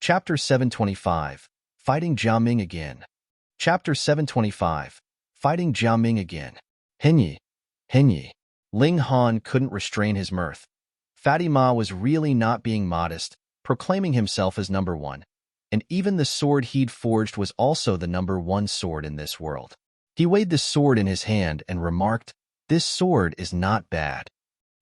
Chapter 725, Fighting Jia Ming Again. Chapter 725, Fighting Jia Ming Again. Henyi. Henyi. Ling Han couldn't restrain his mirth. Fatty Ma was really not being modest, proclaiming himself as number one. And even the sword he'd forged was also the number one sword in this world. He weighed the sword in his hand and remarked, "This sword is not bad."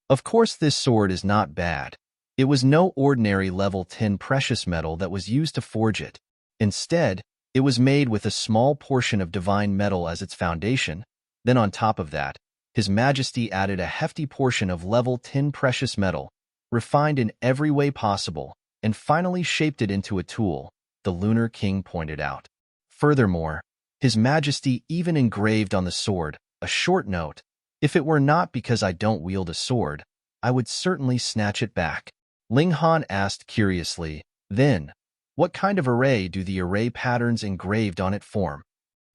Of course this sword is not bad. It was no ordinary level 10 precious metal that was used to forge it. Instead, it was made with a small portion of divine metal as its foundation. Then on top of that, His Majesty added a hefty portion of level 10 precious metal, refined in every way possible, and finally shaped it into a tool, the Lunar King pointed out. Furthermore, His Majesty even engraved on the sword a short note, "If it were not because I don't wield a sword, I would certainly snatch it back." Ling Han asked curiously, "Then, what kind of array do the array patterns engraved on it form?"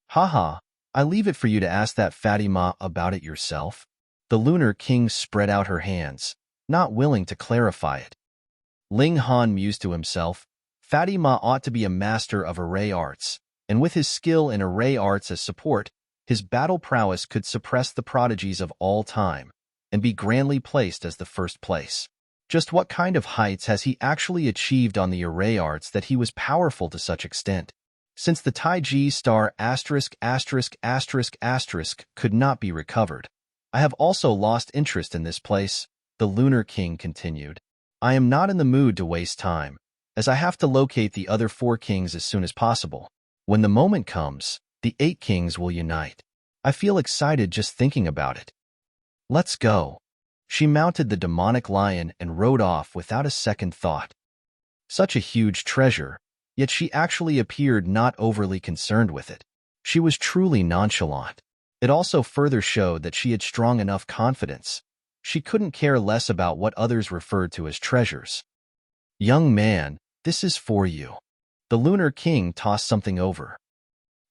"Haha, I leave it for you to ask that Fatty Ma about it yourself." The Lunar King spread out her hands, not willing to clarify it. Ling Han mused to himself, Fatty Ma ought to be a master of array arts, and with his skill in array arts as support, his battle prowess could suppress the prodigies of all time, and be grandly placed as the first place. Just what kind of heights has he actually achieved on the array arts that he was powerful to such extent? Since the Taiji star ***** could not be recovered, I have also lost interest in this place, the Lunar King continued. I am not in the mood to waste time, as I have to locate the other 4 kings as soon as possible. When the moment comes, the 8 kings will unite. I feel excited just thinking about it. Let's go. She mounted the demonic lion and rode off without a second thought. Such a huge treasure, yet she actually appeared not overly concerned with it. She was truly nonchalant. It also further showed that she had strong enough confidence. She couldn't care less about what others referred to as treasures. "Young man, this is for you." The Lunar King tossed something over.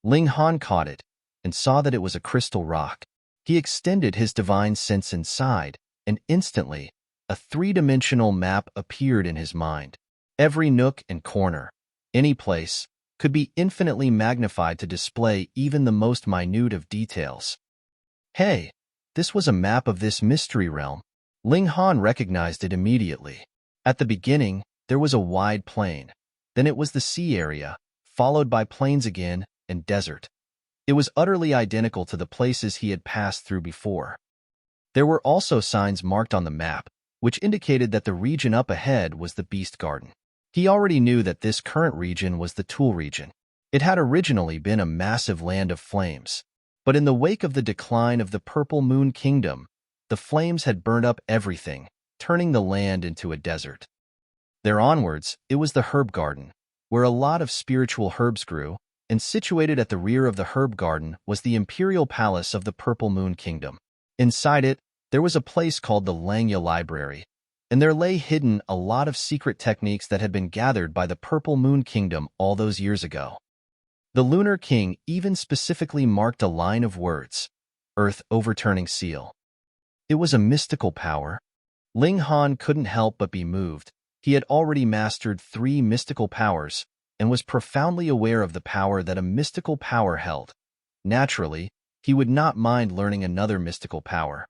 Ling Han caught it and saw that it was a crystal rock. He extended his divine sense inside, and instantly, a 3-dimensional map appeared in his mind. Every nook and corner, any place, could be infinitely magnified to display even the most minute of details. Hey, this was a map of this mystery realm. Ling Han recognized it immediately. At the beginning, there was a wide plain. Then it was the sea area, followed by plains again and desert. It was utterly identical to the places he had passed through before. There were also signs marked on the map, which indicated that the region up ahead was the Beast Garden. He already knew that this current region was the Tool region. It had originally been a massive land of flames, but in the wake of the decline of the Purple Moon Kingdom, the flames had burned up everything, turning the land into a desert. There onwards, it was the Herb Garden, where a lot of spiritual herbs grew, and situated at the rear of the Herb Garden was the Imperial Palace of the Purple Moon Kingdom. Inside it, there was a place called the Langya Library, and there lay hidden a lot of secret techniques that had been gathered by the Purple Moon Kingdom all those years ago. The Lunar King even specifically marked a line of words, Earth Overturning Seal. It was a mystical power. Ling Han couldn't help but be moved. He had already mastered 3 mystical powers and was profoundly aware of the power that a mystical power held. Naturally, he would not mind learning another mystical power.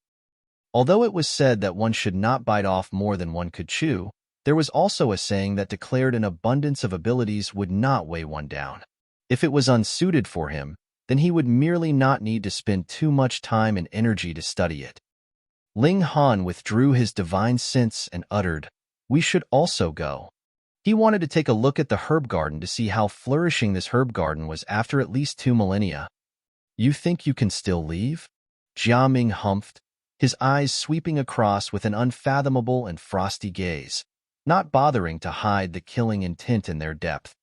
Although it was said that one should not bite off more than one could chew, there was also a saying that declared an abundance of abilities would not weigh one down. If it was unsuited for him, then he would merely not need to spend too much time and energy to study it. Ling Han withdrew his divine sense and uttered, "We should also go." He wanted to take a look at the herb garden to see how flourishing this herb garden was after at least 2 millennia. "You think you can still leave?" Jia Ming humphed, his eyes sweeping across with an unfathomable and frosty gaze, not bothering to hide the killing intent in their depth.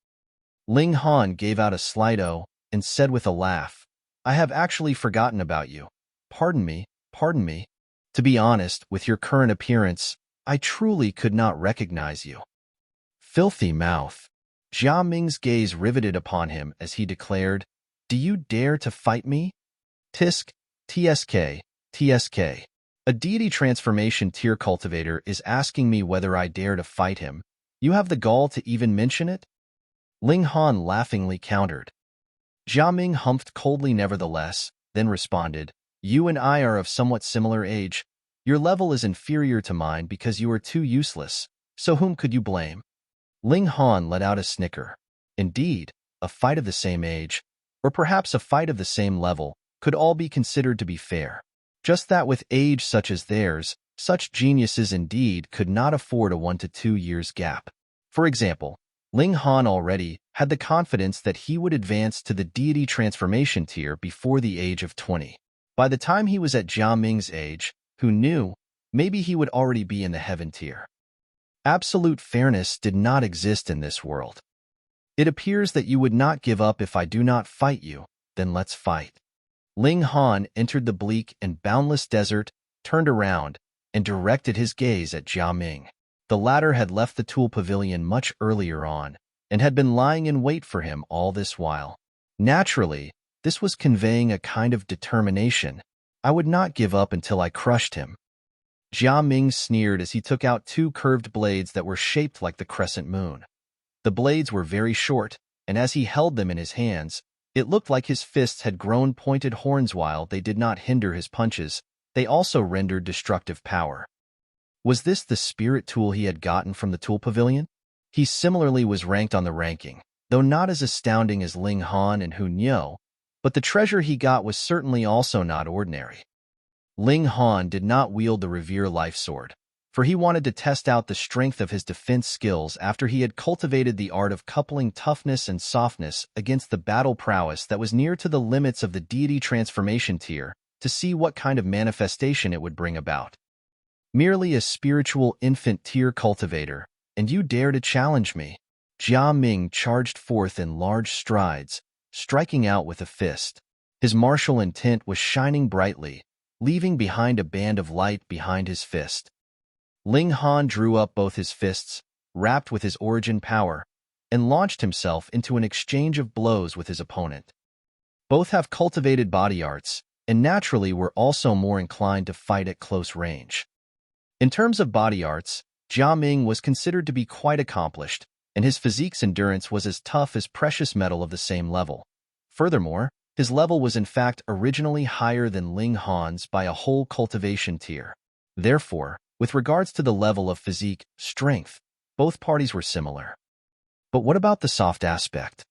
Ling Han gave out a slight "oh" and said with a laugh, "I have actually forgotten about you. Pardon me, pardon me. To be honest, with your current appearance, I truly could not recognize you." Filthy mouth. Jia Ming's gaze riveted upon him as he declared, "Do you dare to fight me?" Tisk, TSK, TSK. A deity transformation tier cultivator is asking me whether I dare to fight him. You have the gall to even mention it? Ling Han laughingly countered. Jia Ming humphed coldly nevertheless, then responded, "You and I are of somewhat similar age. Your level is inferior to mine because you are too useless, so whom could you blame?" Ling Han let out a snicker. Indeed, a fight of the same age, or perhaps a fight of the same level, could all be considered to be fair. Just that with age such as theirs, such geniuses indeed could not afford a 1 to 2 years gap. For example, Ling Han already had the confidence that he would advance to the deity transformation tier before the age of 20. By the time he was at Jia Ming's age, who knew, maybe he would already be in the heaven tier. Absolute fairness did not exist in this world. It appears that you would not give up if I do not fight you, then let's fight. Ling Han entered the bleak and boundless desert, turned around, and directed his gaze at Jia Ming. The latter had left the tool pavilion much earlier on, and had been lying in wait for him all this while. Naturally, this was conveying a kind of determination. I would not give up until I crushed him. Jia Ming sneered as he took out 2 curved blades that were shaped like the crescent moon. The blades were very short, and as he held them in his hands, it looked like his fists had grown pointed horns. While they did not hinder his punches, they also rendered destructive power. Was this the spirit tool he had gotten from the tool pavilion? He similarly was ranked on the ranking, though not as astounding as Ling Han and Hu Niu, but the treasure he got was certainly also not ordinary. Ling Han did not wield the Revere life sword, for he wanted to test out the strength of his defense skills after he had cultivated the art of coupling toughness and softness against the battle prowess that was near to the limits of the deity transformation tier to see what kind of manifestation it would bring about. Merely a spiritual infant tier cultivator, and you dare to challenge me? Jia Ming charged forth in large strides, striking out with a fist. His martial intent was shining brightly, leaving behind a band of light behind his fist. Ling Han drew up both his fists, wrapped with his origin power, and launched himself into an exchange of blows with his opponent. Both have cultivated body arts, and naturally were also more inclined to fight at close range. In terms of body arts, Jia Ming was considered to be quite accomplished, and his physique's endurance was as tough as precious metal of the same level. Furthermore, his level was in fact originally higher than Ling Han's by a whole cultivation tier. Therefore, with regards to the level of physique, strength, both parties were similar. But what about the soft aspect?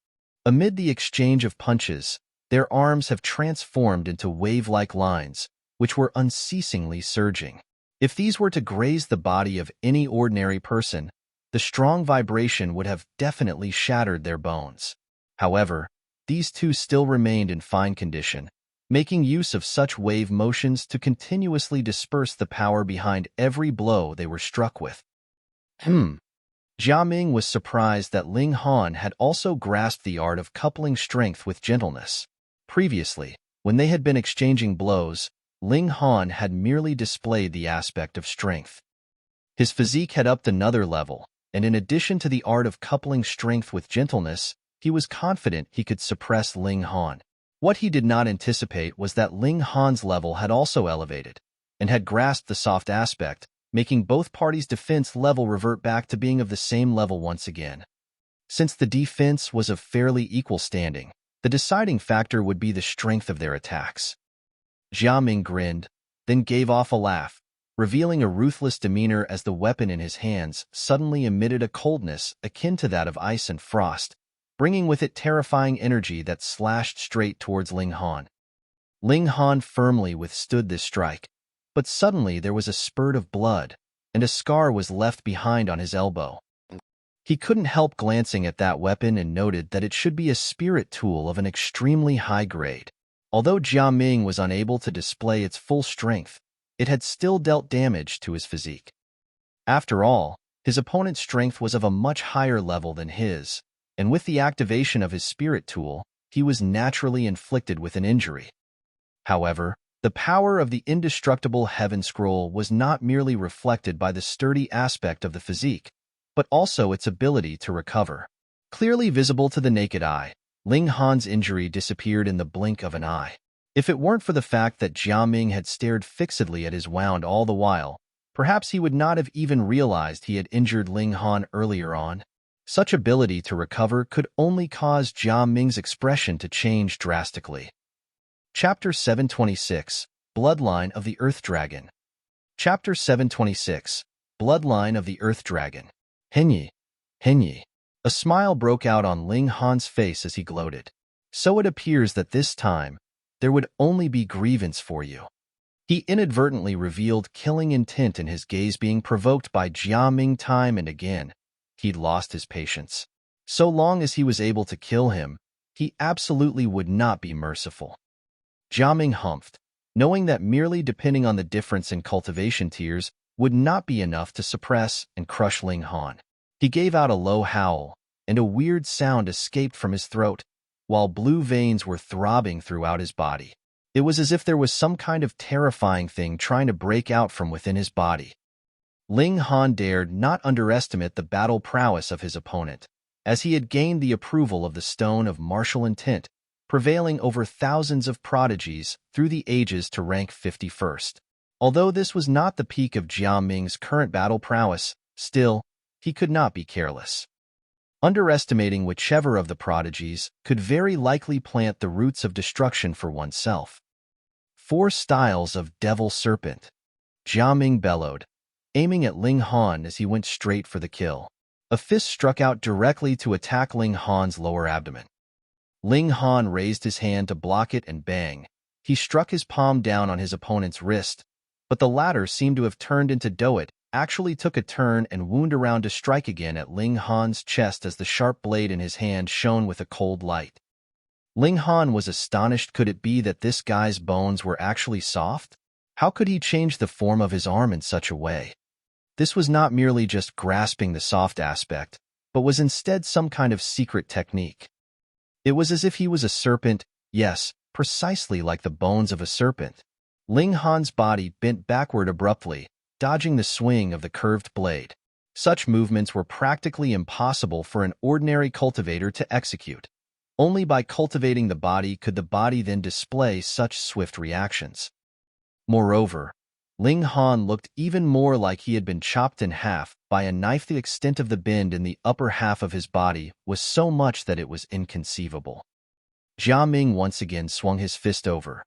Amid the exchange of punches, their arms have transformed into wave-like lines, which were unceasingly surging. If these were to graze the body of any ordinary person, the strong vibration would have definitely shattered their bones. However, these two still remained in fine condition, making use of such wave motions to continuously disperse the power behind every blow they were struck with. Jia Ming was surprised that Ling Han had also grasped the art of coupling strength with gentleness. Previously, when they had been exchanging blows, Ling Han had merely displayed the aspect of strength. His physique had upped another level, and in addition to the art of coupling strength with gentleness, he was confident he could suppress Ling Han. What he did not anticipate was that Ling Han's level had also elevated, and had grasped the soft aspect, making both parties' defense level revert back to being of the same level once again. Since the defense was of fairly equal standing, the deciding factor would be the strength of their attacks. Jia Ming grinned, then gave off a laugh, revealing a ruthless demeanor as the weapon in his hands suddenly emitted a coldness akin to that of ice and frost, bringing with it terrifying energy that slashed straight towards Ling Han. Ling Han firmly withstood this strike, but suddenly there was a spurt of blood, and a scar was left behind on his elbow. He couldn't help glancing at that weapon and noted that it should be a spirit tool of an extremely high grade. Although Jia Ming was unable to display its full strength, it had still dealt damage to his physique. After all, his opponent's strength was of a much higher level than his, and with the activation of his spirit tool, he was naturally inflicted with an injury. However, the power of the indestructible Heaven Scroll was not merely reflected by the sturdy aspect of the physique, but also its ability to recover. Clearly visible to the naked eye, Ling Han's injury disappeared in the blink of an eye. If it weren't for the fact that Jia Ming had stared fixedly at his wound all the while, perhaps he would not have even realized he had injured Ling Han earlier on. Such ability to recover could only cause Jia Ming's expression to change drastically. Chapter 726, Bloodline of the Earth Dragon. Chapter 726, Bloodline of the Earth Dragon. Henyi, Henyi. A smile broke out on Ling Han's face as he gloated. So it appears that this time, there would only be grievance for you. He inadvertently revealed killing intent in his gaze being provoked by Jia Ming time and again. He'd lost his patience. So long as he was able to kill him, he absolutely would not be merciful. Jia Ming humphed, knowing that merely depending on the difference in cultivation tiers would not be enough to suppress and crush Ling Han. He gave out a low howl, and a weird sound escaped from his throat, while blue veins were throbbing throughout his body. It was as if there was some kind of terrifying thing trying to break out from within his body. Ling Han dared not underestimate the battle prowess of his opponent, as he had gained the approval of the Stone of Martial Intent, prevailing over thousands of prodigies through the ages to rank 51st. Although this was not the peak of Jia Ming's current battle prowess, still, he could not be careless. Underestimating whichever of the prodigies could very likely plant the roots of destruction for oneself. 4 styles of Devil Serpent. Jia Ming bellowed, aiming at Ling Han as he went straight for the kill. A fist struck out directly to attack Ling Han's lower abdomen. Ling Han raised his hand to block it and bang. He struck his palm down on his opponent's wrist, but the latter seemed to have turned into dough. It actually took a turn and wound around to strike again at Ling Han's chest as the sharp blade in his hand shone with a cold light. Ling Han was astonished. Could it be that this guy's bones were actually soft? How could he change the form of his arm in such a way? This was not merely just grasping the soft aspect, but was instead some kind of secret technique. It was as if he was a serpent, yes, precisely like the bones of a serpent. Ling Han's body bent backward abruptly, dodging the swing of the curved blade. Such movements were practically impossible for an ordinary cultivator to execute. Only by cultivating the body could the body then display such swift reactions. Moreover, Ling Han looked even more like he had been chopped in half by a knife. The extent of the bend in the upper half of his body was so much that it was inconceivable. Jia Ming once again swung his fist over.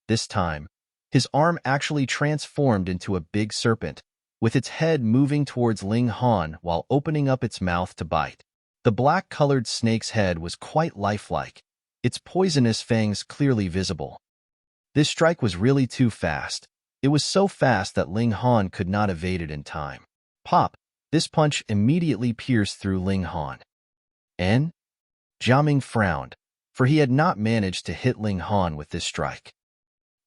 This time, his arm actually transformed into a big serpent, with its head moving towards Ling Han while opening up its mouth to bite. The black-colored snake's head was quite lifelike, its poisonous fangs clearly visible. This strike was really too fast. It was so fast that Ling Han could not evade it in time. Pop! This punch immediately pierced through Ling Han. N? Jia Ming frowned, for he had not managed to hit Ling Han with this strike.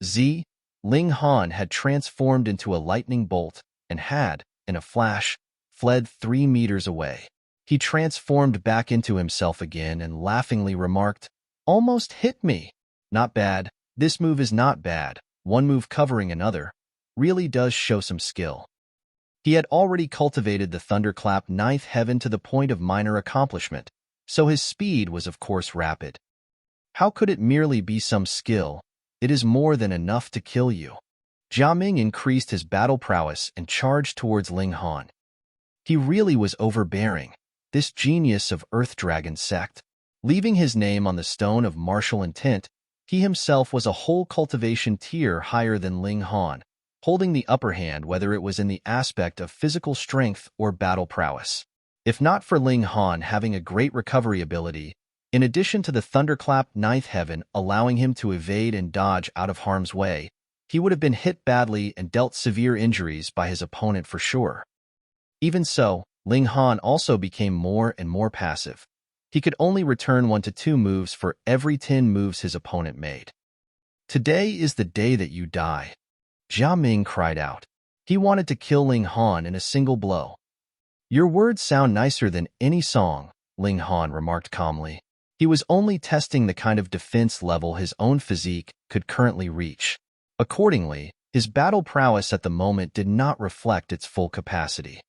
Z? Ling Han had transformed into a lightning bolt and had, in a flash, fled 3 meters away. He transformed back into himself again and laughingly remarked, "Almost hit me." Not bad. This move is not bad. One move covering another really does show some skill. He had already cultivated the thunderclap 9th heaven to the point of minor accomplishment, so his speed was of course rapid. How could it merely be some skill? It is more than enough to kill you. Jia Ming increased his battle prowess and charged towards Ling Han. He really was overbearing, this genius of Earth Dragon sect. Leaving his name on the Stone of Martial Intent, he himself was a whole cultivation tier higher than Ling Han, holding the upper hand whether it was in the aspect of physical strength or battle prowess. If not for Ling Han having a great recovery ability, in addition to the thunderclap 9th heaven allowing him to evade and dodge out of harm's way, he would have been hit badly and dealt severe injuries by his opponent for sure. Even so, Ling Han also became more and more passive. He could only return 1 to 2 moves for every 10 moves his opponent made. "Today is the day that you die," Jia Ming cried out. He wanted to kill Ling Han in a single blow. "Your words sound nicer than any song," Ling Han remarked calmly. He was only testing the kind of defense level his own physique could currently reach. Accordingly, his battle prowess at the moment did not reflect its full capacity.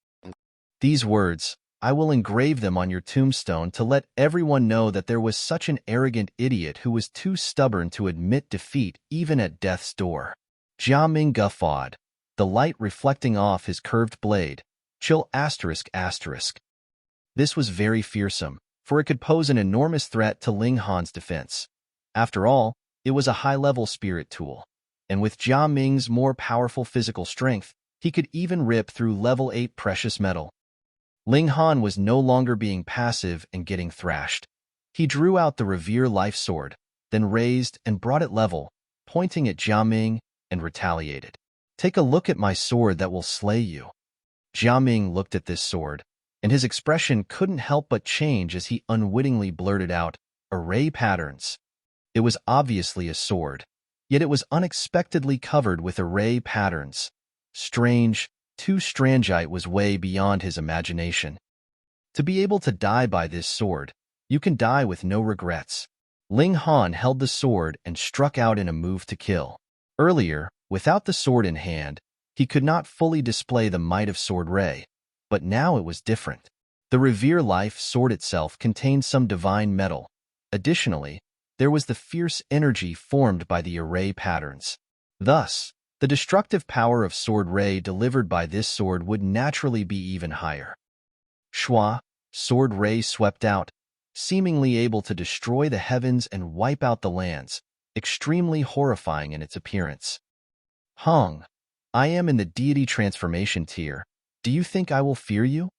"These words, I will engrave them on your tombstone to let everyone know that there was such an arrogant idiot who was too stubborn to admit defeat even at death's door." Jia Ming guffawed, the light reflecting off his curved blade. Chill ****. This was very fearsome, for it could pose an enormous threat to Ling Han's defense. After all, it was a high-level spirit tool, and with Jia Ming's more powerful physical strength, he could even rip through level 8 precious metal. Ling Han was no longer being passive and getting thrashed. He drew out the Revere Life Sword, then raised and brought it level, pointing at Jia Ming, and retaliated. "Take a look at my sword that will slay you." Jia Ming looked at this sword, and his expression couldn't help but change as he unwittingly blurted out, "Array patterns." It was obviously a sword, yet it was unexpectedly covered with array patterns. Strange, too strangite was way beyond his imagination. To be able to die by this sword, you can die with no regrets. Ling Han held the sword and struck out in a move to kill. Earlier, without the sword in hand, he could not fully display the might of Sword Ray, but now it was different. The Revere Life Sword itself contained some divine metal. Additionally, there was the fierce energy formed by the array patterns. Thus, the destructive power of Sword Ray delivered by this sword would naturally be even higher. Shua, Sword Ray swept out, seemingly able to destroy the heavens and wipe out the lands, extremely horrifying in its appearance. "Hong, I am in the deity transformation tier. Do you think I will fear you?"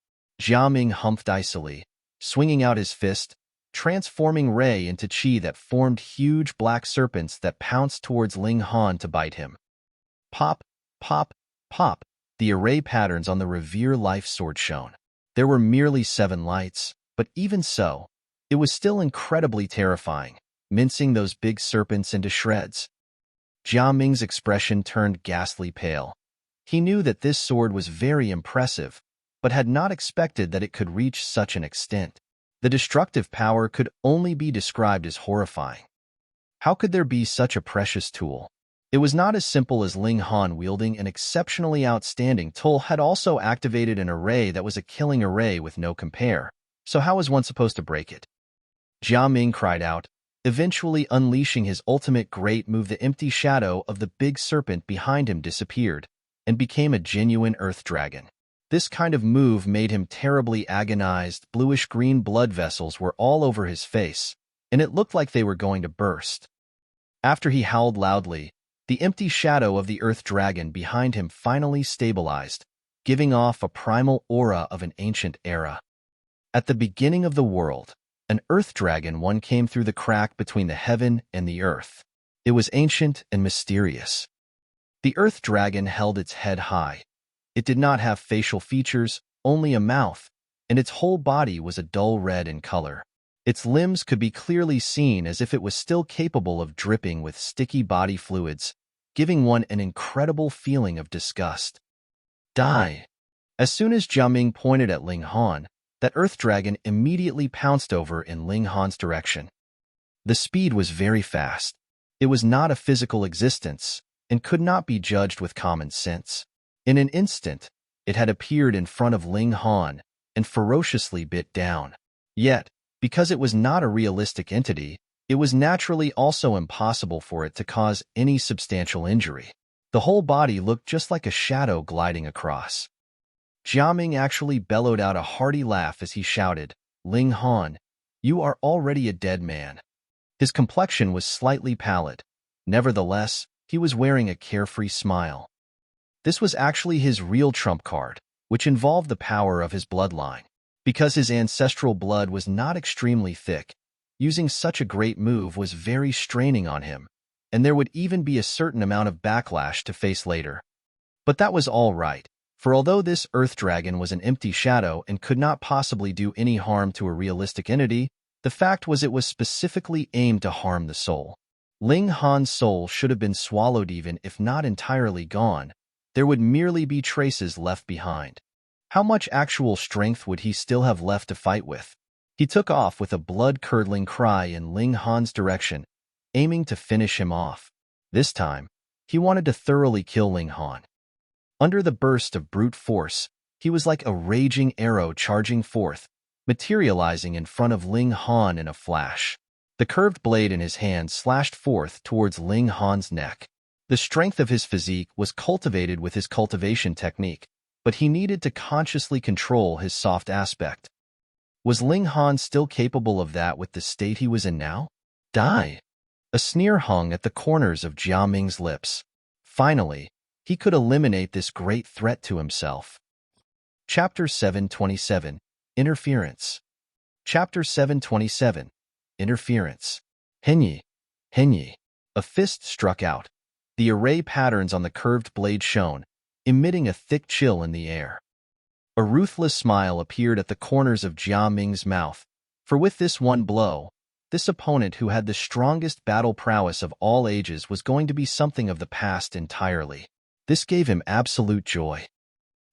Jia Ming humphed icily, swinging out his fist, transforming Ray into chi that formed huge black serpents that pounced towards Ling Han to bite him. Pop, pop, pop, the array patterns on the Revere Life Sword shone. There were merely 7 lights, but even so, it was still incredibly terrifying, mincing those big serpents into shreds. Jia Ming's expression turned ghastly pale. He knew that this sword was very impressive, but had not expected that it could reach such an extent. The destructive power could only be described as horrifying. How could there be such a precious tool? It was not as simple as Ling Han wielding an exceptionally outstanding tool had also activated an array that was a killing array with no compare, so how was one supposed to break it? Jia Ming cried out, eventually unleashing his ultimate great move. The empty shadow of the big serpent behind him disappeared, and became a genuine earth dragon. This kind of move made him terribly agonized. Bluish-green blood vessels were all over his face, and it looked like they were going to burst. After he howled loudly, the empty shadow of the earth dragon behind him finally stabilized, giving off a primal aura of an ancient era. At the beginning of the world, an earth dragon one came through the crack between the heaven and the earth. It was ancient and mysterious. The earth dragon held its head high. It did not have facial features, only a mouth, and its whole body was a dull red in color. Its limbs could be clearly seen as if it was still capable of dripping with sticky body fluids, giving one an incredible feeling of disgust. Die! As soon as Jia Ming pointed at Ling Han, that earth dragon immediately pounced over in Ling Han's direction. The speed was very fast. It was not a physical existence, and could not be judged with common sense. In an instant, it had appeared in front of Ling Han and ferociously bit down. Yet, because it was not a realistic entity, it was naturally also impossible for it to cause any substantial injury. The whole body looked just like a shadow gliding across. Jia Ming actually bellowed out a hearty laugh as he shouted, "Ling Han, you are already a dead man." His complexion was slightly pallid. Nevertheless, he was wearing a carefree smile. This was actually his real trump card, which involved the power of his bloodline. Because his ancestral blood was not extremely thick, using such a great move was very straining on him, and there would even be a certain amount of backlash to face later. But that was all right, for although this earth dragon was an empty shadow and could not possibly do any harm to a realistic entity, the fact was it was specifically aimed to harm the soul. Ling Han's soul should have been swallowed even if not entirely gone. There would merely be traces left behind. How much actual strength would he still have left to fight with? He took off with a blood-curdling cry in Ling Han's direction, aiming to finish him off. This time, he wanted to thoroughly kill Ling Han. Under the burst of brute force, he was like a raging arrow charging forth, materializing in front of Ling Han in a flash. The curved blade in his hand slashed forth towards Ling Han's neck. The strength of his physique was cultivated with his cultivation technique, but he needed to consciously control his soft aspect. Was Ling Han still capable of that with the state he was in now? Die. A sneer hung at the corners of Jia Ming's lips. Finally, he could eliminate this great threat to himself. Chapter 727, Interference. Chapter 727, Interference. Henyi. Henyi. A fist struck out. The array patterns on the curved blade shone, emitting a thick chill in the air. A ruthless smile appeared at the corners of Jia Ming's mouth, for with this one blow, this opponent who had the strongest battle prowess of all ages was going to be something of the past entirely. This gave him absolute joy.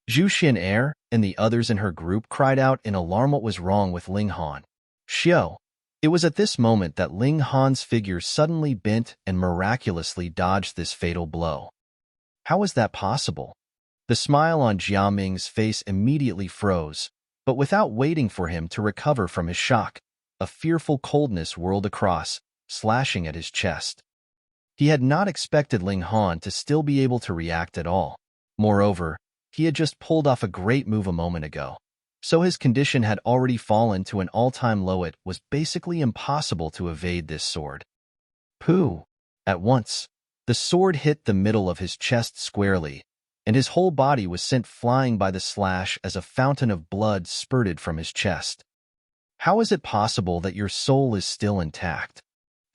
Zhu Xin and the others in her group cried out in alarm what was wrong with Ling Han. Xiao. It was at this moment that Ling Han's figure suddenly bent and miraculously dodged this fatal blow. How was that possible? The smile on Jia Ming's face immediately froze, but without waiting for him to recover from his shock, a fearful coldness whirled across, slashing at his chest. He had not expected Ling Han to still be able to react at all. Moreover, he had just pulled off a great move a moment ago, so his condition had already fallen to an all-time low. It was basically impossible to evade this sword. Pooh! At once, the sword hit the middle of his chest squarely, and his whole body was sent flying by the slash as a fountain of blood spurted from his chest. How is it possible that your soul is still intact?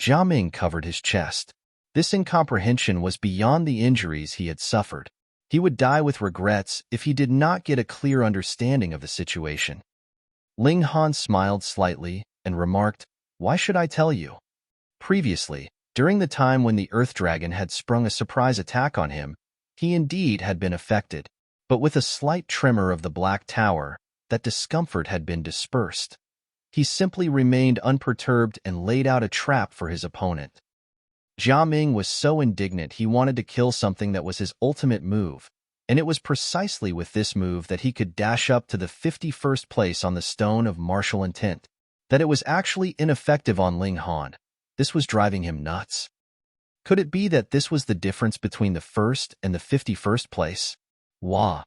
Jia Ming covered his chest. This incomprehension was beyond the injuries he had suffered. He would die with regrets if he did not get a clear understanding of the situation. Ling Han smiled slightly and remarked, "Why should I tell you?" Previously, during the time when the Earth Dragon had sprung a surprise attack on him, he indeed had been affected, but with a slight tremor of the Black Tower, that discomfort had been dispersed. He simply remained unperturbed and laid out a trap for his opponent. Jia Ming was so indignant he wanted to kill something that was his ultimate move, and it was precisely with this move that he could dash up to the 51st place on the stone of martial intent. That it was actually ineffective on Ling Han, this was driving him nuts. Could it be that this was the difference between the first and the 51st place? Wah!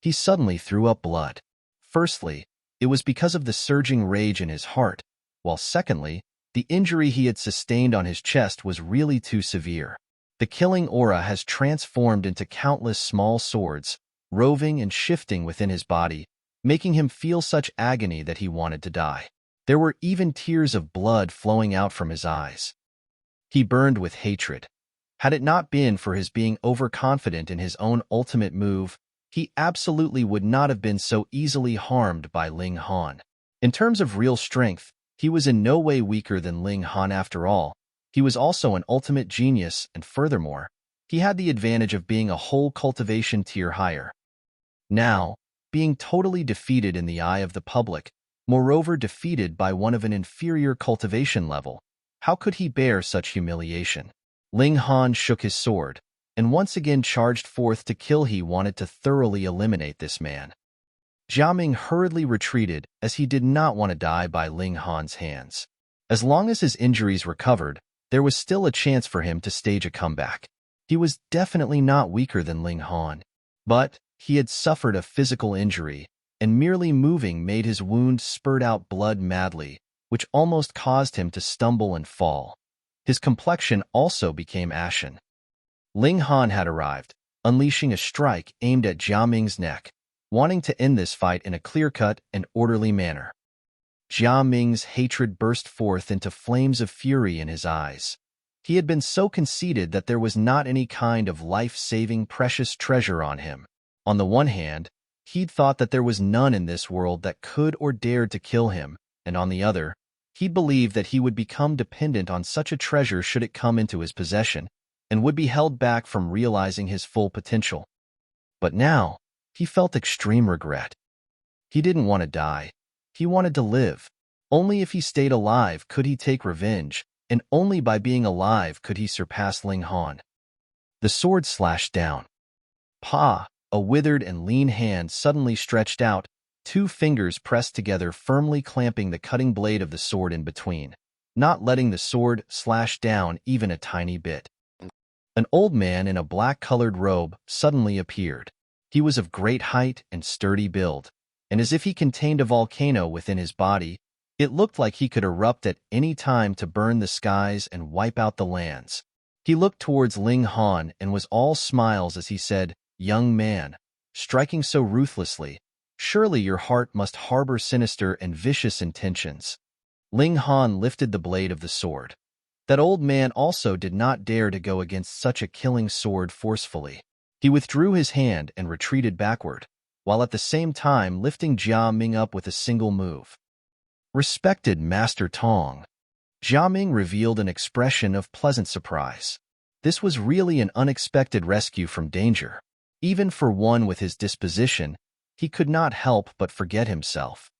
He suddenly threw up blood. Firstly, it was because of the surging rage in his heart, while secondly, the injury he had sustained on his chest was really too severe. The killing aura has transformed into countless small swords, roving and shifting within his body, making him feel such agony that he wanted to die. There were even tears of blood flowing out from his eyes. He burned with hatred. Had it not been for his being overconfident in his own ultimate move, he absolutely would not have been so easily harmed by Ling Han. In terms of real strength, he was in no way weaker than Ling Han after all. He was also an ultimate genius, and furthermore, he had the advantage of being a whole cultivation tier higher. Now, being totally defeated in the eye of the public, moreover defeated by one of an inferior cultivation level, how could he bear such humiliation? Ling Han shook his sword, and once again charged forth to kill. He wanted to thoroughly eliminate this man. Jia Ming hurriedly retreated as he did not want to die by Ling Han's hands. As long as his injuries recovered, there was still a chance for him to stage a comeback. He was definitely not weaker than Ling Han, but he had suffered a physical injury, and merely moving made his wound spurt out blood madly, which almost caused him to stumble and fall. His complexion also became ashen. Ling Han had arrived, unleashing a strike aimed at Jia Ming's neck, wanting to end this fight in a clear-cut and orderly manner. Jia Ming's hatred burst forth into flames of fury in his eyes. He had been so conceited that there was not any kind of life-saving precious treasure on him. On the one hand, he'd thought that there was none in this world that could or dared to kill him, and on the other, he believed that he would become dependent on such a treasure should it come into his possession, and would be held back from realizing his full potential. But now, he felt extreme regret. He didn't want to die. He wanted to live. Only if he stayed alive could he take revenge, and only by being alive could he surpass Ling Han. The sword slashed down. Pa! A withered and lean hand suddenly stretched out, 2 fingers pressed together firmly clamping the cutting blade of the sword in between, not letting the sword slash down even a tiny bit. An old man in a black-colored robe suddenly appeared. He was of great height and sturdy build. and as if he contained a volcano within his body, it looked like he could erupt at any time to burn the skies and wipe out the lands. He looked towards Ling Han and was all smiles as he said, "Young man, striking so ruthlessly, surely your heart must harbor sinister and vicious intentions." Ling Han lifted the blade of the sword. That old man also did not dare to go against such a killing sword forcefully. He withdrew his hand and retreated backward, while at the same time lifting Jia Ming up with a single move. "Respected Master Tong." Jia Ming revealed an expression of pleasant surprise. This was really an unexpected rescue from danger. Even for one with his disposition, he could not help but forget himself.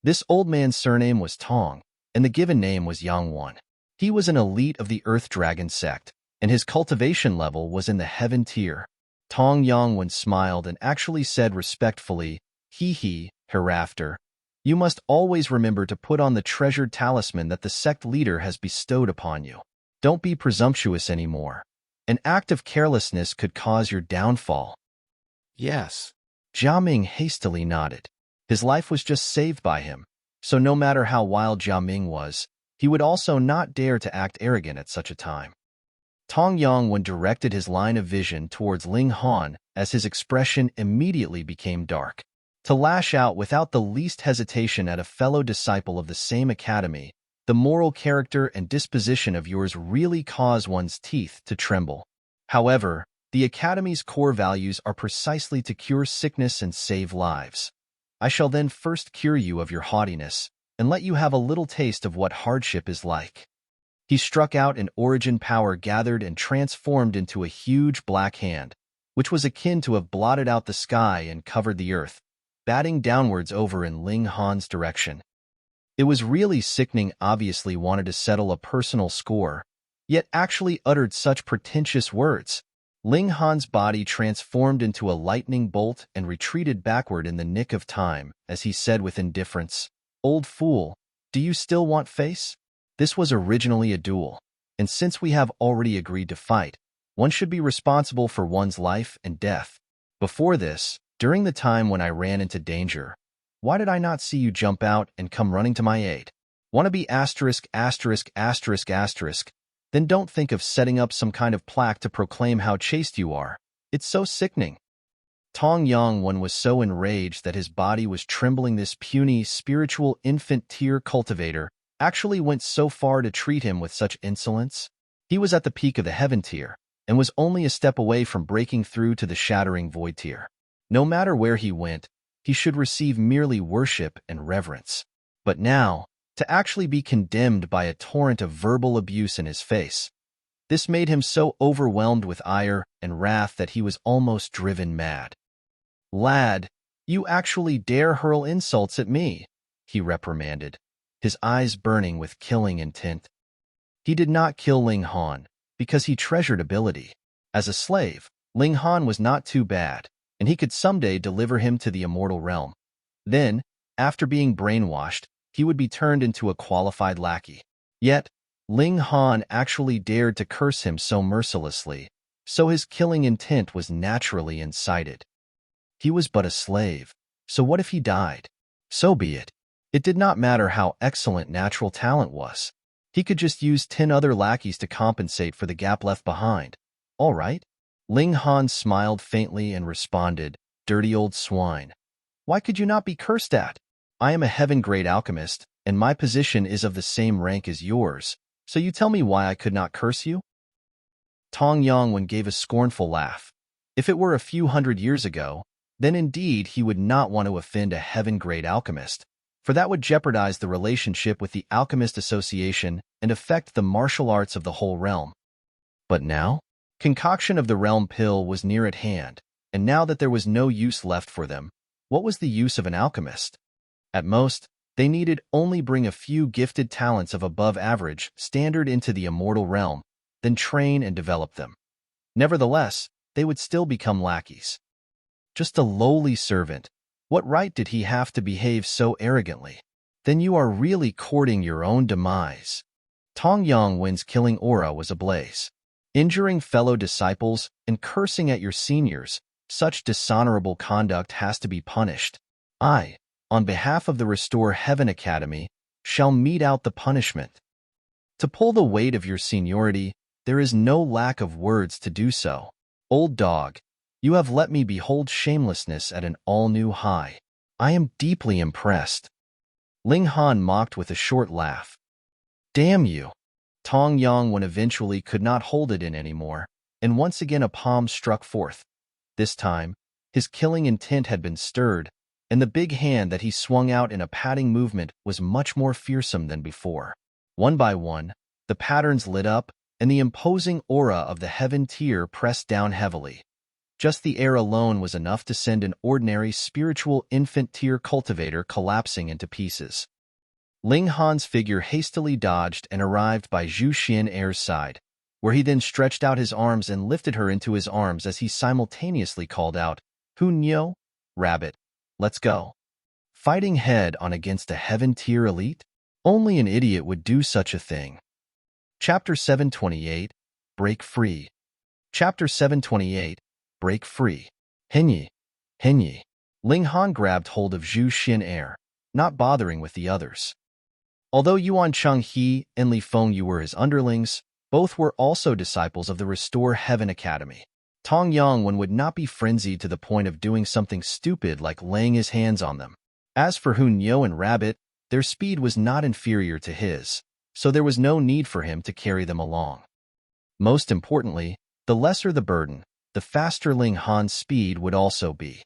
This old man's surname was Tong, and the given name was Yangwan. He was an elite of the Earth Dragon sect, and his cultivation level was in the heaven tier. Tong Yangwan smiled and actually said respectfully, "He, hereafter, you must always remember to put on the treasured talisman that the sect leader has bestowed upon you. Don't be presumptuous anymore. An act of carelessness could cause your downfall." "Yes." Jia Ming hastily nodded. His life was just saved by him, so no matter how wild Jia Ming was, he would also not dare to act arrogant at such a time. Tong Yangwan directed his line of vision towards Ling Han as his expression immediately became dark. To lash out without the least hesitation at a fellow disciple of the same academy, the moral character and disposition of yours really cause one's teeth to tremble. However, the academy's core values are precisely to cure sickness and save lives. I shall then first cure you of your haughtiness, and let you have a little taste of what hardship is like. He struck out, and origin power gathered and transformed into a huge black hand, which was akin to have blotted out the sky and covered the earth, batting downwards over in Ling Han's direction. It was really sickening. Obviously wanted to settle a personal score, yet actually uttered such pretentious words. Ling Han's body transformed into a lightning bolt and retreated backward in the nick of time as he said with indifference, "Old fool, do you still want face? This was originally a duel, and since we have already agreed to fight, one should be responsible for one's life and death. Before this, during the time when I ran into danger, why did I not see you jump out and come running to my aid? Want to be asterisk, asterisk, asterisk, asterisk, then don't think of setting up some kind of plaque to proclaim how chaste you are. It's so sickening." Tong Yangwan was so enraged that his body was trembling. This puny, spiritual infant-tier cultivator actually went so far to treat him with such insolence. He was at the peak of the heaven tier, and was only a step away from breaking through to the shattering void tier. No matter where he went, he should receive merely worship and reverence. But now, to actually be condemned by a torrent of verbal abuse in his face, this made him so overwhelmed with ire and wrath that he was almost driven mad. "Lad, you actually dare hurl insults at me," he reprimanded, his eyes burning with killing intent. He did not kill Ling Han because he treasured ability. As a slave, Ling Han was not too bad, and he could someday deliver him to the immortal realm. Then, after being brainwashed, he would be turned into a qualified lackey. Yet, Ling Han actually dared to curse him so mercilessly, so his killing intent was naturally incited. He was but a slave, so what if he died? So be it. It did not matter how excellent natural talent was. He could just use 10 other lackeys to compensate for the gap left behind. All right? Ling Han smiled faintly and responded, "Dirty old swine. Why could you not be cursed at? I am a heaven-grade alchemist, and my position is of the same rank as yours, so you tell me why I could not curse you?" Tong Yangwan gave a scornful laugh. If it were a few hundred years ago, then indeed he would not want to offend a heaven-grade alchemist, for that would jeopardize the relationship with the Alchemist Association and affect the martial arts of the whole realm. But now? Concoction of the realm pill was near at hand, and now that there was no use left for them, what was the use of an alchemist? At most, they needed only bring a few gifted talents of above-average standard into the immortal realm, then train and develop them. Nevertheless, they would still become lackeys. Just a lowly servant. What right did he have to behave so arrogantly? Then you are really courting your own demise. Tong Yangwan's killing aura was ablaze. Injuring fellow disciples and cursing at your seniors, such dishonorable conduct has to be punished. I, on behalf of the Restore Heaven Academy, shall mete out the punishment. To pull the weight of your seniority, there is no lack of words to do so. Old dog, you have let me behold shamelessness at an all-new high. I am deeply impressed. Ling Han mocked with a short laugh. Damn you! Tong Yongwen eventually could not hold it in anymore, and once again a palm struck forth. This time, his killing intent had been stirred, and the big hand that he swung out in a patting movement was much more fearsome than before. One by one, the patterns lit up, and the imposing aura of the heaven tier pressed down heavily. Just the air alone was enough to send an ordinary spiritual infant tier cultivator collapsing into pieces. Ling Han's figure hastily dodged and arrived by Zhu Xian'er's side, where he then stretched out his arms and lifted her into his arms as he simultaneously called out, Hu Niu, Rabbit, let's go. Fighting head-on against a heaven tier elite? Only an idiot would do such a thing. Chapter 728, Break Free. Chapter 728, Break Free. Henyi. Ling Han grabbed hold of Zhu Xian'er, not bothering with the others. Although Yuan Chenghe and Li Fengyu were his underlings, both were also disciples of the Restore Heaven Academy. Tong Yongwen would not be frenzied to the point of doing something stupid like laying his hands on them. As for Hu Niu and Rabbit, their speed was not inferior to his, so there was no need for him to carry them along. Most importantly, the lesser the burden, the faster Ling Han's speed would also be.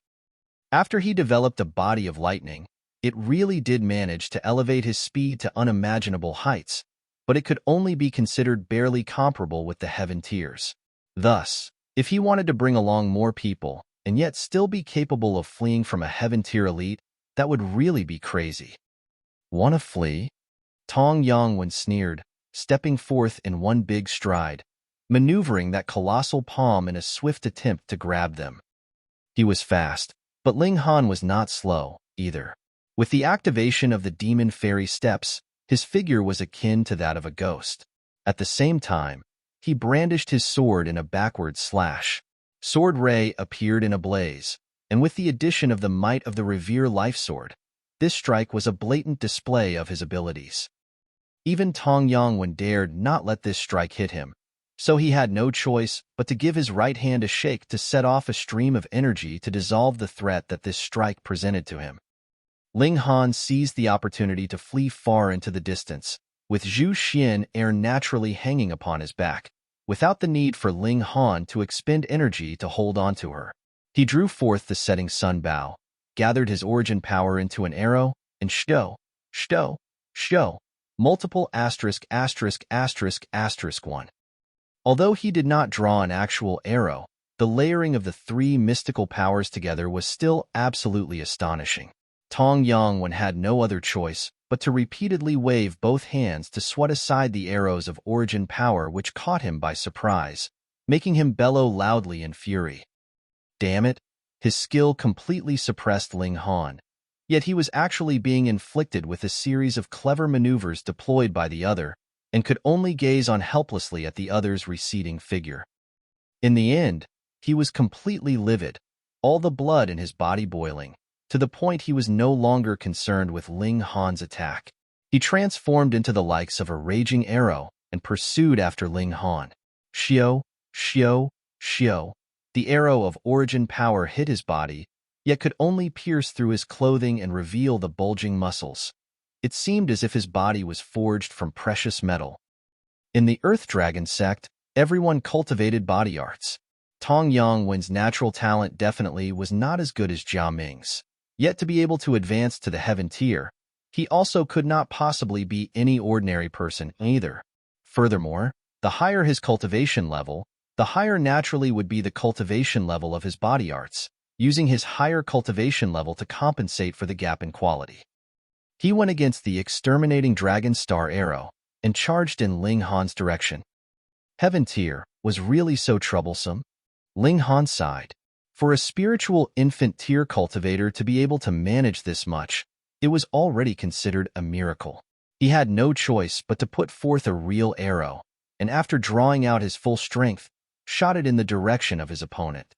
After he developed a body of lightning, it really did manage to elevate his speed to unimaginable heights, but it could only be considered barely comparable with the heaven tiers. Thus, if he wanted to bring along more people and yet still be capable of fleeing from a heaven tier elite, that would really be crazy. Wanna flee? Tong Yongwen sneered, stepping forth in one big stride, maneuvering that colossal palm in a swift attempt to grab them. He was fast, but Ling Han was not slow, either. With the activation of the demon fairy steps, his figure was akin to that of a ghost. At the same time, he brandished his sword in a backward slash. Sword Ray appeared in a blaze, and with the addition of the might of the Revere Life Sword, this strike was a blatant display of his abilities. Even Tong Yongwen dared not let this strike hit him, so he had no choice but to give his right hand a shake to set off a stream of energy to dissolve the threat that this strike presented to him. Ling Han seized the opportunity to flee far into the distance, with Zhu Xian'er naturally hanging upon his back, without the need for Ling Han to expend energy to hold on to her. He drew forth the setting sun bow, gathered his origin power into an arrow, and shto, multiple *******1. Although he did not draw an actual arrow, the layering of the three mystical powers together was still absolutely astonishing. Tong Yongwen had no other choice but to repeatedly wave both hands to swat aside the arrows of origin power which caught him by surprise, making him bellow loudly in fury. Damn it, his skill completely suppressed Ling Han, yet he was actually being inflicted with a series of clever maneuvers deployed by the other, and could only gaze on helplessly at the other's receding figure. In the end, he was completely livid, all the blood in his body boiling, to the point he was no longer concerned with Ling Han's attack. He transformed into the likes of a raging arrow and pursued after Ling Han. Shio. The arrow of origin power hit his body, yet could only pierce through his clothing and reveal the bulging muscles. It seemed as if his body was forged from precious metal. In the Earth Dragon sect, everyone cultivated body arts. Tong Yongwen's natural talent definitely was not as good as Jia Ming's. Yet to be able to advance to the heaven tier, he also could not possibly be any ordinary person either. Furthermore, the higher his cultivation level, the higher naturally would be the cultivation level of his body arts, using his higher cultivation level to compensate for the gap in quality. He went against the exterminating Dragon Star arrow and charged in Ling Han's direction. Heaven tier was really so troublesome? Ling Han sighed. For a spiritual infant tier cultivator to be able to manage this much, it was already considered a miracle. He had no choice but to put forth a real arrow, and after drawing out his full strength, shot it in the direction of his opponent.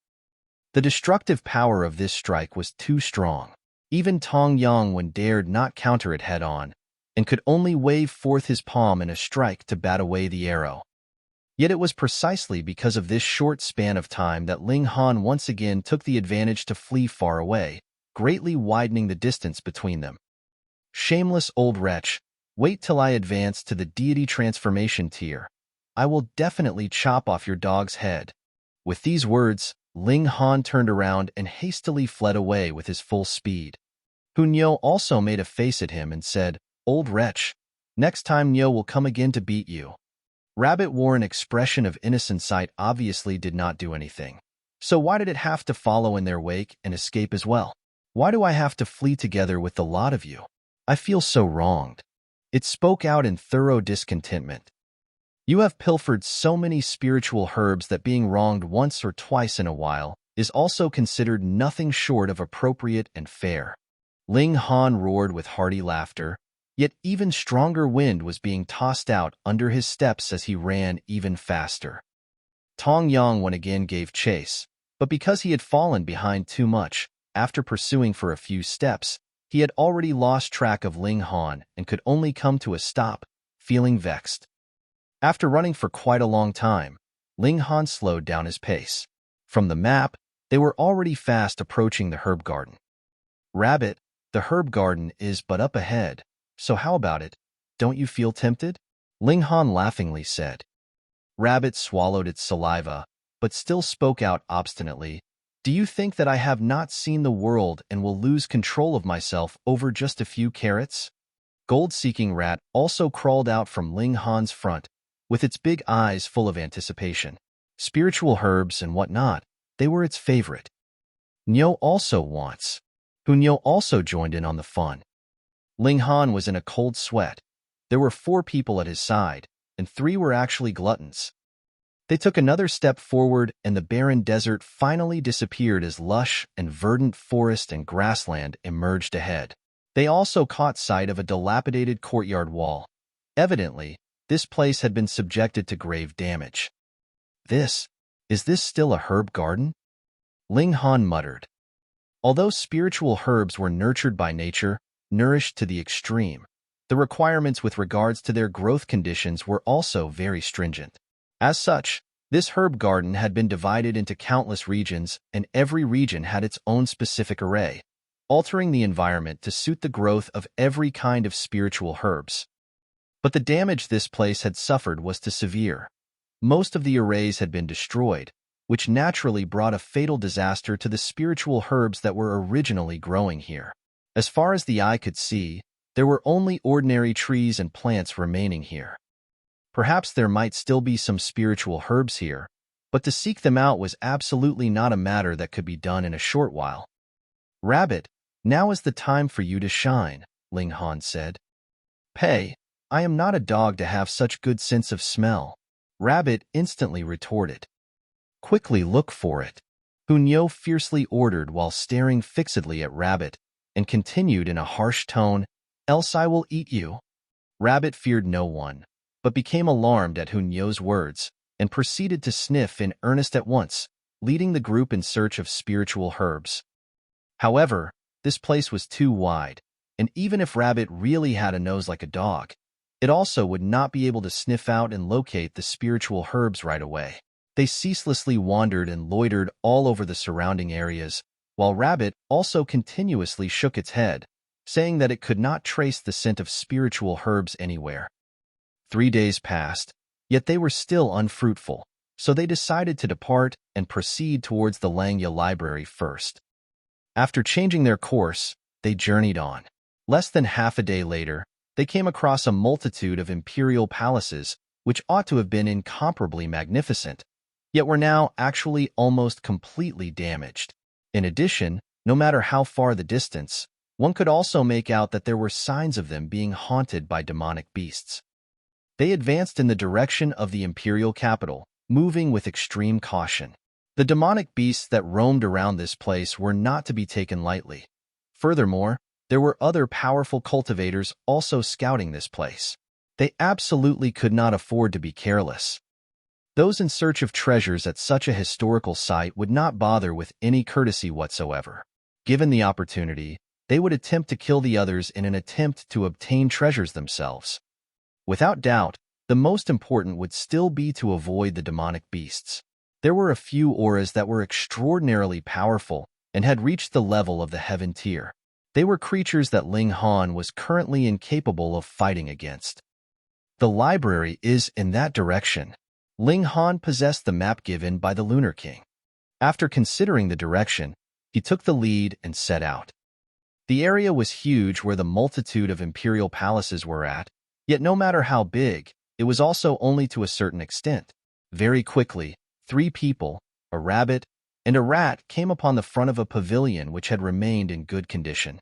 The destructive power of this strike was too strong. Even Tong Yongwen dared not counter it head-on, and could only wave forth his palm in a strike to bat away the arrow. Yet it was precisely because of this short span of time that Ling Han once again took the advantage to flee far away, greatly widening the distance between them. Shameless old wretch, wait till I advance to the deity transformation tier. I will definitely chop off your dog's head. With these words, Ling Han turned around and hastily fled away with his full speed. Hu Niu also made a face at him and said, "Old wretch, next time Niu will come again to beat you." Rabbit wore an expression of innocent sight obviously did not do anything. So why did it have to follow in their wake and escape as well? Why do I have to flee together with the lot of you? I feel so wronged. It spoke out in thorough discontentment. You have pilfered so many spiritual herbs that being wronged once or twice in a while is also considered nothing short of appropriate and fair. Ling Han roared with hearty laughter, yet even stronger wind was being tossed out under his steps as he ran even faster. Tong Yongwen again gave chase, but because he had fallen behind too much, after pursuing for a few steps, he had already lost track of Ling Han and could only come to a stop, feeling vexed. After running for quite a long time, Ling Han slowed down his pace. From the map, they were already fast approaching the herb garden. "Rabbit, the herb garden is but up ahead, so how about it? Don't you feel tempted?" Ling Han laughingly said. Rabbit swallowed its saliva, but still spoke out obstinately, "Do you think that I have not seen the world and will lose control of myself over just a few carrots?" Gold-seeking Rat also crawled out from Ling Han's front, with its big eyes full of anticipation. Spiritual herbs and whatnot, they were its favorite. Niu also wants. Hu Niu also joined in on the fun. Ling Han was in a cold sweat. There were 4 people at his side, and 3 were actually gluttons. They took another step forward, and the barren desert finally disappeared as lush and verdant forest and grassland emerged ahead. They also caught sight of a dilapidated courtyard wall. Evidently, this place had been subjected to grave damage. Is this still a herb garden?" Ling Han muttered. Although spiritual herbs were nurtured by nature, nourished to the extreme, the requirements with regards to their growth conditions were also very stringent. As such, this herb garden had been divided into countless regions, and every region had its own specific array, altering the environment to suit the growth of every kind of spiritual herbs. But the damage this place had suffered was too severe. Most of the arrays had been destroyed, which naturally brought a fatal disaster to the spiritual herbs that were originally growing here. As far as the eye could see, there were only ordinary trees and plants remaining here. Perhaps there might still be some spiritual herbs here, but to seek them out was absolutely not a matter that could be done in a short while. "Rabbit, now is the time for you to shine," Ling Han said. "Pay, I am not a dog to have such good sense of smell," Rabbit instantly retorted. "Quickly look for it," Hu Niu fiercely ordered while staring fixedly at Rabbit, and continued in a harsh tone, "Else I will eat you." Rabbit feared no one, but became alarmed at Hu Niu's words, and proceeded to sniff in earnest at once, leading the group in search of spiritual herbs. However, this place was too wide, and even if Rabbit really had a nose like a dog, it also would not be able to sniff out and locate the spiritual herbs right away. They ceaselessly wandered and loitered all over the surrounding areas, while Rabbit also continuously shook its head, saying that it could not trace the scent of spiritual herbs anywhere. 3 days passed, yet they were still unfruitful, so they decided to depart and proceed towards the Langya Library first. After changing their course, they journeyed on. Less than half a day later, they came across a multitude of imperial palaces, which ought to have been incomparably magnificent, yet were now actually almost completely damaged. In addition, no matter how far the distance, one could also make out that there were signs of them being haunted by demonic beasts. They advanced in the direction of the imperial capital, moving with extreme caution. The demonic beasts that roamed around this place were not to be taken lightly. Furthermore, there were other powerful cultivators also scouting this place. They absolutely could not afford to be careless. Those in search of treasures at such a historical site would not bother with any courtesy whatsoever. Given the opportunity, they would attempt to kill the others in an attempt to obtain treasures themselves. Without doubt, the most important would still be to avoid the demonic beasts. There were a few auras that were extraordinarily powerful and had reached the level of the heaven tier. They were creatures that Ling Han was currently incapable of fighting against. The library is in that direction. Ling Han possessed the map given by the Lunar King. After considering the direction, he took the lead and set out. The area was huge where the multitude of imperial palaces were at, yet no matter how big, it was also only to a certain extent. Very quickly, 3 people, a rabbit, and a rat came upon the front of a pavilion which had remained in good condition.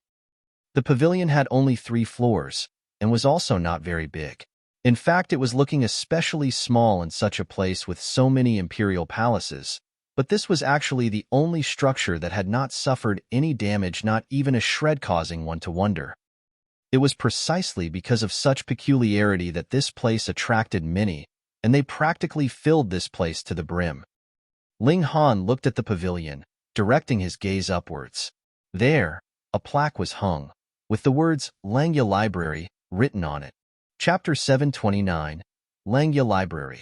The pavilion had only 3 floors, and was also not very big. In fact, it was looking especially small in such a place with so many imperial palaces, but this was actually the only structure that had not suffered any damage, not even a shred, causing one to wonder. It was precisely because of such peculiarity that this place attracted many, and they practically filled this place to the brim. Ling Han looked at the pavilion, directing his gaze upwards. There, a plaque was hung, with the words Langya Library written on it. Chapter 729, Langya Library.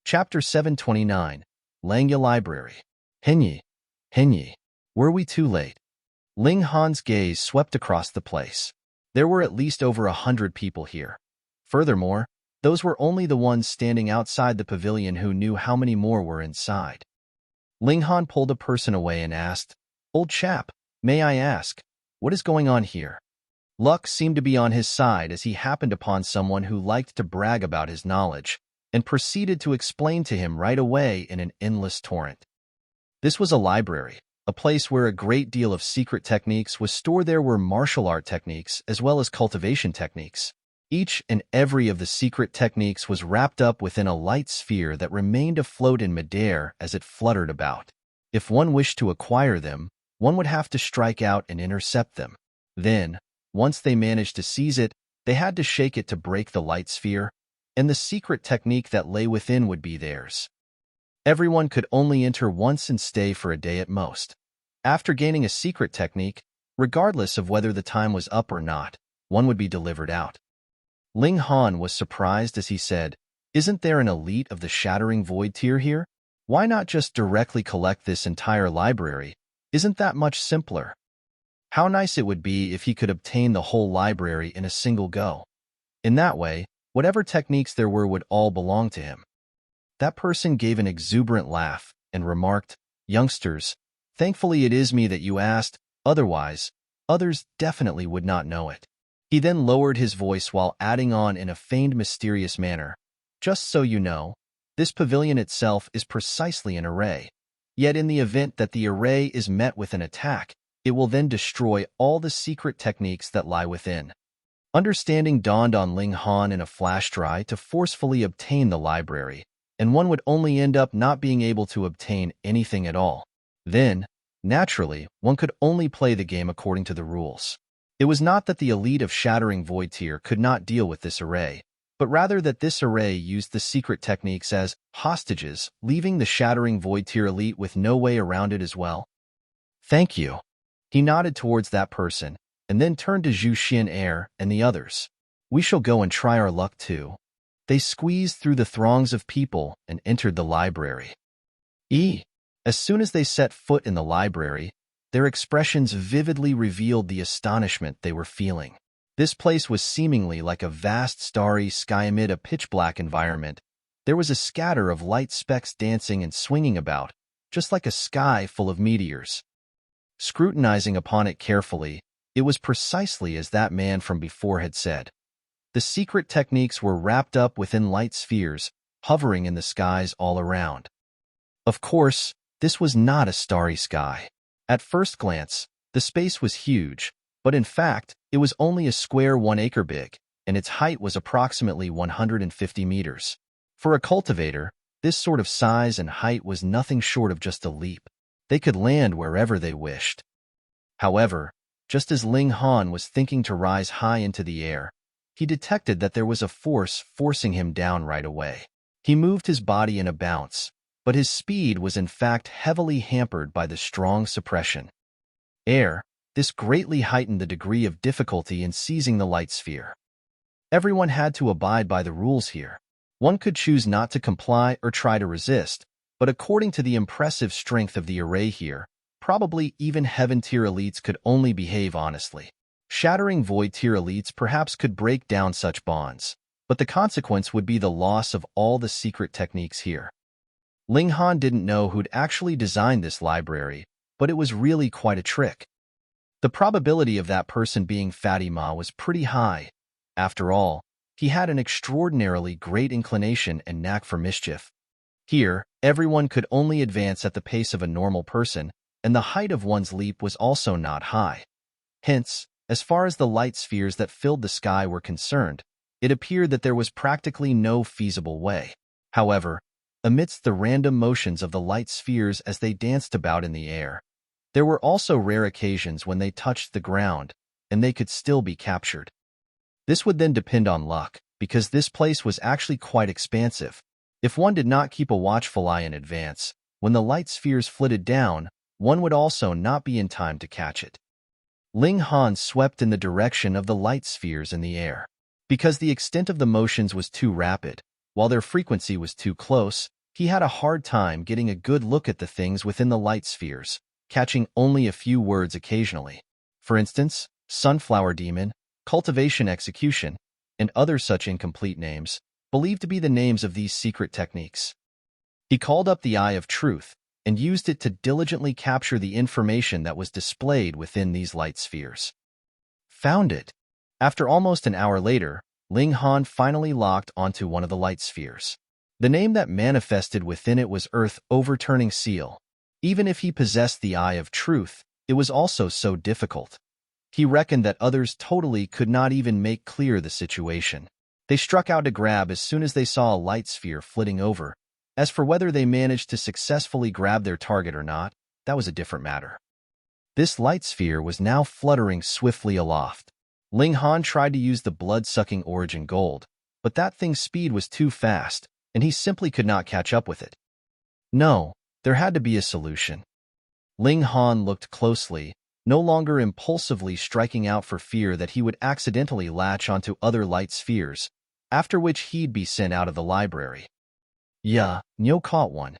Chapter 729, Langya Library. Henyi. Were we too late? Ling Han's gaze swept across the place. There were at least over 100 people here. Furthermore, those were only the ones standing outside the pavilion who knew how many more were inside. Ling Han pulled a person away and asked, "Old chap, may I ask, what is going on here?" Luck seemed to be on his side as he happened upon someone who liked to brag about his knowledge, and proceeded to explain to him right away in an endless torrent. This was a library, a place where a great deal of secret techniques was stored. There were martial art techniques as well as cultivation techniques. Each and every of the secret techniques was wrapped up within a light sphere that remained afloat in midair as it fluttered about. If one wished to acquire them, one would have to strike out and intercept them. Then, once they managed to seize it, they had to shake it to break the light sphere, and the secret technique that lay within would be theirs. Everyone could only enter once and stay for a day at most. After gaining a secret technique, regardless of whether the time was up or not, one would be delivered out. Ling Han was surprised as he said, "Isn't there an elite of the Shattering Void tier here? Why not just directly collect this entire library? Isn't that much simpler?" How nice it would be if he could obtain the whole library in a single go. In that way, whatever techniques there were would all belong to him. That person gave an exuberant laugh and remarked, "Youngsters, thankfully it is me that you asked, otherwise, others definitely would not know it." He then lowered his voice while adding on in a feigned mysterious manner, "Just so you know, this pavilion itself is precisely an array. Yet in the event that the array is met with an attack, it will then destroy all the secret techniques that lie within." Understanding dawned on Ling Han in a flash. Try to forcefully obtain the library, and one would only end up not being able to obtain anything at all. Then, naturally, one could only play the game according to the rules. It was not that the elite of Shattering Void tier could not deal with this array, but rather that this array used the secret techniques as hostages, leaving the Shattering Void tier elite with no way around it as well. "Thank you." He nodded towards that person, and then turned to Zhou Xian and the others. "We shall go and try our luck too." They squeezed through the throngs of people and entered the library. As soon as they set foot in the library, their expressions vividly revealed the astonishment they were feeling. This place was seemingly like a vast starry sky amid a pitch-black environment. There was a scatter of light specks dancing and swinging about, just like a sky full of meteors. Scrutinizing upon it carefully, it was precisely as that man from before had said. The secret techniques were wrapped up within light spheres, hovering in the skies all around. Of course, this was not a starry sky. At first glance, the space was huge, but in fact, it was only a square 1 acre big, and its height was approximately 150 meters. For a cultivator, this sort of size and height was nothing short of just a leap. They could land wherever they wished. However, just as Ling Han was thinking to rise high into the air, he detected that there was a force forcing him down right away. He moved his body in a bounce, but his speed was in fact heavily hampered by the strong suppression. Air, This greatly heightened the degree of difficulty in seizing the light sphere. Everyone had to abide by the rules here. One could choose not to comply or try to resist, but according to the impressive strength of the array here, probably even Heaven-tier elites could only behave honestly. Shattering Void-tier elites perhaps could break down such bonds, but the consequence would be the loss of all the secret techniques here. Ling Han didn't know who'd actually designed this library, but it was really quite a trick. The probability of that person being Fatima was pretty high. After all, he had an extraordinarily great inclination and knack for mischief. Here, everyone could only advance at the pace of a normal person, and the height of one's leap was also not high. Hence, as far as the light spheres that filled the sky were concerned, it appeared that there was practically no feasible way. However, amidst the random motions of the light spheres as they danced about in the air, there were also rare occasions when they touched the ground, and they could still be captured. This would then depend on luck, because this place was actually quite expansive. If one did not keep a watchful eye in advance, when the light spheres flitted down, one would also not be in time to catch it. Ling Han swept in the direction of the light spheres in the air. Because the extent of the motions was too rapid, while their frequency was too close, he had a hard time getting a good look at the things within the light spheres, catching only a few words occasionally. For instance, Sunflower Demon, Cultivation Execution, and other such incomplete names, believed to be the names of these secret techniques. He called up the Eye of Truth and used it to diligently capture the information that was displayed within these light spheres. Found it. After almost an hour later, Ling Han finally locked onto one of the light spheres. The name that manifested within it was Earth Overturning Seal. Even if he possessed the Eye of Truth, it was also so difficult. He reckoned that others totally could not even make clear the situation. They struck out to grab as soon as they saw a light sphere flitting over. As for whether they managed to successfully grab their target or not, that was a different matter. This light sphere was now fluttering swiftly aloft. Ling Han tried to use the blood-sucking origin gold, but that thing's speed was too fast, and he simply could not catch up with it. No, there had to be a solution. Ling Han looked closely, no longer impulsively striking out for fear that he would accidentally latch onto other light spheres, after which he'd be sent out of the library. Yeah, Niu caught one.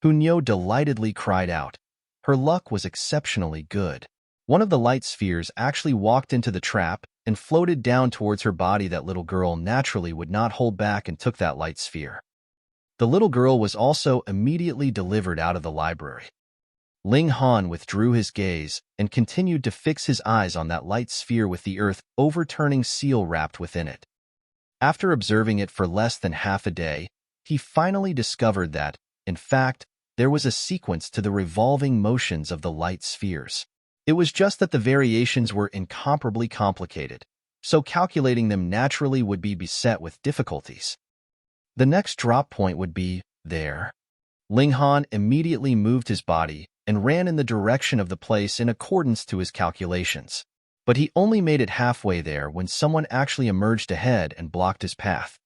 Hu Niu delightedly cried out. Her luck was exceptionally good. One of the light spheres actually walked into the trap and floated down towards her body. That little girl naturally would not hold back and took that light sphere. The little girl was also immediately delivered out of the library. Ling Han withdrew his gaze and continued to fix his eyes on that light sphere with the Earth Overturning Seal wrapped within it. After observing it for less than half a day, he finally discovered that, in fact, there was a sequence to the revolving motions of the light spheres. It was just that the variations were incomparably complicated, so calculating them naturally would be beset with difficulties. The next drop point would be there. Ling Han immediately moved his body and ran in the direction of the place in accordance to his calculations. But he only made it halfway there when someone actually emerged ahead and blocked his path.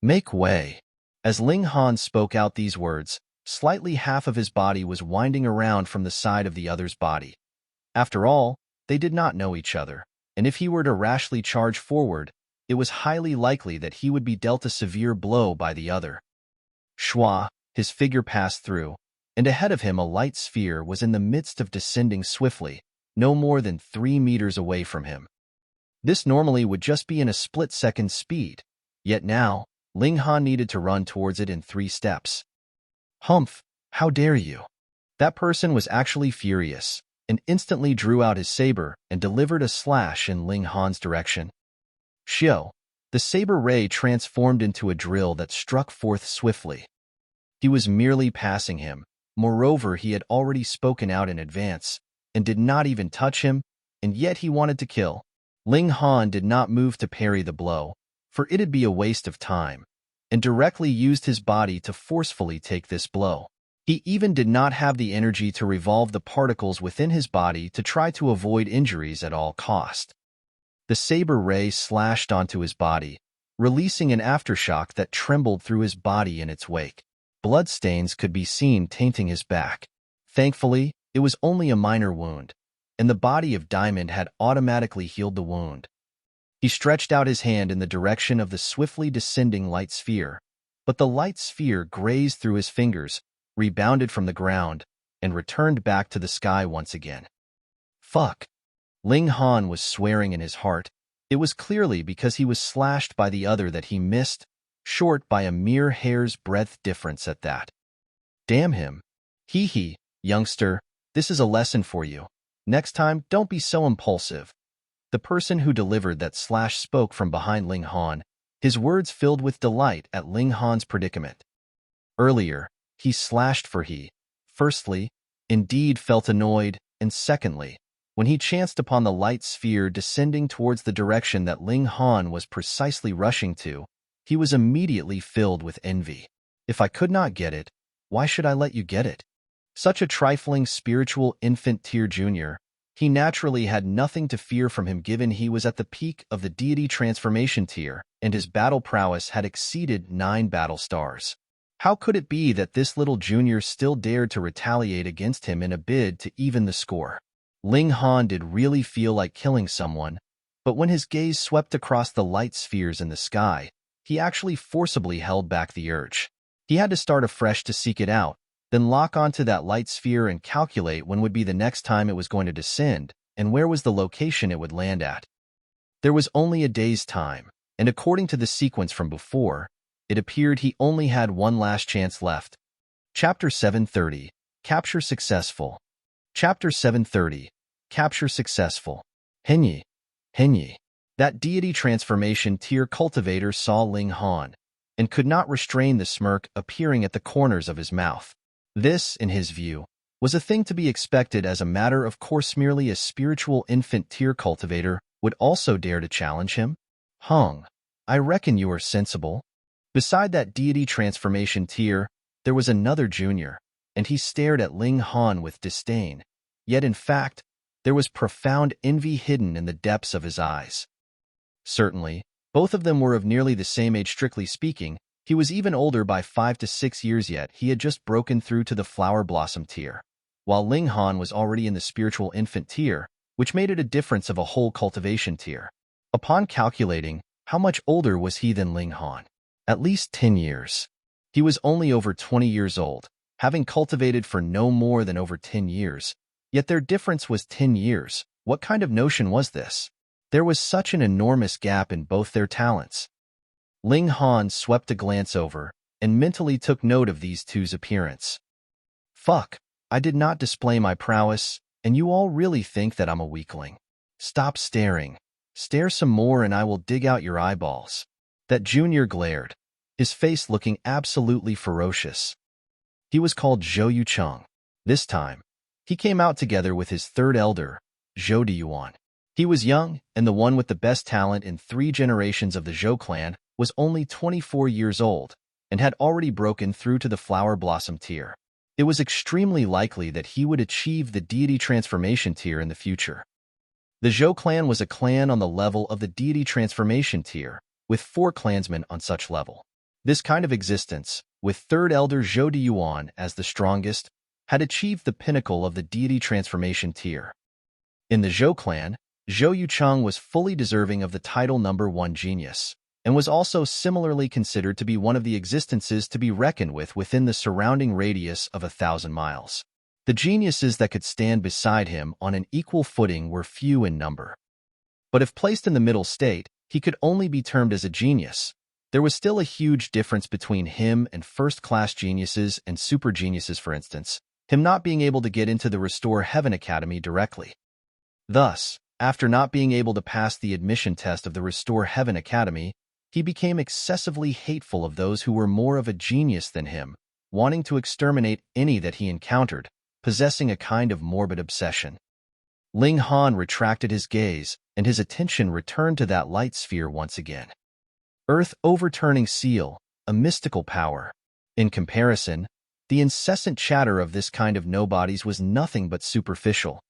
Make way. As Ling Han spoke out these words, slightly half of his body was winding around from the side of the other's body. After all, they did not know each other, and if he were to rashly charge forward, it was highly likely that he would be dealt a severe blow by the other. Shua, his figure passed through, and ahead of him a light sphere was in the midst of descending swiftly, no more than 3 meters away from him. This normally would just be in a split-second speed, yet now, Ling Han needed to run towards it in 3 steps. Humph, how dare you? That person was actually furious, and instantly drew out his saber and delivered a slash in Ling Han's direction. Xiao, the saber ray transformed into a drill that struck forth swiftly. He was merely passing him. Moreover, he had already spoken out in advance, and did not even touch him, and yet he wanted to kill. Ling Han did not move to parry the blow, for it'd be a waste of time, and directly used his body to forcefully take this blow. He even did not have the energy to revolve the particles within his body to try to avoid injuries at all cost. The saber ray slashed onto his body, releasing an aftershock that trembled through his body in its wake. Bloodstains could be seen tainting his back. Thankfully, it was only a minor wound, and the body of Diamond had automatically healed the wound. He stretched out his hand in the direction of the swiftly descending light sphere, but the light sphere grazed through his fingers, rebounded from the ground, and returned back to the sky once again. Fuck. Ling Han was swearing in his heart. It was clearly because he was slashed by the other that he missed, short by a mere hair's breadth difference at that. Damn him. Hee, youngster, this is a lesson for you. Next time, don't be so impulsive. The person who delivered that slash spoke from behind Ling Han, his words filled with delight at Ling Han's predicament. Earlier, he slashed for he, firstly, indeed felt annoyed, and secondly, when he chanced upon the light sphere descending towards the direction that Ling Han was precisely rushing to, he was immediately filled with envy. If I could not get it, why should I let you get it? Such a trifling spiritual infant tier junior, he naturally had nothing to fear from him given he was at the peak of the deity transformation tier and his battle prowess had exceeded 9 battle stars. How could it be that this little junior still dared to retaliate against him in a bid to even the score? Ling Han did really feel like killing someone, but when his gaze swept across the light spheres in the sky, he actually forcibly held back the urge. He had to start afresh to seek it out, then lock onto that light sphere and calculate when would be the next time it was going to descend and where was the location it would land at. There was only a day's time, and according to the sequence from before, it appeared he only had one last chance left. Chapter 730, Capture Successful. Chapter 730, Capture Successful. Hai Niu. That deity transformation tier cultivator saw Ling Han, and could not restrain the smirk appearing at the corners of his mouth. This, in his view, was a thing to be expected as a matter of course merely a spiritual infant tier cultivator would also dare to challenge him. Hung, I reckon you are sensible. Beside that deity transformation tier, there was another junior, and he stared at Ling Han with disdain. Yet in fact, there was profound envy hidden in the depths of his eyes. Certainly, both of them were of nearly the same age strictly speaking. He was even older by 5 to 6 years yet he had just broken through to the flower blossom tier, while Ling Han was already in the spiritual infant tier, which made it a difference of a whole cultivation tier. Upon calculating, how much older was he than Ling Han? At least 10 years. He was only over 20 years old, having cultivated for no more than over 10 years, yet their difference was 10 years. What kind of notion was this? There was such an enormous gap in both their talents. Ling Han swept a glance over, and mentally took note of these two's appearance. Fuck, I did not display my prowess, and you all really think that I'm a weakling. Stop staring. Stare some more and I will dig out your eyeballs. That junior glared, his face looking absolutely ferocious. He was called Zhou. This time, he came out together with his third elder, Zhou. He was young, and the one with the best talent in 3 generations of the Zhou clan was only 24 years old, and had already broken through to the flower blossom tier. It was extremely likely that he would achieve the deity transformation tier in the future. The Zhou clan was a clan on the level of the deity transformation tier, with 4 clansmen on such level. This kind of existence, with third elder Zhou as the strongest, had achieved the pinnacle of the deity transformation tier. In the Zhou clan, Zhou was fully deserving of the title number 1 genius, and was also similarly considered to be one of the existences to be reckoned with within the surrounding radius of 1,000 miles. The geniuses that could stand beside him on an equal footing were few in number. But if placed in the middle state, he could only be termed as a genius. There was still a huge difference between him and first-class geniuses and super geniuses, for instance, him not being able to get into the Restore Heaven Academy directly. Thus, after not being able to pass the admission test of the Restore Heaven Academy, he became excessively hateful of those who were more of a genius than him, wanting to exterminate any that he encountered, possessing a kind of morbid obsession. Ling Han retracted his gaze, and his attention returned to that light sphere once again. Earth Overturning Seal, a mystical power. In comparison, the incessant chatter of this kind of nobodies was nothing but superficial.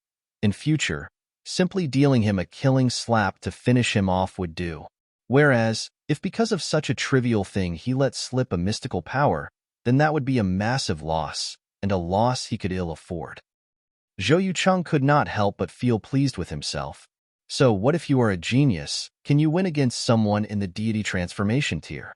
In future, simply dealing him a killing slap to finish him off would do. Whereas, if because of such a trivial thing he let slip a mystical power, then that would be a massive loss, and a loss he could ill afford. Zhou Yucheng could not help but feel pleased with himself. So what if you are a genius? Can you win against someone in the deity transformation tier?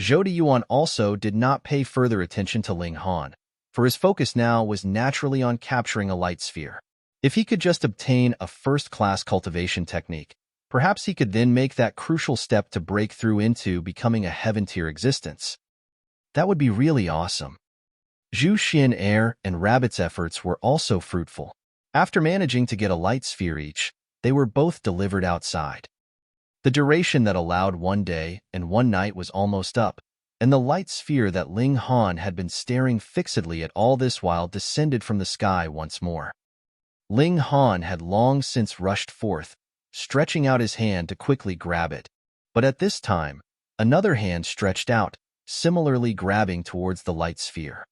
Zhou Yuan also did not pay further attention to Ling Han, for his focus now was naturally on capturing a light sphere. If he could just obtain a first-class cultivation technique, perhaps he could then make that crucial step to break through into becoming a heaven-tier existence. That would be really awesome. Zhu Xin Air and Rabbit's efforts were also fruitful. After managing to get a light sphere each, they were both delivered outside. The duration that allowed 1 day and 1 night was almost up, and the light sphere that Ling Han had been staring fixedly at all this while descended from the sky once more. Ling Han had long since rushed forth, stretching out his hand to quickly grab it, but at this time, another hand stretched out, similarly grabbing towards the light sphere.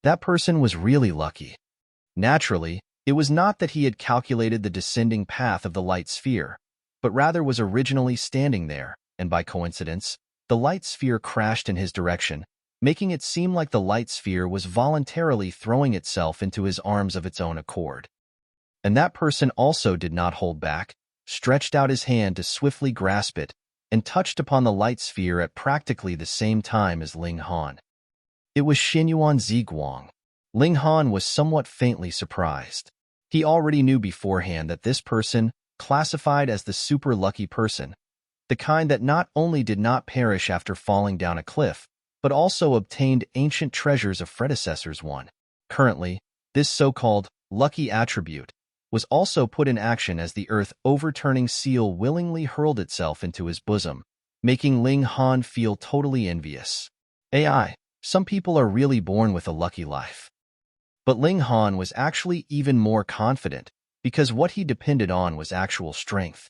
That person was really lucky. Naturally, it was not that he had calculated the descending path of the light sphere, but rather was originally standing there, and by coincidence, the light sphere crashed in his direction, making it seem like the light sphere was voluntarily throwing itself into his arms of its own accord. And that person also did not hold back, stretched out his hand to swiftly grasp it, and touched upon the light sphere at practically the same time as Ling Han. It was Xinyuan Ziguang. Ling Han was somewhat faintly surprised. He already knew beforehand that this person, classified as the super lucky person, the kind that not only did not perish after falling down a cliff, but also obtained ancient treasures of predecessors won. Currently, this so-called lucky attribute was also put in action as the earth overturning seal willingly hurled itself into his bosom, making Ling Han feel totally envious. Some people are really born with a lucky life. But Ling Han was actually even more confident, because what he depended on was actual strength.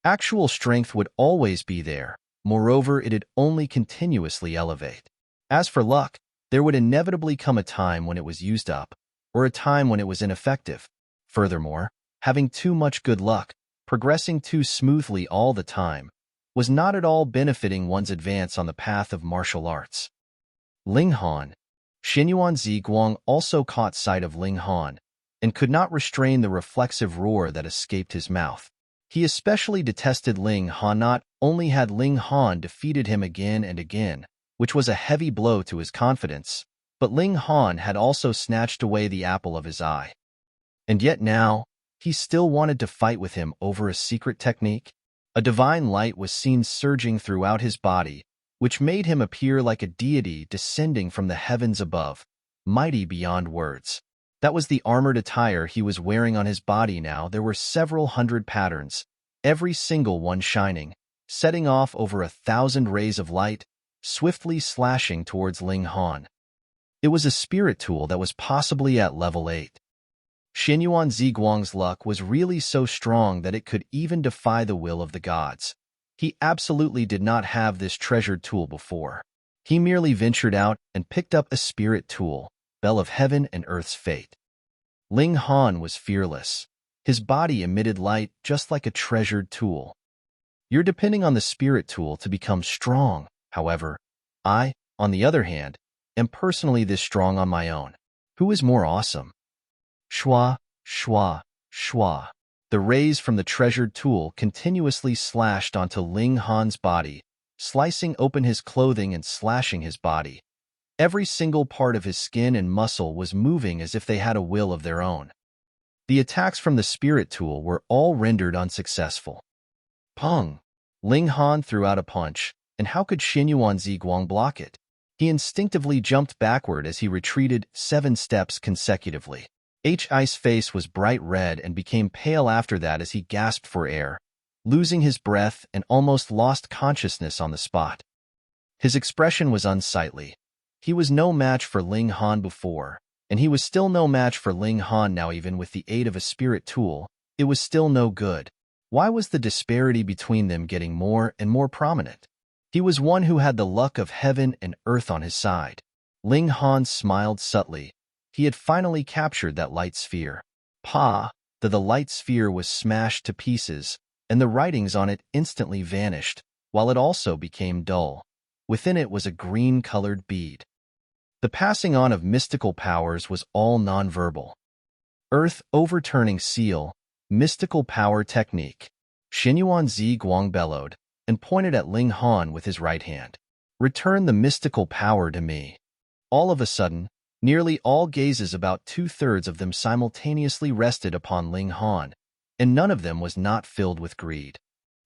Actual strength would always be there, moreover it'd only continuously elevate. As for luck, there would inevitably come a time when it was used up, or a time when it was ineffective. Furthermore, having too much good luck, progressing too smoothly all the time, was not at all benefiting one's advance on the path of martial arts. Ling Han. Xinyuan Ziguang also caught sight of Ling Han, and could not restrain the reflexive roar that escaped his mouth. He especially detested Ling Han. Not only had Ling Han defeated him again and again, which was a heavy blow to his confidence, but Ling Han had also snatched away the apple of his eye. And yet now, he still wanted to fight with him over a secret technique. A divine light was seen surging throughout his body, which made him appear like a deity descending from the heavens above, mighty beyond words. That was the armored attire he was wearing on his body now. There were several hundred patterns, every single one shining, setting off over 1,000 rays of light, swiftly slashing towards Ling Han. It was a spirit tool that was possibly at level 8. Xinyuan Ziguang's luck was really so strong that it could even defy the will of the gods. He absolutely did not have this treasured tool before. He merely ventured out and picked up a spirit tool, bell of heaven and earth's fate. Ling Han was fearless. His body emitted light just like a treasured tool. You're depending on the spirit tool to become strong. However, I, on the other hand, am personally this strong on my own. Who is more awesome? Shwa, shwa, shwa. The rays from the treasured tool continuously slashed onto Ling Han's body, slicing open his clothing and slashing his body. Every single part of his skin and muscle was moving as if they had a will of their own. The attacks from the spirit tool were all rendered unsuccessful. Pung! Ling Han threw out a punch, and how could Xinyuan Ziguang block it? He instinctively jumped backward as he retreated 7 steps consecutively. Hi's face was bright red and became pale after that as he gasped for air, losing his breath and almost lost consciousness on the spot. His expression was unsightly. He was no match for Ling Han before, and he was still no match for Ling Han now. Even with the aid of a spirit tool, it was still no good. Why was the disparity between them getting more and more prominent? He was one who had the luck of heaven and earth on his side. Ling Han smiled subtly. He had finally captured that light sphere. The light sphere was smashed to pieces, and the writings on it instantly vanished, while it also became dull. Within it was a green-colored bead. The passing on of mystical powers was all nonverbal. Earth Overturning Seal, Mystical Power Technique. Xinyuan Zi Guang bellowed and pointed at Ling Han with his right hand. Return the mystical power to me. All of a sudden, nearly all gazes, about 2/3 of them simultaneously rested upon Ling Han, and none of them was not filled with greed.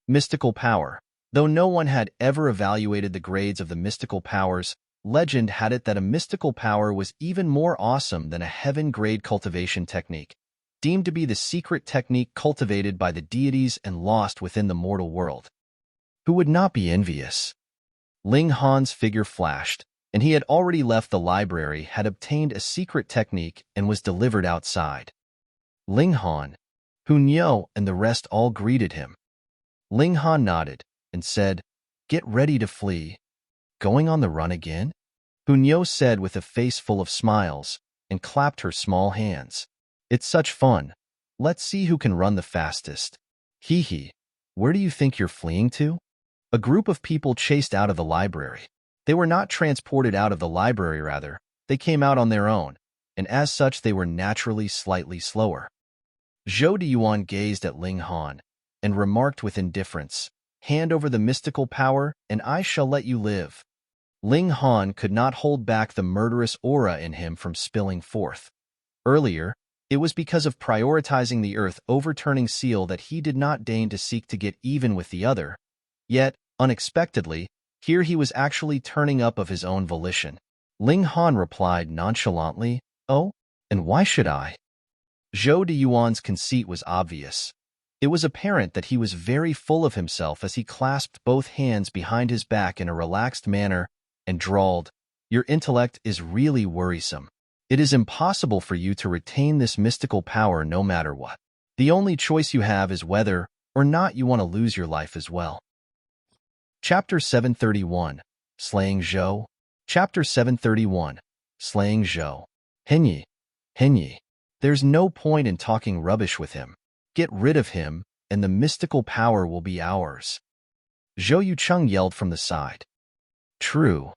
Mystical power. Though no one had ever evaluated the grades of the mystical powers, legend had it that a mystical power was even more awesome than a heaven-grade cultivation technique, deemed to be the secret technique cultivated by the deities and lost within the mortal world. Who would not be envious? Ling Han's figure flashed, and he had already left the library, had obtained a secret technique, and was delivered outside. Ling Han, Hu Niu, and the rest all greeted him. Ling Han nodded and said, "Get ready to flee." "Going on the run again?" Hu Niu said with a face full of smiles, and clapped her small hands. "It's such fun. Let's see who can run the fastest." "Hee hee. Where do you think you're fleeing to?" A group of people chased out of the library. They were not transported out of the library, rather, they came out on their own, and as such they were naturally slightly slower. Zhou Deyuan gazed at Ling Han and remarked with indifference, "Hand over the mystical power, and I shall let you live." Ling Han could not hold back the murderous aura in him from spilling forth. Earlier, it was because of prioritizing the Earth Overturning Seal that he did not deign to seek to get even with the other. Yet, unexpectedly, here he was actually turning up of his own volition. Ling Han replied nonchalantly, "Oh, and why should I?" Zhou Deyuan's conceit was obvious. It was apparent that he was very full of himself as he clasped both hands behind his back in a relaxed manner and drawled, "Your intellect is really worrisome. It is impossible for you to retain this mystical power no matter what. The only choice you have is whether or not you want to lose your life as well." Chapter 731, Slaying Zhou. Chapter 731, Slaying Zhou. Henyi. There's no point in talking rubbish with him. Get rid of him, and the mystical power will be ours. Zhou Yucheng yelled from the side. True.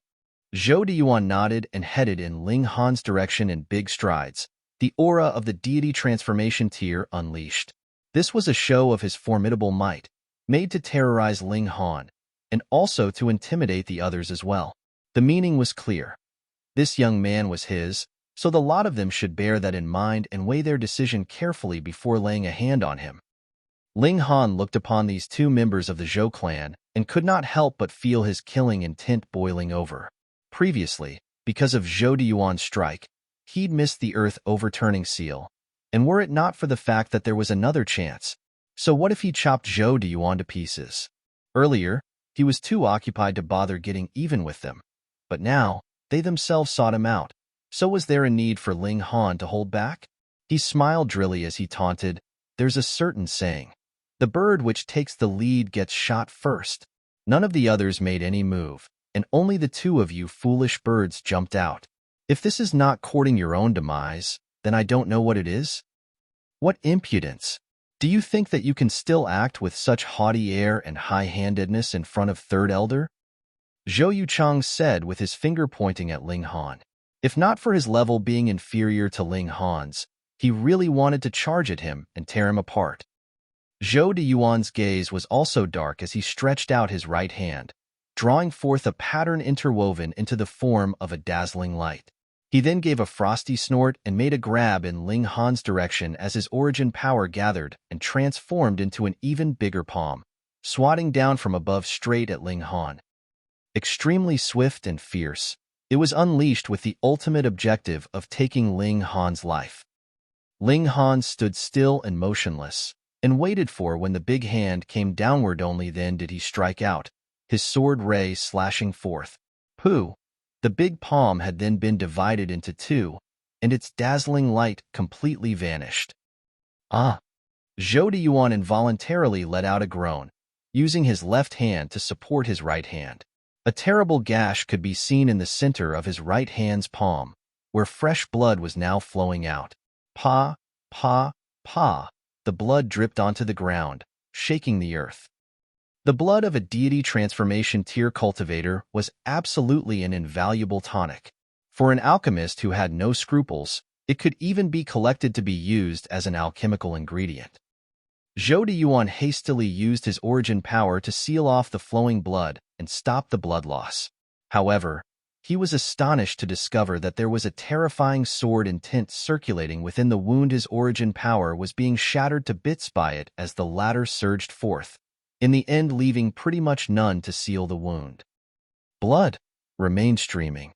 Zhou Deyuan nodded and headed in Ling Han's direction in big strides, the aura of the deity transformation tier unleashed. This was a show of his formidable might, made to terrorize Ling Han, and also to intimidate the others as well. The meaning was clear. This young man was his, so the lot of them should bear that in mind and weigh their decision carefully before laying a hand on him. Ling Han looked upon these two members of the Zhou clan and could not help but feel his killing intent boiling over. Previously, because of Zhou Deyuan's strike, he'd missed the Earth Overturning Seal, and were it not for the fact that there was another chance, so what if he chopped Zhou Deyuan to pieces? Earlier, he was too occupied to bother getting even with them, but now, they themselves sought him out. So was there a need for Ling Han to hold back? He smiled drily as he taunted, "There's a certain saying. The bird which takes the lead gets shot first." None of the others made any move, and only the two of you foolish birds jumped out. If this is not courting your own demise, then I don't know what it is. What impudence! Do you think that you can still act with such haughty air and high-handedness in front of Third Elder? Zhou Yucheng said with his finger pointing at Ling Han. If not for his level being inferior to Ling Han's, he really wanted to charge at him and tear him apart. Zhou Deyuan's gaze was also dark as he stretched out his right hand, drawing forth a pattern interwoven into the form of a dazzling light. He then gave a frosty snort and made a grab in Ling Han's direction as his origin power gathered and transformed into an even bigger palm, swatting down from above straight at Ling Han. Extremely swift and fierce, it was unleashed with the ultimate objective of taking Ling Han's life. Ling Han stood still and motionless, and waited for when the big hand came downward. Only then did he strike out, his sword ray slashing forth. Pooh! The big palm had then been divided into two, and its dazzling light completely vanished. Ah! Zhou Deyuan involuntarily let out a groan, using his left hand to support his right hand. A terrible gash could be seen in the center of his right hand's palm, where fresh blood was now flowing out. Pa, pa, pa, the blood dripped onto the ground, shaking the earth. The blood of a deity transformation tier cultivator was absolutely an invaluable tonic. For an alchemist who had no scruples, It could even be collected to be used as an alchemical ingredient. Zhou Yuan hastily used his origin power to seal off the flowing blood and stop the blood loss. However, he was astonished to discover that there was a terrifying sword in tint circulating within the wound. His origin power was being shattered to bits by it as the latter surged forth, in the end leaving pretty much none to seal the wound. Blood remained streaming.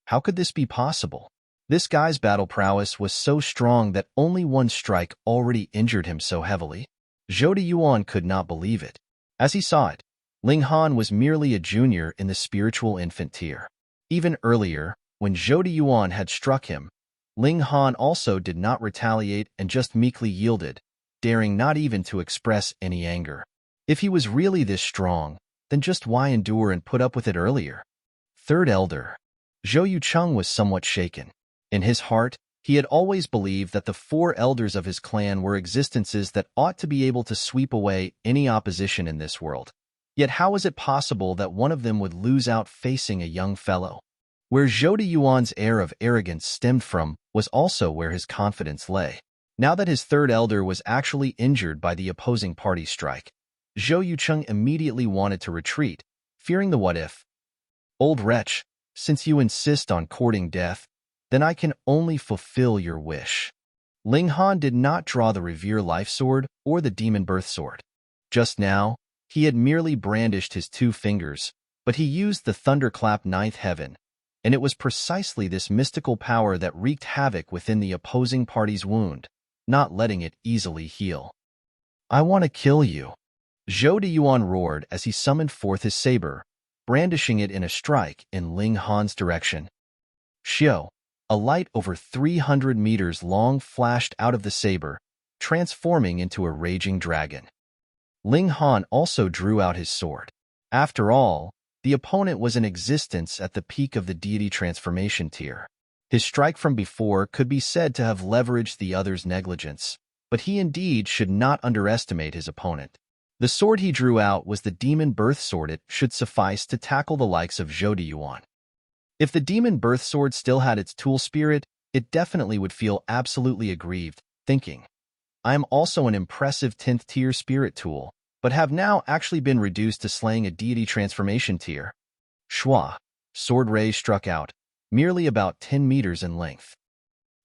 How could this be possible? This guy's battle prowess was so strong that only one strike already injured him so heavily. Zhou Yuan could not believe it. As he saw it, Ling Han was merely a junior in the spiritual infant tier. Even earlier, when Zhou Yuan had struck him, Ling Han also did not retaliate and just meekly yielded, daring not even to express any anger. If he was really this strong, then just why endure and put up with it earlier? Third Elder. Zhou Yucheng was somewhat shaken. In his heart, he had always believed that the 4 elders of his clan were existences that ought to be able to sweep away any opposition in this world. Yet how was it possible that one of them would lose out facing a young fellow? Where Zhou Yuan's air of arrogance stemmed from was also where his confidence lay. Now that his 3rd elder was actually injured by the opposing party's strike, Zhou Yucheng immediately wanted to retreat, fearing the what-if. Old wretch, since you insist on courting death, then I can only fulfill your wish. Ling Han did not draw the Revere Life Sword or the Demon Birth Sword. Just now, he had merely brandished his 2 fingers, but he used the Thunderclap 9th Heaven, and it was precisely this mystical power that wreaked havoc within the opposing party's wound, not letting it easily heal. I want to kill you. Zhou Yuan roared as he summoned forth his saber, brandishing it in a strike in Ling Han's direction. Xiao, a light over 300 meters long, flashed out of the saber, transforming into a raging dragon. Ling Han also drew out his sword. After all, the opponent was in existence at the peak of the deity transformation tier. His strike from before could be said to have leveraged the other's negligence, but he indeed should not underestimate his opponent. The sword he drew out was the Demon Birth Sword. It should suffice to tackle the likes of Zhou Yuan. If the Demon Birth Sword still had its tool spirit, it definitely would feel absolutely aggrieved, thinking, I am also an impressive 10th tier spirit tool, but have now actually been reduced to slaying a deity transformation tier. Shua, sword ray struck out, merely about 10 meters in length.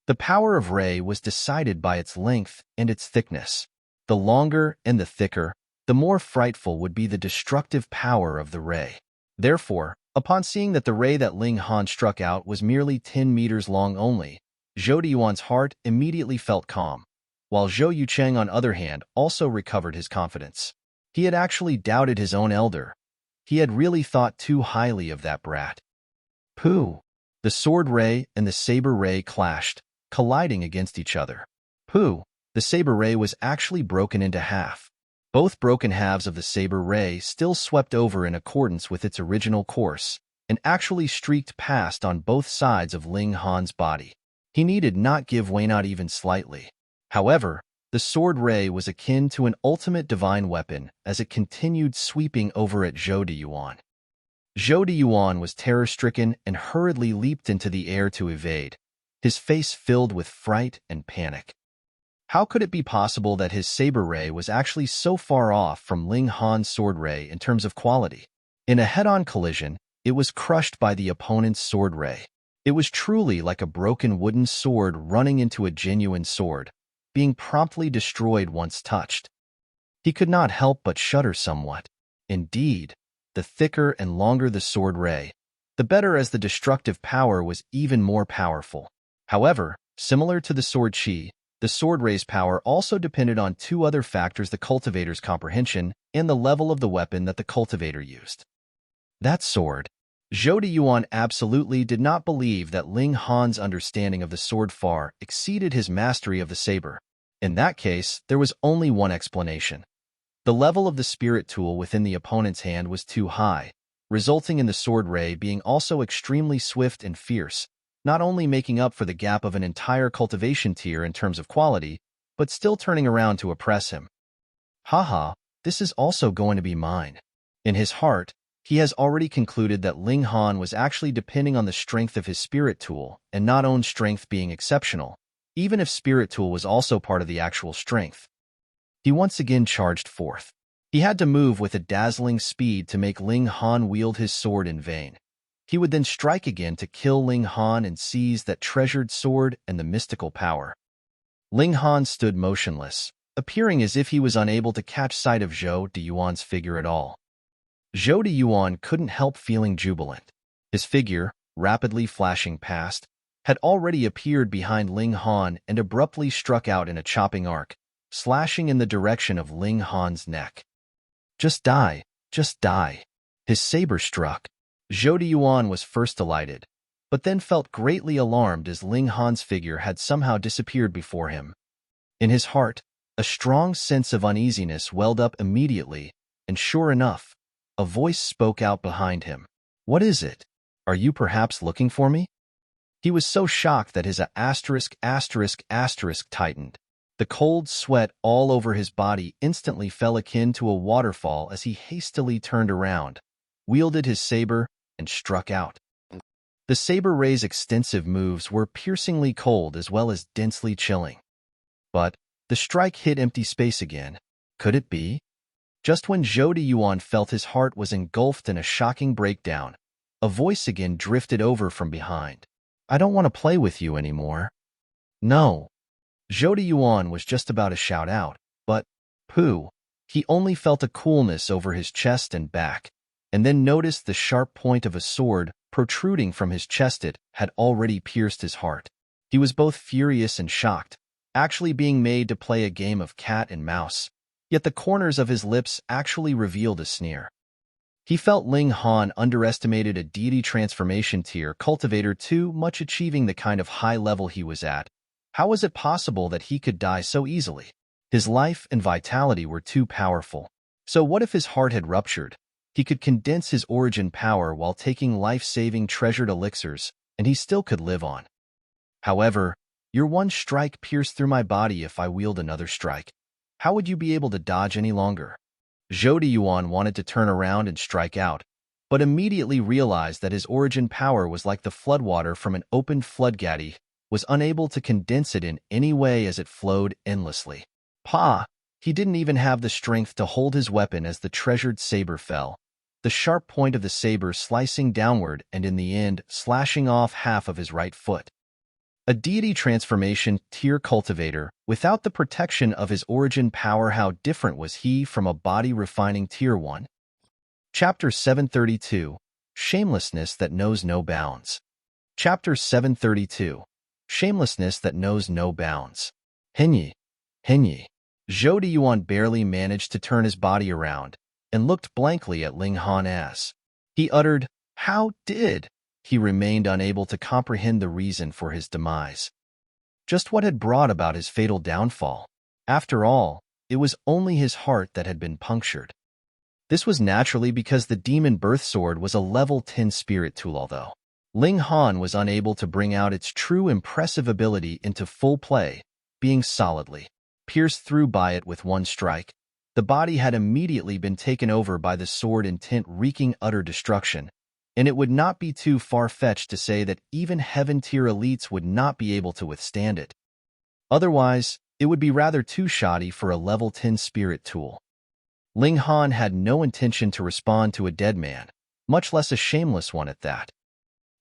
The power of ray was decided by its length and its thickness. The longer and the thicker, the more frightful would be the destructive power of the ray. Therefore, upon seeing that the ray that Ling Han struck out was merely 10 meters long only, Zhou Yuan's heart immediately felt calm, while Zhou Yucheng, on the other hand, also recovered his confidence. He had actually doubted his own elder. He had really thought too highly of that brat. Pooh! The sword ray and the saber ray clashed, colliding against each other. Pooh! The saber ray was actually broken into half. Both broken halves of the saber ray still swept over in accordance with its original course, and actually streaked past on both sides of Ling Han's body. He needed not give way, not even slightly. However, the sword ray was akin to an ultimate divine weapon as it continued sweeping over at Zhou Yuan. Zhou Yuan was terror-stricken and hurriedly leaped into the air to evade, his face filled with fright and panic. How could it be possible that his saber ray was actually so far off from Ling Han's sword ray in terms of quality? In a head-on collision, it was crushed by the opponent's sword ray. It was truly like a broken wooden sword running into a genuine sword, being promptly destroyed once touched. He could not help but shudder somewhat. Indeed, the thicker and longer the sword ray, the better, as the destructive power was even more powerful. However, similar to the sword chi, the sword ray's power also depended on 2 other factors: the cultivator's comprehension and the level of the weapon that the cultivator used. That sword. Zhou Yuan absolutely did not believe that Ling Han's understanding of the sword far exceeded his mastery of the saber. In that case, there was only one explanation. The level of the spirit tool within the opponent's hand was too high, resulting in the sword ray being also extremely swift and fierce, not only making up for the gap of an entire cultivation tier in terms of quality, but still turning around to oppress him. Haha, this is also going to be mine. In his heart, He has already concluded that Ling Han was actually depending on the strength of his spirit tool and not own strength being exceptional, even if spirit tool was also part of the actual strength. He once again charged forth. He had to move with a dazzling speed to make Ling Han wield his sword in vain. He would then strike again to kill Ling Han and seize that treasured sword and the mystical power. Ling Han stood motionless, appearing as if he was unable to catch sight of Zhou Deyuan's figure at all. Zhou Deyuan couldn't help feeling jubilant. His figure, rapidly flashing past, had already appeared behind Ling Han and abruptly struck out in a chopping arc, slashing in the direction of Ling Han's neck. Just die, just die. His saber struck. Zhou Deyuan was first delighted, but then felt greatly alarmed as Ling Han's figure had somehow disappeared before him. In his heart, a strong sense of uneasiness welled up immediately, and sure enough, a voice spoke out behind him. "What is it? Are you perhaps looking for me?" He was so shocked that his asterisk tightened. The cold sweat all over his body instantly fell akin to a waterfall as he hastily turned around, wielded his saber, and struck out. The saber ray's extensive moves were piercingly cold as well as densely chilling. But the strike hit empty space again. Could it be? Just when Zhou Deyuan felt his heart was engulfed in a shocking breakdown, a voice again drifted over from behind. "I don't want to play with you anymore." "No." Zhou Deyuan was just about to shout out, but, pooh, he only felt a coolness over his chest and back, and then noticed the sharp point of a sword protruding from his chest. It had already pierced his heart. He was both furious and shocked, actually being made to play a game of cat and mouse, yet the corners of his lips actually revealed a sneer. He felt Ling Han underestimated a deity transformation tier cultivator too much, achieving the kind of high level he was at. How was it possible that he could die so easily? His life and vitality were too powerful. So what if his heart had ruptured? He could condense his origin power while taking life-saving treasured elixirs, and he still could live on. However, your one strike pierced through my body. If I wield another strike, how would you be able to dodge any longer? Zhou Deyuan wanted to turn around and strike out, but immediately realized that his origin power was like the floodwater from an opened floodgate. He was unable to condense it in any way as it flowed endlessly. He didn't even have the strength to hold his weapon as the treasured saber fell, the sharp point of the saber slicing downward and in the end slashing off half of his right foot. A deity transformation tier cultivator, without the protection of his origin power, how different was he from a body refining tier 1? Chapter 732, Shamelessness that knows no bounds. Chapter 732, Shamelessness that knows no bounds. Henyi. Zhou Deyuan barely managed to turn his body around and looked blankly at Ling Han as he uttered, "How did?" He remained unable to comprehend the reason for his demise. Just what had brought about his fatal downfall? After all, it was only his heart that had been punctured. This was naturally because the demon birth sword was a level 10 spirit tool, although Ling Han was unable to bring out its true impressive ability into full play, being solidly pierced through by it with one strike. The body had immediately been taken over by the sword, intent wreaking utter destruction, and it would not be too far-fetched to say that even heaven-tier elites would not be able to withstand it. Otherwise, it would be rather too shoddy for a level 10 spirit tool. Ling Han had no intention to respond to a dead man, much less a shameless one at that.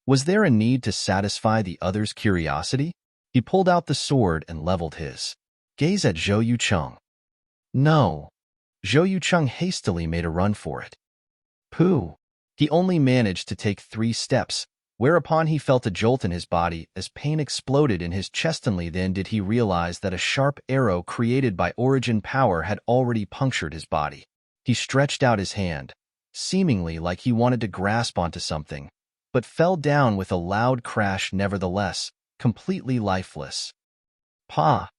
Was there a need to satisfy the other's curiosity? He pulled out the sword and leveled his gaze at Zhou Yucheng. No. Zhou Yucheng hastily made a run for it. Pooh. He only managed to take 3 steps, whereupon he felt a jolt in his body as pain exploded in his chest. Only then did he realize that a sharp arrow created by origin power had already punctured his body. He stretched out his hand, seemingly like he wanted to grasp onto something, but fell down with a loud crash nevertheless, completely lifeless. Pa,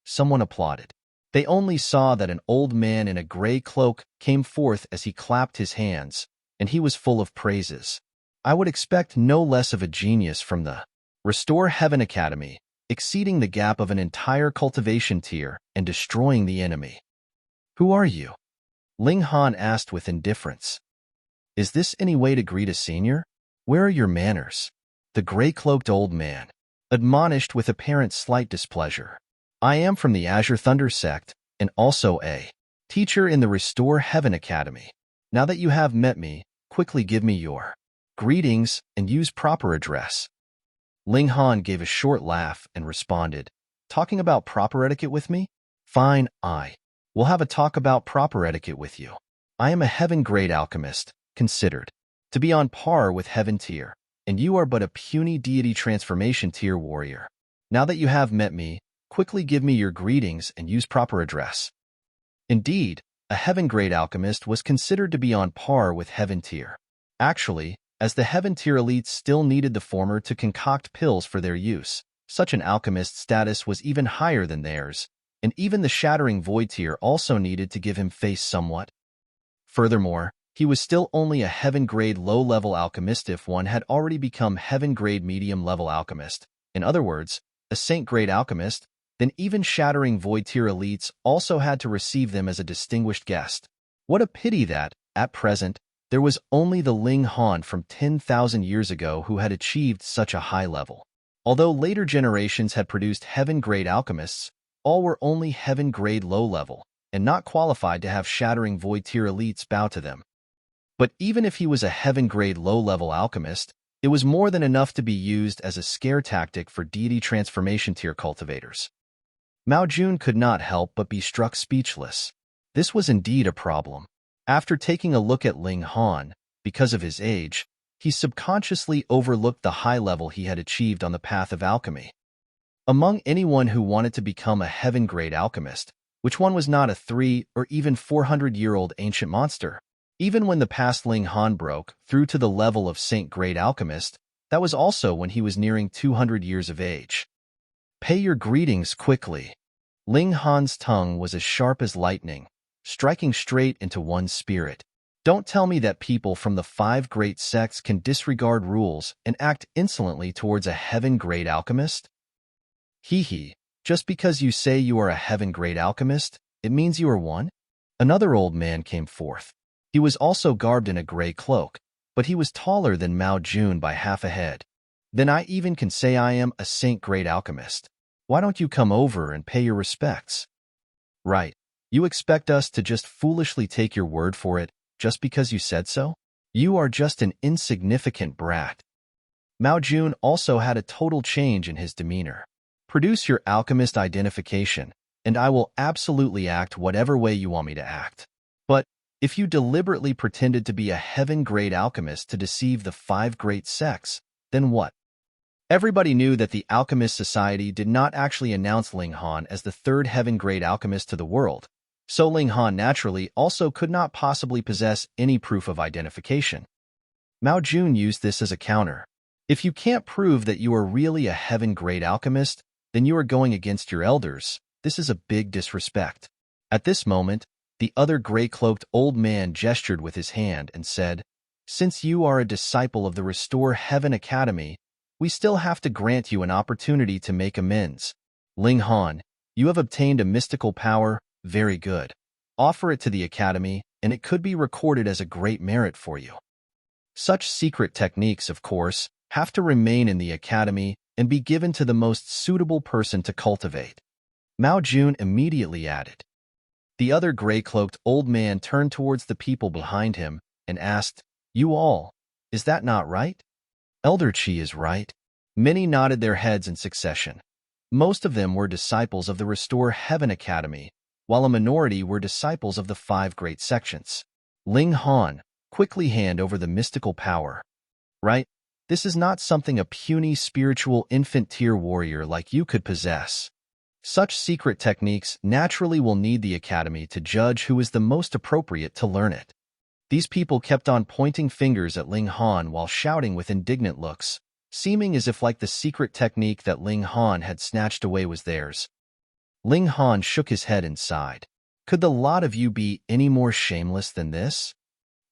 someone applauded. They only saw that an old man in a gray cloak came forth as he clapped his hands, and he was full of praises. I would expect no less of a genius from the Restore Heaven Academy, exceeding the gap of an entire cultivation tier and destroying the enemy. Who are you? Ling Han asked with indifference. Is this any way to greet a senior? Where are your manners? The gray-cloaked old man admonished with apparent slight displeasure. I am from the Azure Thunder sect, and also a teacher in the Restore Heaven Academy. Now that you have met me, quickly give me your greetings and use proper address. Ling Han gave a short laugh and responded, talking about proper etiquette with me? Fine, I will have a talk about proper etiquette with you. I am a heaven-grade alchemist, considered to be on par with heaven tier, and you are but a puny deity transformation tier warrior. Now that you have met me, quickly give me your greetings and use proper address. Indeed, a heaven-grade alchemist was considered to be on par with heaven tier. Actually, as the heaven tier elites still needed the former to concoct pills for their use, such an alchemist's status was even higher than theirs, and even the shattering void tier also needed to give him face somewhat. Furthermore, he was still only a heaven-grade low-level alchemist if one had already become heaven-grade medium-level alchemist. In other words, a saint-grade alchemist, then even shattering void tier elites also had to receive them as a distinguished guest. What a pity that, at present, there was only the Ling Han from 10,000 years ago who had achieved such a high level. Although later generations had produced heaven-grade alchemists, all were only heaven-grade low-level, and not qualified to have shattering void tier elites bow to them. But even if he was a heaven-grade low-level alchemist, it was more than enough to be used as a scare tactic for deity transformation tier cultivators. Mao Jun could not help but be struck speechless. This was indeed a problem. After taking a look at Ling Han, because of his age, he subconsciously overlooked the high level he had achieved on the path of alchemy. Among anyone who wanted to become a heaven-grade alchemist, which one was not a 300 or even 400-year-old ancient monster? Even when the past Ling Han broke through to the level of saint-grade alchemist, that was also when he was nearing 200 years of age. Pay your greetings quickly. Ling Han's tongue was as sharp as lightning, striking straight into one's spirit. Don't tell me that people from the 5 great sects can disregard rules and act insolently towards a heaven-grade alchemist? Hee, just because you say you are a heaven-grade alchemist, it means you are one? Another old man came forth. He was also garbed in a gray cloak, but he was taller than Mao Jun by half a head. Then I even can say I am a saint-grade alchemist. Why don't you come over and pay your respects? Right. You expect us to just foolishly take your word for it, just because you said so? You are just an insignificant brat. Mao Jun also had a total change in his demeanor. Produce your alchemist identification, and I will absolutely act whatever way you want me to act. But if you deliberately pretended to be a heaven-grade alchemist to deceive the 5 great sects, then what? Everybody knew that the Alchemist Society did not actually announce Ling Han as the 3rd heaven-grade alchemist to the world, so Ling Han naturally also could not possibly possess any proof of identification. Mao Jun used this as a counter. If you can't prove that you are really a heaven-grade alchemist, then you are going against your elders. This is a big disrespect. At this moment, the other gray-cloaked old man gestured with his hand and said, Since you are a disciple of the Restore Heaven Academy, we still have to grant you an opportunity to make amends. Ling Han, you have obtained a mystical power, very good. Offer it to the Academy, and it could be recorded as a great merit for you. Such secret techniques, of course, have to remain in the Academy and be given to the most suitable person to cultivate. Mao Jun immediately added. The other gray-cloaked old man turned towards the people behind him and asked, You all, is that not right? Elder Qi is right. Many nodded their heads in succession. Most of them were disciples of the Restore Heaven Academy, while a minority were disciples of the 5 great sections. Ling Han, quickly hand over the mystical power. Right? This is not something a puny spiritual infant-tier warrior like you could possess. Such secret techniques naturally will need the Academy to judge who is the most appropriate to learn it. These people kept on pointing fingers at Ling Han while shouting with indignant looks, seeming as if like the secret technique that Ling Han had snatched away was theirs. Ling Han shook his head and sighed. Could the lot of you be any more shameless than this?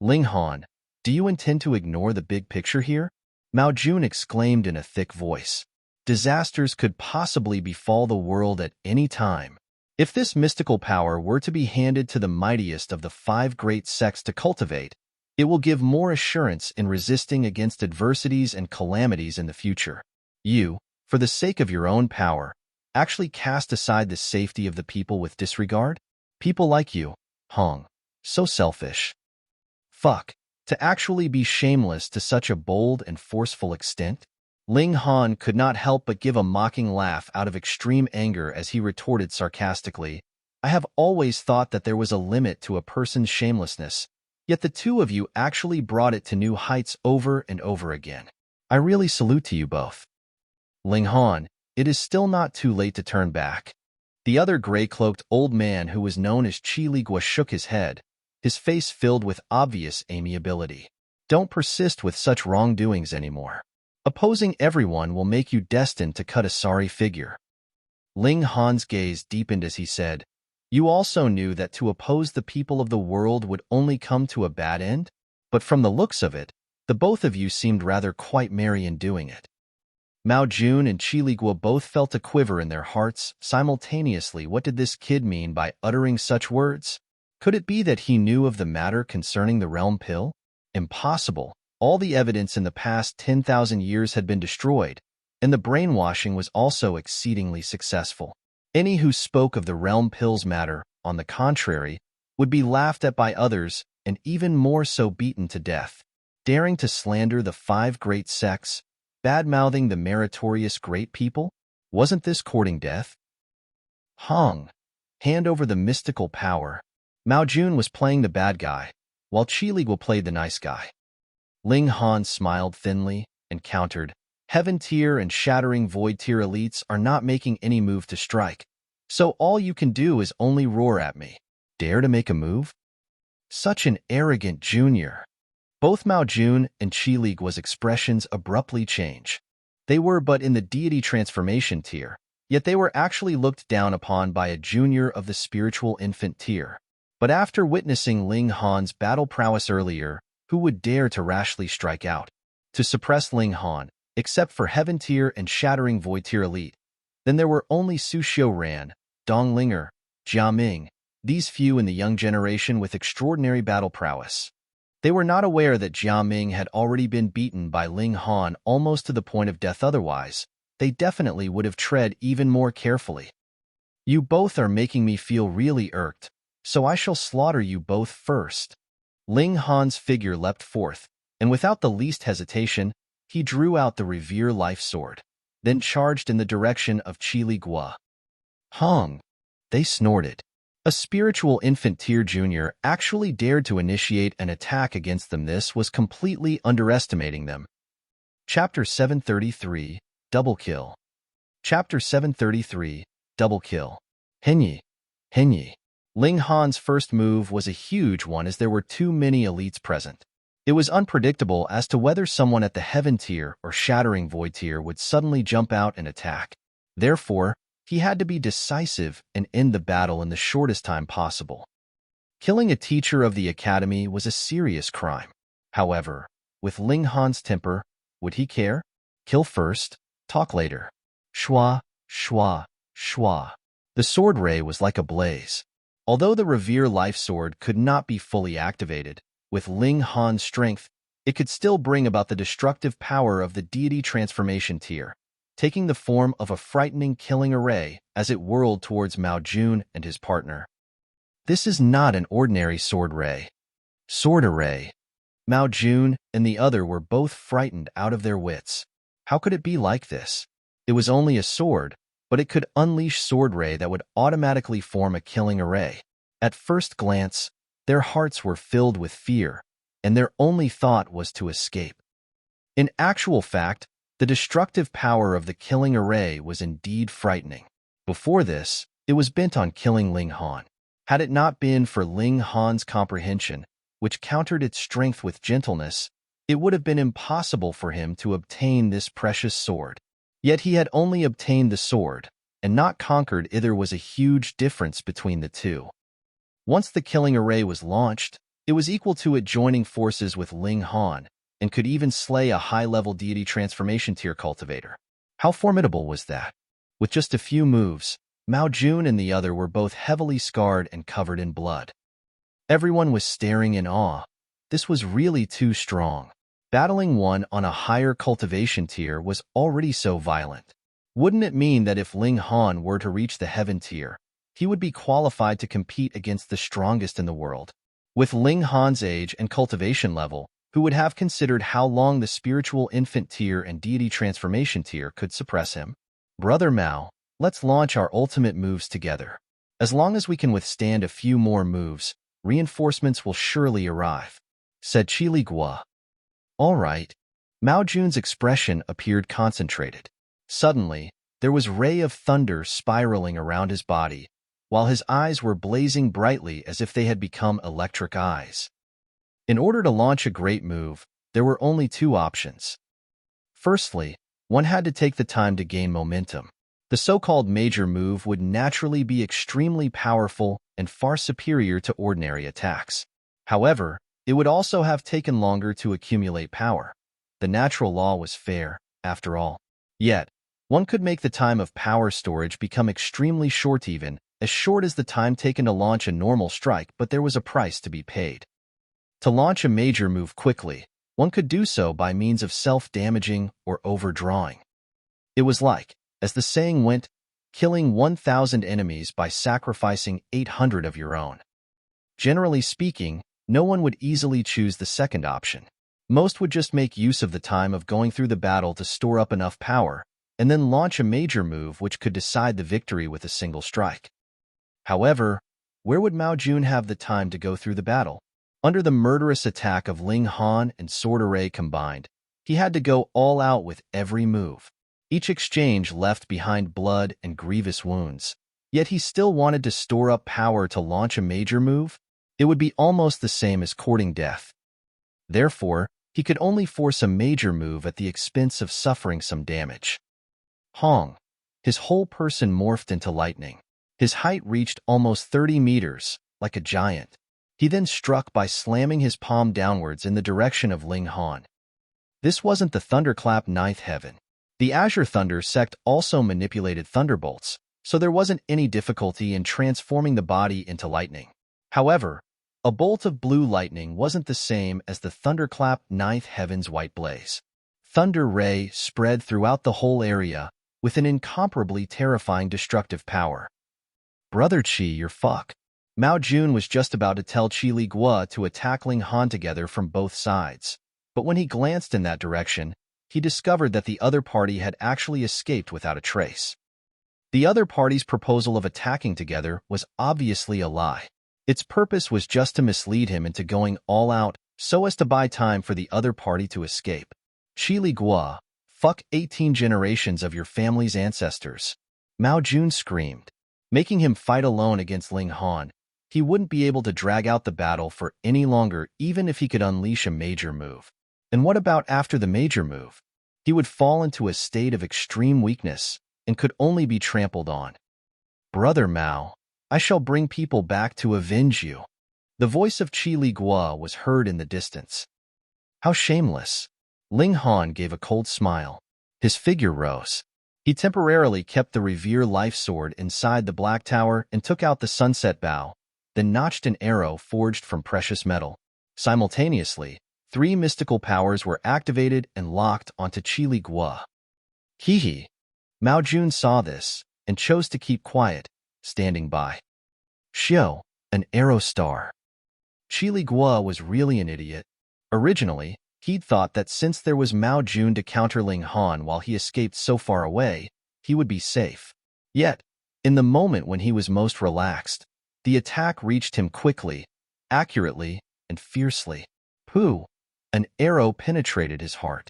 Ling Han, do you intend to ignore the big picture here? Mao Jun exclaimed in a thick voice. Disasters could possibly befall the world at any time. If this mystical power were to be handed to the mightiest of the 5 great sects to cultivate, it will give more assurance in resisting against adversities and calamities in the future. You, for the sake of your own power, actually cast aside the safety of the people with disregard? People like you, Hong. So selfish. Fuck. To actually be shameless to such a bold and forceful extent? Ling Han could not help but give a mocking laugh out of extreme anger as he retorted sarcastically, I have always thought that there was a limit to a person's shamelessness, yet the two of you actually brought it to new heights over and over again. I really salute to you both. Ling Han, it is still not too late to turn back. The other gray-cloaked old man who was known as Chi Ligua shook his head, his face filled with obvious amiability. Don't persist with such wrongdoings anymore. Opposing everyone will make you destined to cut a sorry figure. Ling Han's gaze deepened as he said, You also knew that to oppose the people of the world would only come to a bad end? But from the looks of it, the both of you seemed rather quite merry in doing it. Mao Jun and Chi Ligua both felt a quiver in their hearts simultaneously. What did this kid mean by uttering such words? Could it be that he knew of the matter concerning the realm pill? Impossible. All the evidence in the past 10,000 years had been destroyed, and the brainwashing was also exceedingly successful. Any who spoke of the realm pill's matter, on the contrary, would be laughed at by others and even more so beaten to death. Daring to slander the 5 great sects, bad-mouthing the meritorious great people? Wasn't this courting death? Hong. Hand over the mystical power. Mao Jun was playing the bad guy, while Chi Ligua played the nice guy. Ling Han smiled thinly and countered, Heaven Tier and Shattering Void Tier elites are not making any move to strike, so all you can do is only roar at me. Dare to make a move? Such an arrogant junior. Both Mao Jun and Chi Ligua's expressions abruptly change. They were but in the deity transformation tier, yet they were actually looked down upon by a junior of the spiritual infant tier. But after witnessing Ling Han's battle prowess earlier, who would dare to rashly strike out? To suppress Ling Han, except for Heaven Tier and Shattering Void Tier elite, then there were only Su Xiuran, Dong Linger, Jia Ming, these few in the young generation with extraordinary battle prowess. They were not aware that Jia Ming had already been beaten by Ling Han almost to the point of death. Otherwise, they definitely would have tread even more carefully. You both are making me feel really irked, so I shall slaughter you both first. Ling Han's figure leapt forth, and without the least hesitation, he drew out the Revere Life Sword, then charged in the direction of Chi Ligua. Hong. They snorted. A spiritual infant tier junior actually dared to initiate an attack against them. This was completely underestimating them. Chapter 733, Double Kill. Chapter 733, Double Kill. Henyi. Ling Han's first move was a huge one as there were too many elites present. It was unpredictable as to whether someone at the Heaven Tier or Shattering Void Tier would suddenly jump out and attack. Therefore, he had to be decisive and end the battle in the shortest time possible. Killing a teacher of the academy was a serious crime. However, with Ling Han's temper, would he care? Kill first, talk later. Shwa. The sword ray was like a blaze. Although the Revere Life Sword could not be fully activated, with Ling Han's strength, it could still bring about the destructive power of the deity transformation tier, taking the form of a frightening killing array as it whirled towards Mao Jun and his partner. This is not an ordinary sword ray. Sword array. Mao Jun and the other were both frightened out of their wits. How could it be like this? It was only a sword, but it could unleash sword ray that would automatically form a killing array. At first glance, their hearts were filled with fear, and their only thought was to escape. In actual fact, the destructive power of the killing array was indeed frightening. Before this, it was bent on killing Ling Han. Had it not been for Ling Han's comprehension, which countered its strength with gentleness, it would have been impossible for him to obtain this precious sword. Yet he had only obtained the sword, and not conquered either. Was a huge difference between the two. Once the killing array was launched, it was equal to it joining forces with Ling Han, and could even slay a high-level deity transformation tier cultivator. How formidable was that? With just a few moves, Mao Jun and the other were both heavily scarred and covered in blood. Everyone was staring in awe. This was really too strong. Battling one on a higher cultivation tier was already so violent. Wouldn't it mean that if Ling Han were to reach the heaven tier, he would be qualified to compete against the strongest in the world? With Ling Han's age and cultivation level, who would have considered how long the spiritual infant tier and deity transformation tier could suppress him? Brother Mao, let's launch our ultimate moves together. As long as we can withstand a few more moves, reinforcements will surely arrive, said Qili Gua. All right. Mao Jun's expression appeared concentrated. Suddenly, there was a ray of thunder spiraling around his body, while his eyes were blazing brightly as if they had become electric eyes. In order to launch a great move, there were only two options. Firstly, one had to take the time to gain momentum. The so-called major move would naturally be extremely powerful and far superior to ordinary attacks. However, it would also have taken longer to accumulate power. The natural law was fair, after all. Yet, one could make the time of power storage become extremely short, even as short as the time taken to launch a normal strike, but there was a price to be paid. To launch a major move quickly, one could do so by means of self-damaging or overdrawing. It was like, as the saying went, killing 1,000 enemies by sacrificing 800 of your own. Generally speaking, no one would easily choose the second option. Most would just make use of the time of going through the battle to store up enough power, and then launch a major move which could decide the victory with a single strike. However, where would Mao Jun have the time to go through the battle? Under the murderous attack of Ling Han and Sword Array combined, he had to go all out with every move. Each exchange left behind blood and grievous wounds. Yet he still wanted to store up power to launch a major move. It would be almost the same as courting death. Therefore, he could only force a major move at the expense of suffering some damage. Hong. His whole person morphed into lightning. His height reached almost 30 meters, like a giant. He then struck by slamming his palm downwards in the direction of Ling Han. This wasn't the thunderclap ninth heaven. The Azure Thunder sect also manipulated thunderbolts, so there wasn't any difficulty in transforming the body into lightning. However, a bolt of blue lightning wasn't the same as the thunderclap ninth heaven's white blaze. Thunder Ray spread throughout the whole area with an incomparably terrifying destructive power. Brother Qi, you're fuck. Mao Jun was just about to tell Qili Gua to attack Ling Han together from both sides, but when he glanced in that direction, he discovered that the other party had actually escaped without a trace. The other party's proposal of attacking together was obviously a lie. Its purpose was just to mislead him into going all out so as to buy time for the other party to escape. Qili Gua, fuck 18 generations of your family's ancestors. Mao Jun screamed. Making him fight alone against Ling Han, he wouldn't be able to drag out the battle for any longer even if he could unleash a major move. And what about after the major move? He would fall into a state of extreme weakness and could only be trampled on. Brother Mao, I shall bring people back to avenge you. The voice of Qili Gua was heard in the distance. How shameless. Ling Han gave a cold smile. His figure rose. He temporarily kept the Revere Life Sword inside the Black Tower and took out the Sunset Bow, then notched an arrow forged from precious metal. Simultaneously, 3 mystical powers were activated and locked onto Qili Gua. Hee. Mao Jun saw this and chose to keep quiet, standing by. Xiao, an arrow star. Qili Gua was really an idiot. Originally, he'd thought that since there was Mao Jun to counter Ling Han while he escaped so far away, he would be safe. Yet, in the moment when he was most relaxed, the attack reached him quickly, accurately, and fiercely. Pooh! An arrow penetrated his heart.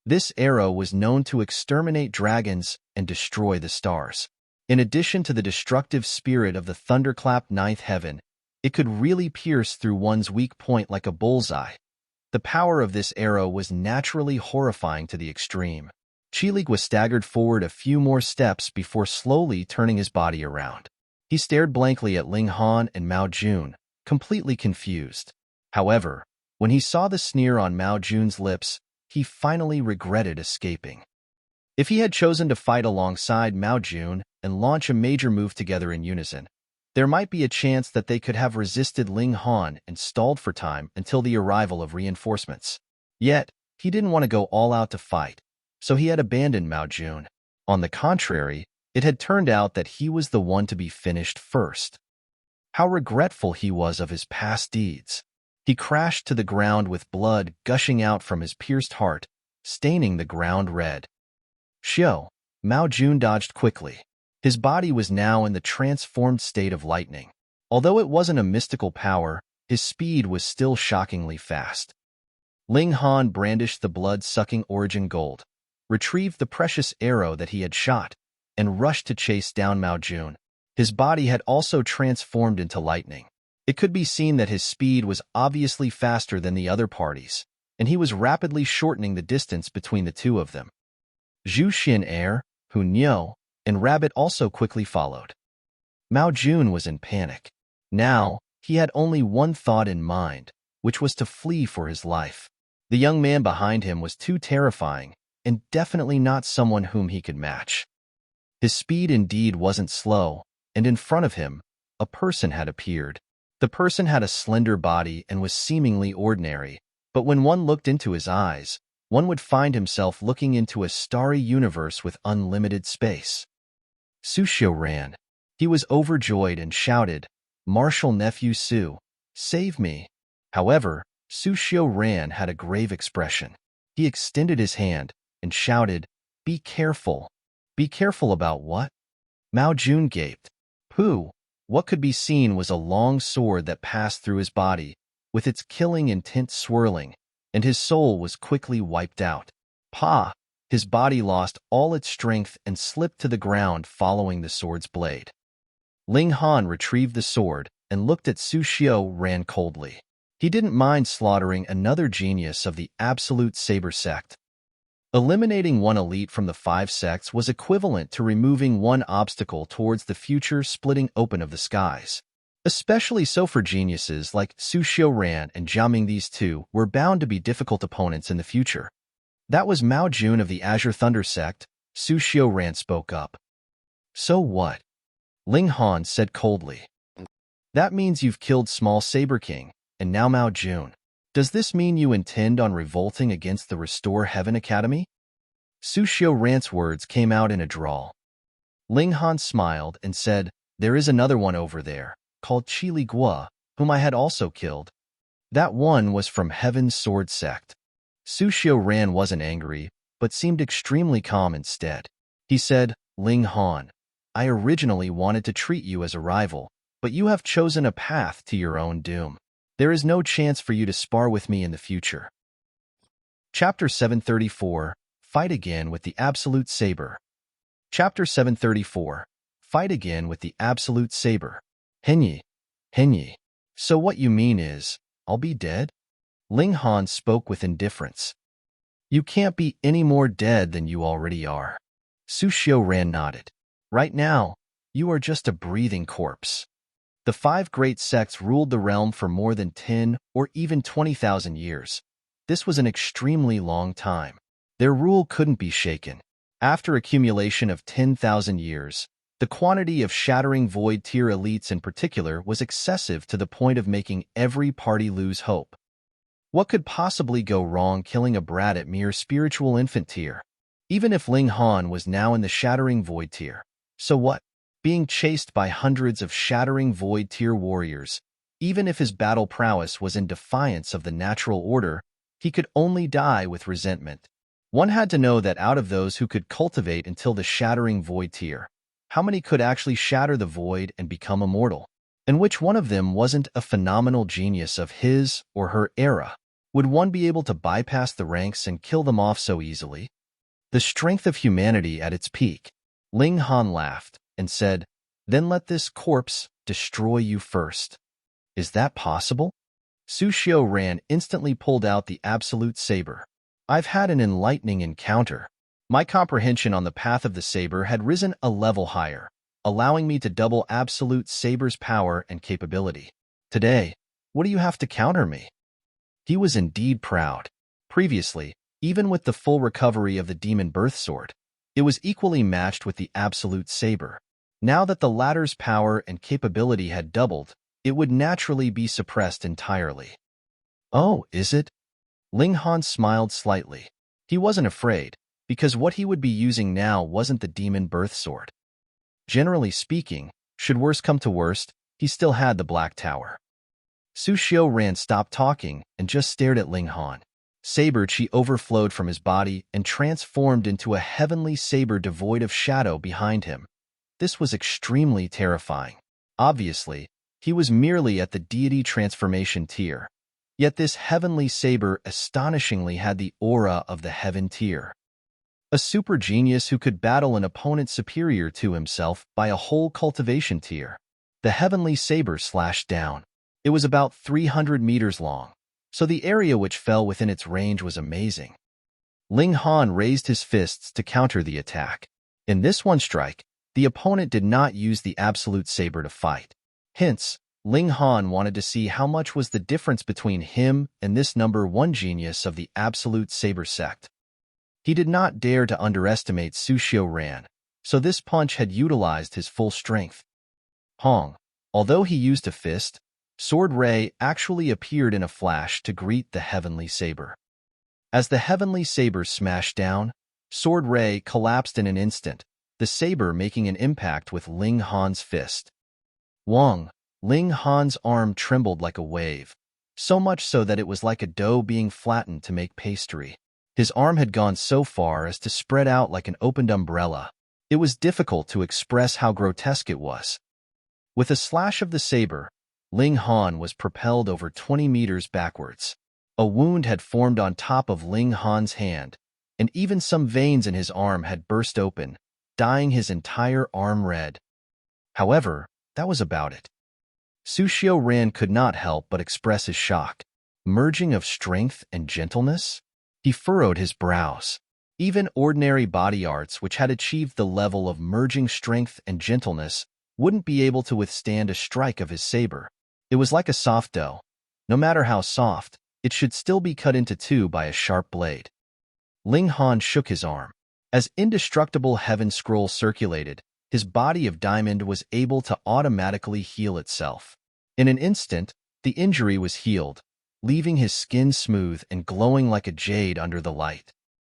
This arrow was known to exterminate dragons and destroy the stars. In addition to the destructive spirit of the thunderclap ninth heaven, it could really pierce through one's weak point like a bullseye. The power of this arrow was naturally horrifying to the extreme. Qili Gua staggered forward a few more steps before slowly turning his body around. He stared blankly at Ling Han and Mao Jun, completely confused. However, when he saw the sneer on Mao Jun's lips, he finally regretted escaping. If he had chosen to fight alongside Mao Jun, and launch a major move together in unison. There might be a chance that they could have resisted Ling Han and stalled for time until the arrival of reinforcements. Yet, he didn't want to go all out to fight, so he had abandoned Mao Jun. On the contrary, it had turned out that he was the one to be finished first. How regretful he was of his past deeds. He crashed to the ground with blood gushing out from his pierced heart, staining the ground red. Xiao, Mao Jun dodged quickly. His body was now in the transformed state of lightning. Although it wasn't a mystical power, his speed was still shockingly fast. Ling Han brandished the blood-sucking origin gold, retrieved the precious arrow that he had shot, and rushed to chase down Mao Jun. His body had also transformed into lightning. It could be seen that his speed was obviously faster than the other parties, and he was rapidly shortening the distance between the two of them. Zhu Xin, Hu Niu, and Rabbit also quickly followed. Mao Jun was in panic. Now, he had only one thought in mind, which was to flee for his life. The young man behind him was too terrifying, and definitely not someone whom he could match. His speed indeed wasn't slow, and in front of him, a person had appeared. The person had a slender body and was seemingly ordinary, but when one looked into his eyes, one would find himself looking into a starry universe with unlimited space. Su Xiu ran. He was overjoyed and shouted, "Martial nephew Su, save me." However, Su Xiu ran had a grave expression. He extended his hand and shouted, "Be careful." "Be careful about what?" Mao Jun gaped. Pooh! What could be seen was a long sword that passed through his body, with its killing intent swirling, and his soul was quickly wiped out. Pa! His body lost all its strength and slipped to the ground following the sword's blade. Ling Han retrieved the sword and looked at Su Xiu ran coldly. He didn't mind slaughtering another genius of the absolute Saber sect. Eliminating one elite from the 5 sects was equivalent to removing one obstacle towards the future splitting open of the skies. Especially so for geniuses like Su Xiuran and Jiaming. These two were bound to be difficult opponents in the future. That was Mao Jun of the Azure Thunder sect. Su Xiuran spoke up. "So what?" Ling Han said coldly. "That means you've killed Small Saber King, and now Mao Jun. Does this mean you intend on revolting against the Restore Heaven Academy?" Su Xiuran's words came out in a drawl. Ling Han smiled and said, "There is another one over there, called Qi Li Guo, whom I had also killed. That one was from Heaven's Sword sect." Su Xiuran wasn't angry, but seemed extremely calm instead. He said, "Ling Han, I originally wanted to treat you as a rival, but you have chosen a path to your own doom. There is no chance for you to spar with me in the future." Chapter 734, Fight Again with the Absolute Saber. Chapter 734, Fight Again with the Absolute Saber. Henyi. So what you mean is, I'll be dead? Ling Han spoke with indifference. "You can't be any more dead than you already are." Su Xiuran nodded. "Right now, you are just a breathing corpse." The 5 great sects ruled the realm for more than 10 or even 20,000 years. This was an extremely long time. Their rule couldn't be shaken. After accumulation of 10,000 years, the quantity of shattering void tier elites in particular was excessive to the point of making every party lose hope. What could possibly go wrong killing a brat at mere spiritual infant tier? Even if Ling Han was now in the shattering void tier, so what? Being chased by hundreds of shattering void tier warriors, even if his battle prowess was in defiance of the natural order, he could only die with resentment. One had to know that out of those who could cultivate until the shattering void tier, how many could actually shatter the void and become immortal? And which one of them wasn't a phenomenal genius of his or her era? Would one be able to bypass the ranks and kill them off so easily? The strength of humanity at its peak. Ling Han laughed and said, "Then let this corpse destroy you first." "Is that possible?" Su Xiuran instantly pulled out the absolute saber. "I've had an enlightening encounter." My comprehension on the path of the saber had risen a level higher, allowing me to double absolute saber's power and capability. "Today, what do you have to counter me?" He was indeed proud. Previously, even with the full recovery of the demon birth sword, it was equally matched with the absolute saber. Now that the latter's power and capability had doubled, it would naturally be suppressed entirely. Oh, is it? Ling Han smiled slightly. He wasn't afraid, because what he would be using now wasn't the demon birth sword. Generally speaking, should worst come to worst, he still had the Black Tower. Su Xiaoran stopped talking and just stared at Ling Han. Saber chi overflowed from his body and transformed into a heavenly saber devoid of shadow behind him. This was extremely terrifying. Obviously, he was merely at the deity transformation tier. Yet this heavenly saber astonishingly had the aura of the heaven tier. A super genius who could battle an opponent superior to himself by a whole cultivation tier. The heavenly saber slashed down. It was about 300 meters long, so the area which fell within its range was amazing. Ling Han raised his fists to counter the attack. In this one strike, the opponent did not use the absolute saber to fight. Hence, Ling Han wanted to see how much was the difference between him and this number one genius of the absolute saber sect. He did not dare to underestimate Su Xiaoran, so this punch had utilized his full strength. Hong, although he used a fist, Sword Ray actually appeared in a flash to greet the heavenly saber. As the heavenly saber smashed down, Sword Ray collapsed in an instant, the saber making an impact with Ling Han's fist. Wang, Ling Han's arm trembled like a wave, so much so that it was like a dough being flattened to make pastry. His arm had gone so far as to spread out like an opened umbrella. It was difficult to express how grotesque it was. With a slash of the saber, Ling Han was propelled over 20 meters backwards. A wound had formed on top of Ling Han's hand, and even some veins in his arm had burst open, dyeing his entire arm red. However, that was about it. Su Xiaoran could not help but express his shock. Merging of strength and gentleness? He furrowed his brows. Even ordinary body arts which had achieved the level of merging strength and gentleness wouldn't be able to withstand a strike of his saber. It was like a soft dough. No matter how soft, it should still be cut into two by a sharp blade. Ling Han shook his arm. As indestructible heaven scroll circulated, his body of diamond was able to automatically heal itself. In an instant, the injury was healed, leaving his skin smooth and glowing like a jade under the light.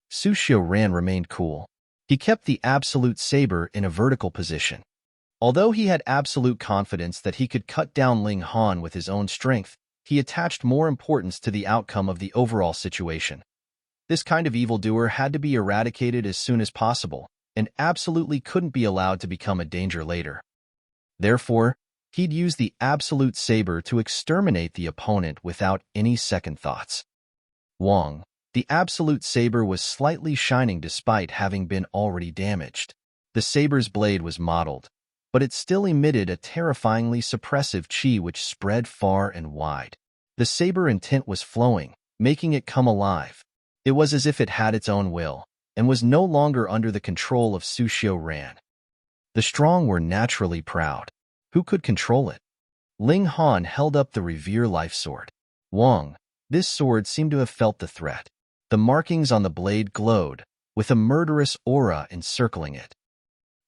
Su Xiaoran remained cool. He kept the absolute saber in a vertical position. Although he had absolute confidence that he could cut down Ling Han with his own strength, he attached more importance to the outcome of the overall situation. This kind of evildoer had to be eradicated as soon as possible, and absolutely couldn't be allowed to become a danger later. Therefore, he'd use the absolute saber to exterminate the opponent without any second thoughts. Wang, the absolute saber was slightly shining despite having been already damaged. The saber's blade was mottled, but it still emitted a terrifyingly suppressive chi which spread far and wide. The saber intent was flowing, making it come alive. It was as if it had its own will, and was no longer under the control of Su Xiaoran. The strong were naturally proud. Who could control it? Ling Han held up the Revere life sword. Wang, this sword seemed to have felt the threat. The markings on the blade glowed, with a murderous aura encircling it.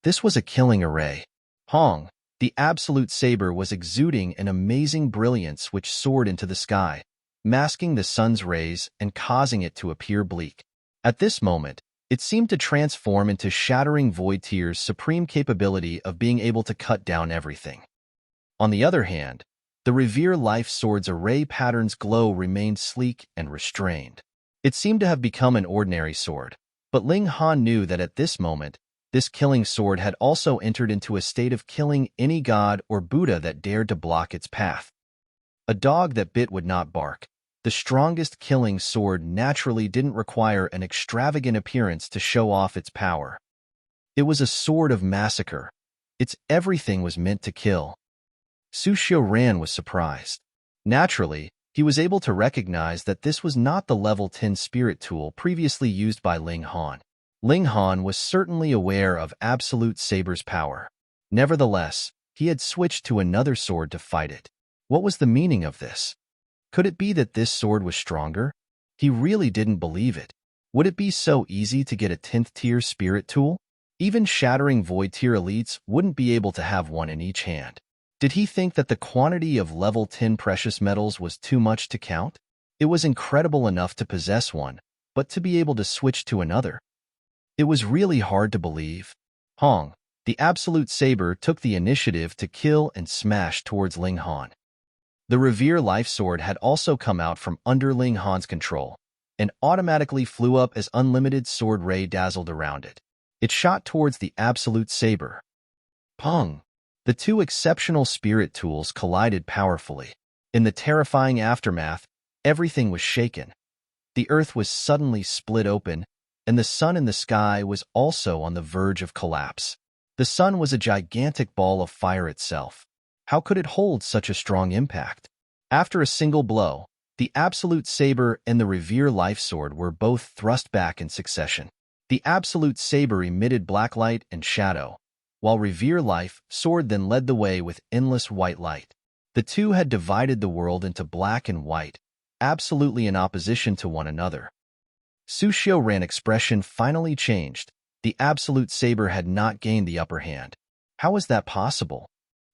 This was a killing array. Hong, the absolute saber was exuding an amazing brilliance which soared into the sky, masking the sun's rays and causing it to appear bleak. At this moment, it seemed to transform into shattering void tier's supreme capability of being able to cut down everything. On the other hand, the Revere life sword's array pattern's glow remained sleek and restrained. It seemed to have become an ordinary sword, but Ling Han knew that at this moment, this killing sword had also entered into a state of killing any god or Buddha that dared to block its path. A dog that bit would not bark. The strongest killing sword naturally didn't require an extravagant appearance to show off its power. It was a sword of massacre. Its everything was meant to kill. Su Xiaoran was surprised. Naturally, he was able to recognize that this was not the level 10 spirit tool previously used by Ling Han. Ling Han was certainly aware of Absolute Saber's power. Nevertheless, he had switched to another sword to fight it. What was the meaning of this? Could it be that this sword was stronger? He really didn't believe it. Would it be so easy to get a 10th tier spirit tool? Even shattering void tier elites wouldn't be able to have one in each hand. Did he think that the quantity of level 10 precious metals was too much to count? It was incredible enough to possess one, but to be able to switch to another. It was really hard to believe. Hong, the absolute saber, took the initiative to kill and smash towards Ling Han. The Revere Life Sword had also come out from under Ling Han's control and automatically flew up as unlimited sword ray dazzled around it. It shot towards the absolute saber. Pong! The two exceptional spirit tools collided powerfully. In the terrifying aftermath, everything was shaken. The earth was suddenly split open, and the sun in the sky was also on the verge of collapse. The sun was a gigantic ball of fire itself. How could it hold such a strong impact? After a single blow, the Absolute Saber and the Revere Life Sword were both thrust back in succession. The Absolute Saber emitted black light and shadow, while Revere Life Sword then led the way with endless white light. The two had divided the world into black and white, absolutely in opposition to one another. Su Xiaoran's expression finally changed. The Absolute Saber had not gained the upper hand. How was that possible?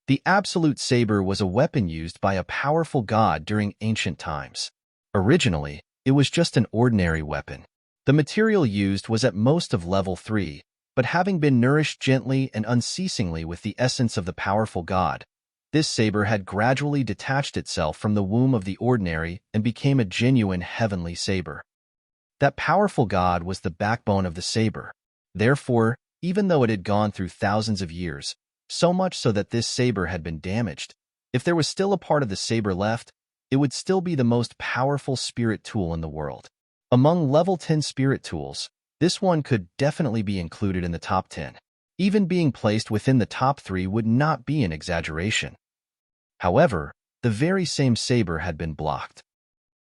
The Absolute Saber was a weapon used by a powerful god during ancient times. Originally, it was just an ordinary weapon. The material used was at most of level 3, but having been nourished gently and unceasingly with the essence of the powerful god, this saber had gradually detached itself from the womb of the ordinary and became a genuine heavenly saber. That powerful god was the backbone of the saber. Therefore, even though it had gone through thousands of years, so much so that this saber had been damaged, if there was still a part of the saber left, it would still be the most powerful spirit tool in the world. Among level 10 spirit tools, this one could definitely be included in the top 10. Even being placed within the top 3 would not be an exaggeration. However, the very same saber had been blocked.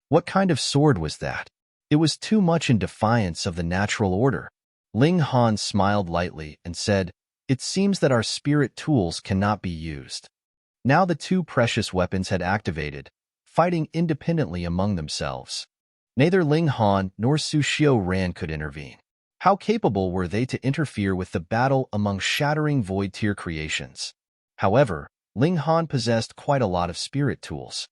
What kind of sword was that? It was too much in defiance of the natural order. Ling Han smiled lightly and said, "It seems that our spirit tools cannot be used." Now the two precious weapons had activated, fighting independently among themselves. Neither Ling Han nor Su Xiaoran could intervene. How capable were they to interfere with the battle among shattering void tier creations? However, Ling Han possessed quite a lot of spirit tools.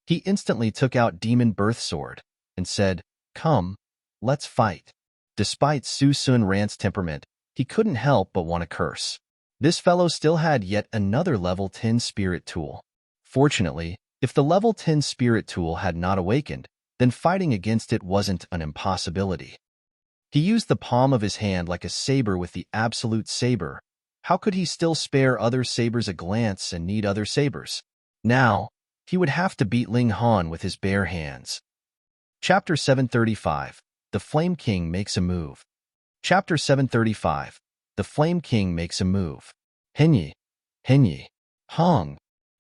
He instantly took out Demon Birth Sword and said, "Come, let's fight." Despite Su Xiaoran's temperament, he couldn't help but want to curse. This fellow still had yet another level 10 spirit tool. Fortunately, if the level 10 spirit tool had not awakened, then fighting against it wasn't an impossibility. He used the palm of his hand like a saber with the Absolute Saber. How could he still spare other sabers a glance and need other sabers? Now, he would have to beat Ling Han with his bare hands. Chapter 735. The Flame King Makes a Move. Chapter 735. The Flame King Makes a Move. Henyi. Hong.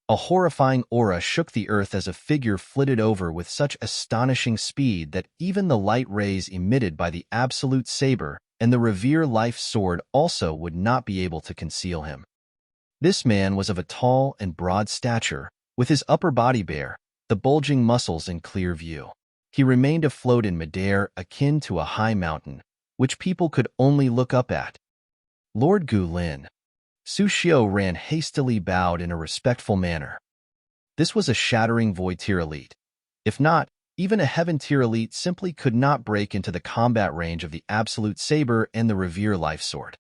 A horrifying aura shook the earth as a figure flitted over with such astonishing speed that even the light rays emitted by the Absolute Saber and the Revere Life Sword also would not be able to conceal him. This man was of a tall and broad stature, with his upper body bare, the bulging muscles in clear view. He remained afloat in midair akin to a high mountain, which people could only look up at. Lord Gu Lin. Su Xiaoran hastily bowed in a respectful manner. This was a shattering void tier elite. If not, even a heaven tier elite simply could not break into the combat range of the Absolute Saber and the Revere Life Sword.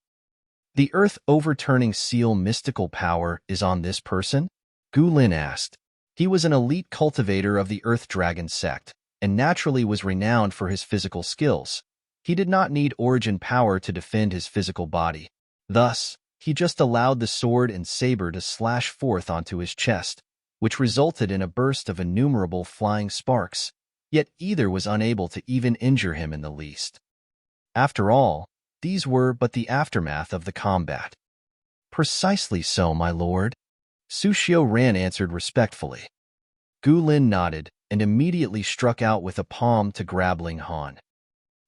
The Earth Overturning Seal mystical power is on this person? Gu Lin asked. He was an elite cultivator of the Earth Dragon sect, and naturally was renowned for his physical skills. He did not need origin power to defend his physical body. Thus, he just allowed the sword and saber to slash forth onto his chest, which resulted in a burst of innumerable flying sparks, yet either was unable to even injure him in the least. After all, these were but the aftermath of the combat. Precisely so, my lord. Su Xiaoran answered respectfully. Gu Lin nodded and immediately struck out with a palm to grab Ling Han.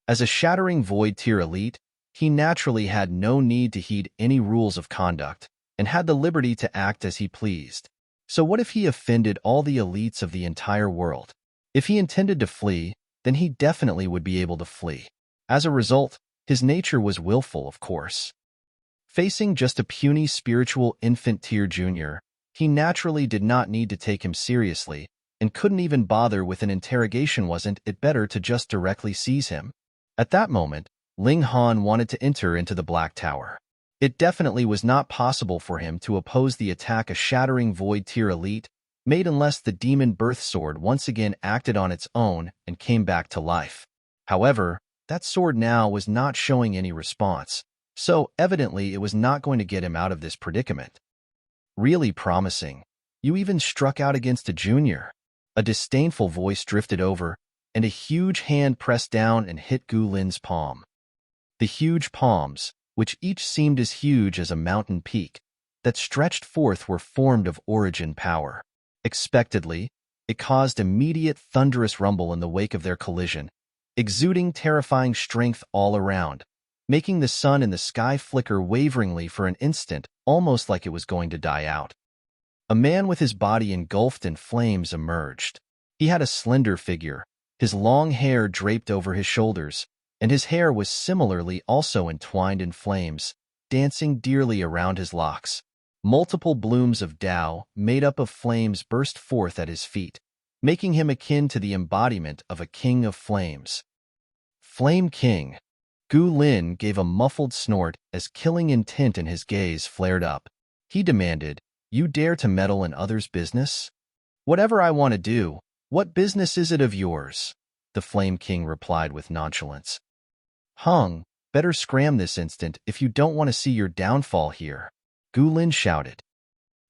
As a shattering void tier elite, he naturally had no need to heed any rules of conduct and had the liberty to act as he pleased. So what if he offended all the elites of the entire world? If he intended to flee, then he definitely would be able to flee. As a result, his nature was willful, of course. Facing just a puny spiritual infant tier junior, he naturally did not need to take him seriously and couldn't even bother with an interrogation. Wasn't it better to just directly seize him? At that moment, Ling Han wanted to enter into the Black Tower. It definitely was not possible for him to oppose the attack a shattering void tier elite made unless the demon birth sword once again acted on its own and came back to life. However, that sword now was not showing any response, so evidently it was not going to get him out of this predicament. Really promising. You even struck out against a junior. A disdainful voice drifted over, and a huge hand pressed down and hit Gu Lin's palm. The huge palms, which each seemed as huge as a mountain peak, that stretched forth were formed of origin power. Expectedly, it caused immediate thunderous rumble in the wake of their collision, exuding terrifying strength all around, making the sun in the sky flicker waveringly for an instant, almost like it was going to die out. A man with his body engulfed in flames emerged. He had a slender figure, his long hair draped over his shoulders, and his hair was similarly also entwined in flames, dancing dearly around his locks. Multiple blooms of Tao, made up of flames, burst forth at his feet, making him akin to the embodiment of a king of flames. Flame King. Gu Lin gave a muffled snort as killing intent in his gaze flared up. He demanded, "You dare to meddle in others' business?" "Whatever I want to do, what business is it of yours?" the Flame King replied with nonchalance. "Hung, better scram this instant if you don't want to see your downfall here," Gu Lin shouted.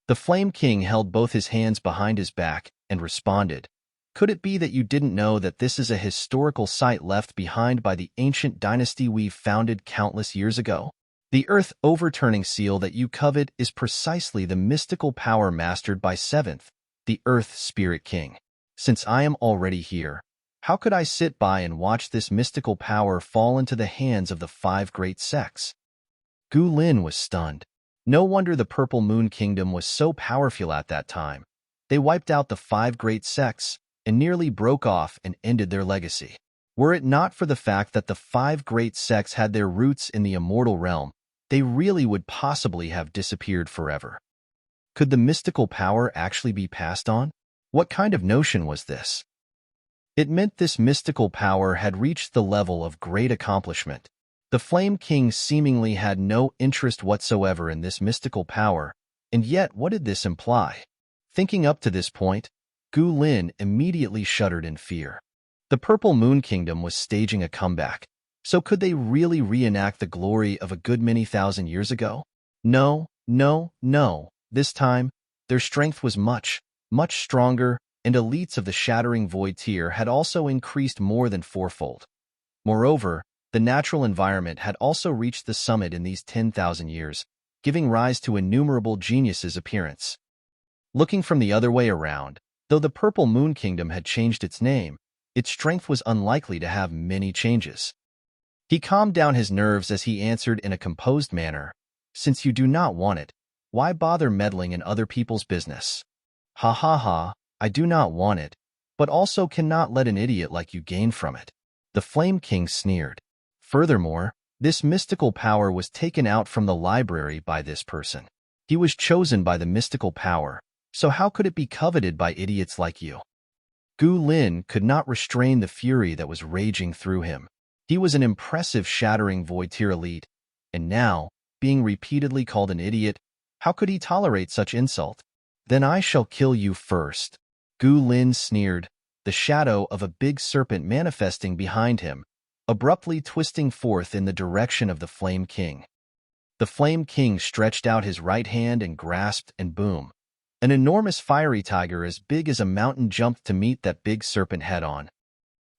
The Flame King held both his hands behind his back and responded, "Could it be that you didn't know that this is a historical site left behind by the ancient dynasty we founded countless years ago? The Earth Overturning seal that you covet is precisely the mystical power mastered by Seventh, the Earth Spirit King. Since I am already here, how could I sit by and watch this mystical power fall into the hands of the 5 great sects?" Gu Lin was stunned. No wonder the Purple Moon Kingdom was so powerful at that time. They wiped out the 5 great sects and nearly broke off and ended their legacy. Were it not for the fact that the 5 great sects had their roots in the immortal realm, they really would possibly have disappeared forever. Could the mystical power actually be passed on? What kind of notion was this? It meant this mystical power had reached the level of great accomplishment. The Flame King seemingly had no interest whatsoever in this mystical power, and yet what did this imply? Thinking up to this point, Gu Lin immediately shuddered in fear. The Purple Moon Kingdom was staging a comeback, so could they really reenact the glory of a good many thousand years ago? No, no, no. This time, their strength was much, much stronger, and elites of the Shattering Void tier had also increased more than 4-fold. Moreover, the natural environment had also reached the summit in these 10,000 years, giving rise to innumerable geniuses' appearance. Looking from the other way around, though the Purple Moon Kingdom had changed its name, its strength was unlikely to have many changes. He calmed down his nerves as he answered in a composed manner, "Since you do not want it, why bother meddling in other people's business?" "Ha ha ha, I do not want it, but also cannot let an idiot like you gain from it," the Flame King sneered. Furthermore, this mystical power was taken out from the library by this person. He was chosen by the mystical power, so how could it be coveted by idiots like you? Gu Lin could not restrain the fury that was raging through him. He was an impressive Shattering Void tier elite, and now, being repeatedly called an idiot, how could he tolerate such insult? "Then I shall kill you first," Gu Lin sneered, the shadow of a big serpent manifesting behind him, abruptly twisting forth in the direction of the Flame King. The Flame King stretched out his right hand and grasped, and boom. An enormous fiery tiger as big as a mountain jumped to meet that big serpent head-on.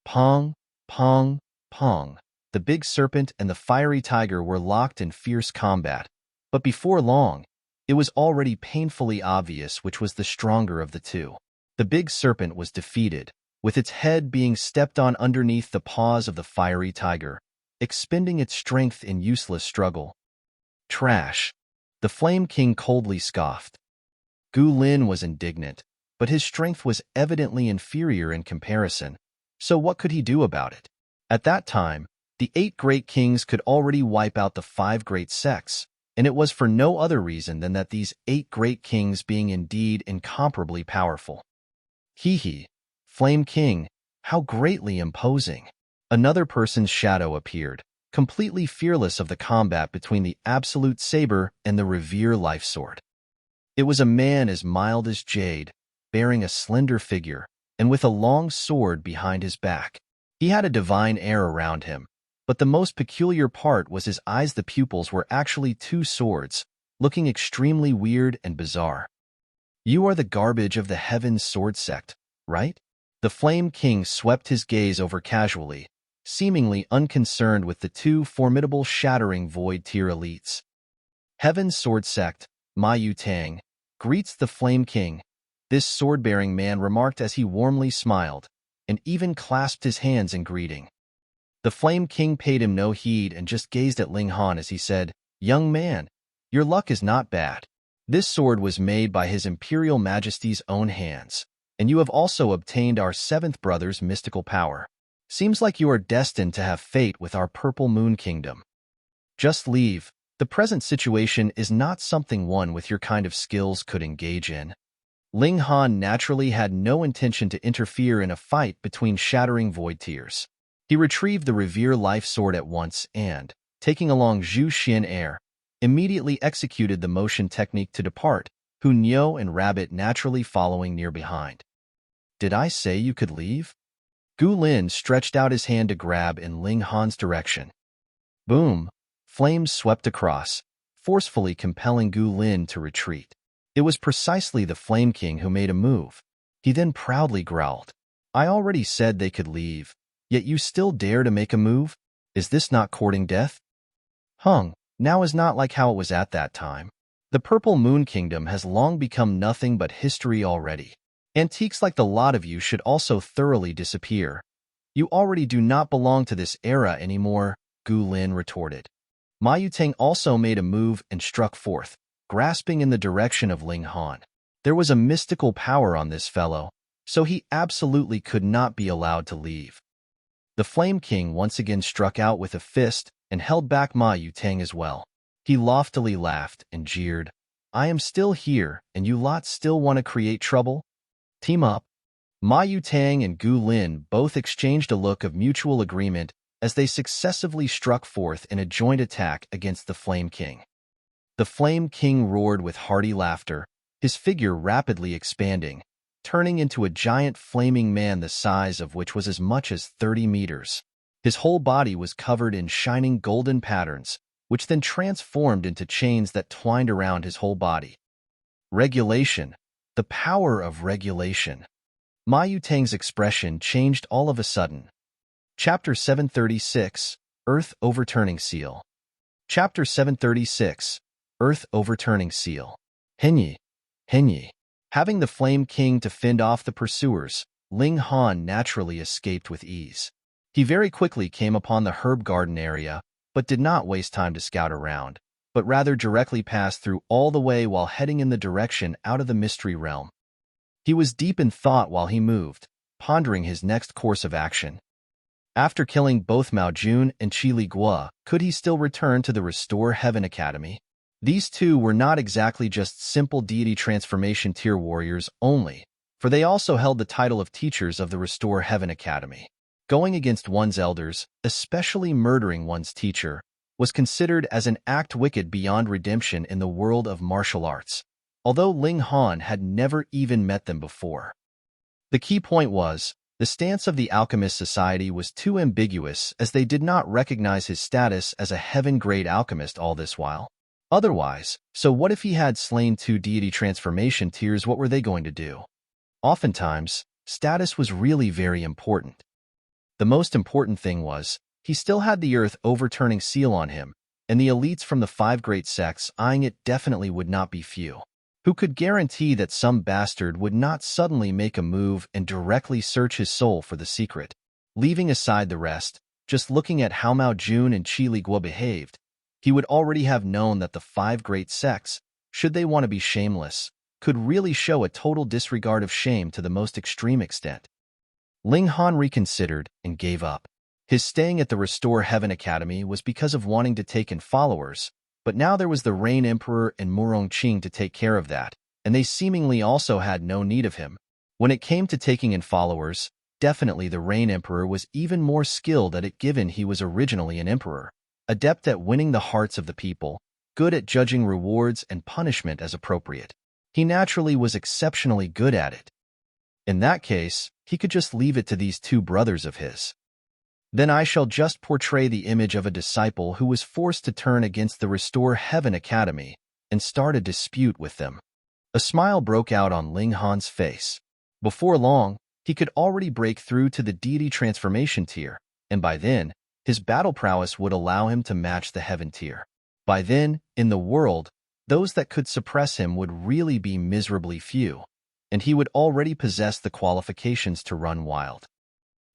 Pong, pong, pong. The big serpent and the fiery tiger were locked in fierce combat, but before long, it was already painfully obvious which was the stronger of the two. The big serpent was defeated, with its head being stepped on underneath the paws of the fiery tiger, expending its strength in useless struggle. "Trash," the Flame King coldly scoffed. Gu Lin was indignant, but his strength was evidently inferior in comparison, so what could he do about it? At that time, the 8 great kings could already wipe out the 5 great sects, and it was for no other reason than that these 8 great kings being indeed incomparably powerful. Hee, Flame King, how greatly imposing. Another person's shadow appeared, completely fearless of the combat between the absolute Saber and the Revere life sword. It was a man as mild as jade, bearing a slender figure, and with a long sword behind his back. He had a divine air around him, but the most peculiar part was his eyes. The pupils were actually 2 swords, looking extremely weird and bizarre. You are the garbage of the Heaven's Sword sect, right? The Flame King swept his gaze over casually, seemingly unconcerned with the 2 formidable shattering void tier elites. Heaven's Sword sect, Ma Yu Tang, greets the Flame King, this sword-bearing man remarked as he warmly smiled, and even clasped his hands in greeting. The Flame King paid him no heed and just gazed at Ling Han as he said, "Young man, your luck is not bad. This sword was made by His Imperial Majesty's own hands, and you have also obtained our 7th brother's mystical power. Seems like you are destined to have fate with our Purple Moon Kingdom. Just leave. The present situation is not something one with your kind of skills could engage in." Ling Han naturally had no intention to interfere in a fight between shattering void tiers. He retrieved the Revere life sword at once and, taking along Zhou Xian Air, immediately executed the motion technique to depart, Hu Niu and Rabbit naturally following near behind. "Did I say you could leave?" Gu Lin stretched out his hand to grab in Ling Han's direction. Boom! Flames swept across, forcefully compelling Gu Lin to retreat. It was precisely the Flame King who made a move. He then proudly growled, "I already said they could leave, yet you still dare to make a move? Is this not courting death?" Now is not like how it was at that time. The Purple Moon Kingdom has long become nothing but history already. Antiques like the lot of you should also thoroughly disappear. You already do not belong to this era anymore, Gu Lin retorted. Ma Yutang also made a move and struck forth, grasping in the direction of Ling Han. There was a mystical power on this fellow, so he absolutely could not be allowed to leave. The Flame King once again struck out with a fist and held back Ma Yutang as well. He loftily laughed and jeered, "I am still here, and you lot still want to create trouble? Team up." Ma Yutang and Gu Lin both exchanged a look of mutual agreement as they successively struck forth in a joint attack against the Flame King. The Flame King roared with hearty laughter, his figure rapidly expanding, turning into a giant flaming man the size of which was as much as 30 meters. His whole body was covered in shining golden patterns, which then transformed into chains that twined around his whole body. Regulation. The power of regulation. Ma Yutang's expression changed all of a sudden. Chapter 736, Earth Overturning Seal. Chapter 736, Earth Overturning Seal. Henyi. Having the Flame King to fend off the pursuers, Ling Han naturally escaped with ease. He very quickly came upon the herb garden area, but did not waste time to scout around, but rather directly passed through all the way while heading in the direction out of the mystery realm. He was deep in thought while he moved, pondering his next course of action. After killing both Mao Jun and Qi Li Guo, could he still return to the Restore Heaven Academy? These two were not exactly just simple deity transformation tier warriors only, for they also held the title of teachers of the Restore Heaven Academy. Going against one's elders, especially murdering one's teacher, was considered as an act wicked beyond redemption in the world of martial arts, although Ling Han had never even met them before. The key point was, the stance of the Alchemist Society was too ambiguous as they did not recognize his status as a heaven-grade alchemist all this while. Otherwise, so what if he had slain 2 deity transformation tiers? What were they going to do? Oftentimes, status was really very important. The most important thing was, he still had the Earth Overturning Seal on him, and the elites from the 5 great sects eyeing it definitely would not be few. Who could guarantee that some bastard would not suddenly make a move and directly search his soul for the secret? Leaving aside the rest, just looking at how Mao Jun and Qi Li Guo behaved, he would already have known that the 5 great sects, should they want to be shameless, could really show a total disregard of shame to the most extreme extent. Ling Han reconsidered and gave up. His staying at the Restore Heaven Academy was because of wanting to take in followers, But now there was the Rain Emperor and Murongqing to take care of that, and they seemingly also had no need of him. When it came to taking in followers, definitely the Rain Emperor was even more skilled at it given he was originally an emperor, adept at winning the hearts of the people, good at judging rewards and punishment as appropriate. He naturally was exceptionally good at it. In that case, he could just leave it to these two brothers of his. Then I shall just portray the image of a disciple who was forced to turn against the Restore Heaven Academy and start a dispute with them. A smile broke out on Ling Han's face. Before long, he could already break through to the deity transformation tier, and by then, his battle prowess would allow him to match the heaven tier. By then, in the world, those that could suppress him would really be miserably few, and he would already possess the qualifications to run wild.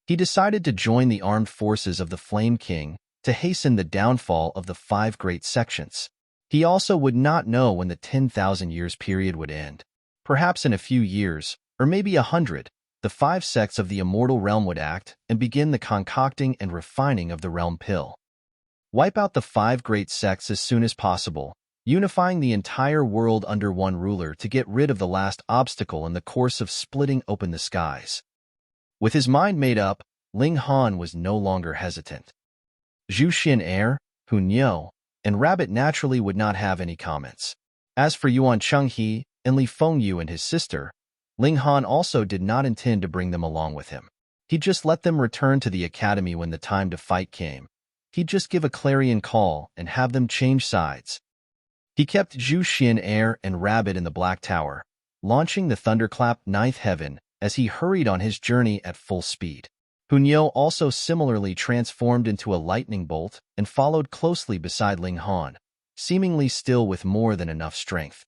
He decided to join the armed forces of the Flame King to hasten the downfall of the 5 great sections. He also would not know when the 10,000 years period would end. Perhaps in a few years, or maybe 100, the 5 sects of the immortal realm would act and begin the concocting and refining of the realm pill. Wipe out the 5 great sects as soon as possible, unifying the entire world under one ruler to get rid of the last obstacle in the course of splitting open the skies. With his mind made up, Ling Han was no longer hesitant. Zhu Xin Heir, Hu Niu, and Rabbit naturally would not have any comments. As for Yuan Chenghe and Li Fengyu and his sister, Ling Han also did not intend to bring them along with him. He'd just let them return to the academy when the time to fight came. He'd just give a clarion call and have them change sides. He kept Zhu Xin Heir and Rabbit in the Black Tower, launching the thunderclap 9th heaven as he hurried on his journey at full speed. Hu Niu also similarly transformed into a lightning bolt and followed closely beside Ling Han, seemingly still with more than enough strength.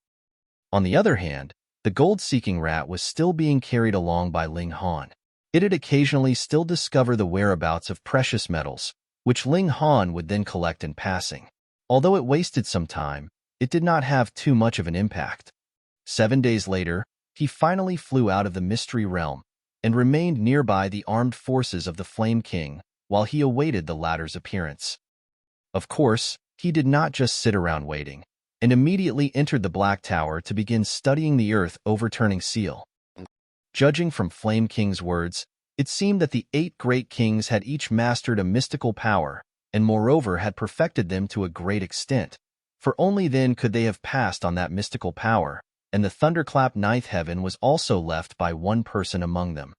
On the other hand, the gold-seeking rat was still being carried along by Ling Han. It'd occasionally still discover the whereabouts of precious metals, which Ling Han would then collect in passing. Although it wasted some time, it did not have too much of an impact. 7 days later, he finally flew out of the mystery realm and remained nearby the armed forces of the Flame King while he awaited the latter's appearance. Of course, he did not just sit around waiting, and immediately entered the Black Tower to begin studying the Earth Overturning seal. Judging from Flame King's words, it seemed that the 8 great kings had each mastered a mystical power, and moreover had perfected them to a great extent, for only then could they have passed on that mystical power, and the thunderclap 9th heaven was also left by one person among them.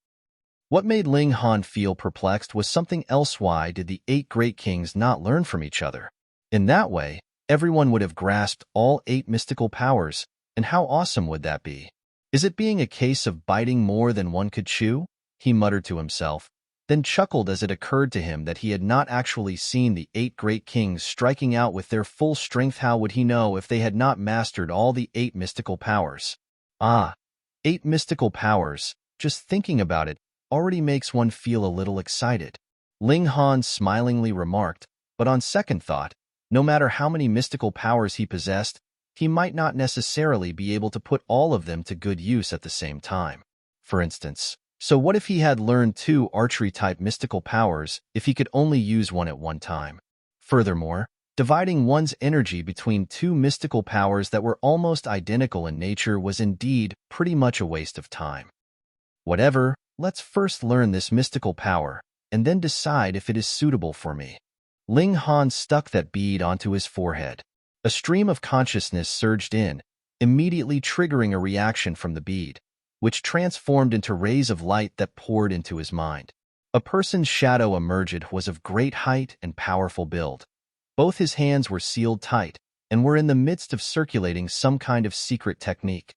What made Ling Han feel perplexed was something else. Why did the 8 great kings not learn from each other? In that way, everyone would have grasped all 8 mystical powers, and how awesome would that be? Is it being a case of biting more than one could chew? He muttered to himself, then chuckled as it occurred to him that he had not actually seen the 8 great kings striking out with their full strength. How would he know if they had not mastered all the 8 mystical powers? 8 mystical powers, just thinking about it, already makes one feel a little excited. Ling Han smilingly remarked, but on second thought, no matter how many mystical powers he possessed, he might not necessarily be able to put all of them to good use at the same time. For instance, so what if he had learned 2 archery-type mystical powers if he could only use one at one time? Furthermore, dividing one's energy between 2 mystical powers that were almost identical in nature was indeed pretty much a waste of time. Whatever, let's first learn this mystical power, and then decide if it is suitable for me. Ling Han stuck that bead onto his forehead. A stream of consciousness surged in, immediately triggering a reaction from the bead, which transformed into rays of light that poured into his mind. A person's shadow emerged was of great height and powerful build. Both his hands were sealed tight and were in the midst of circulating some kind of secret technique.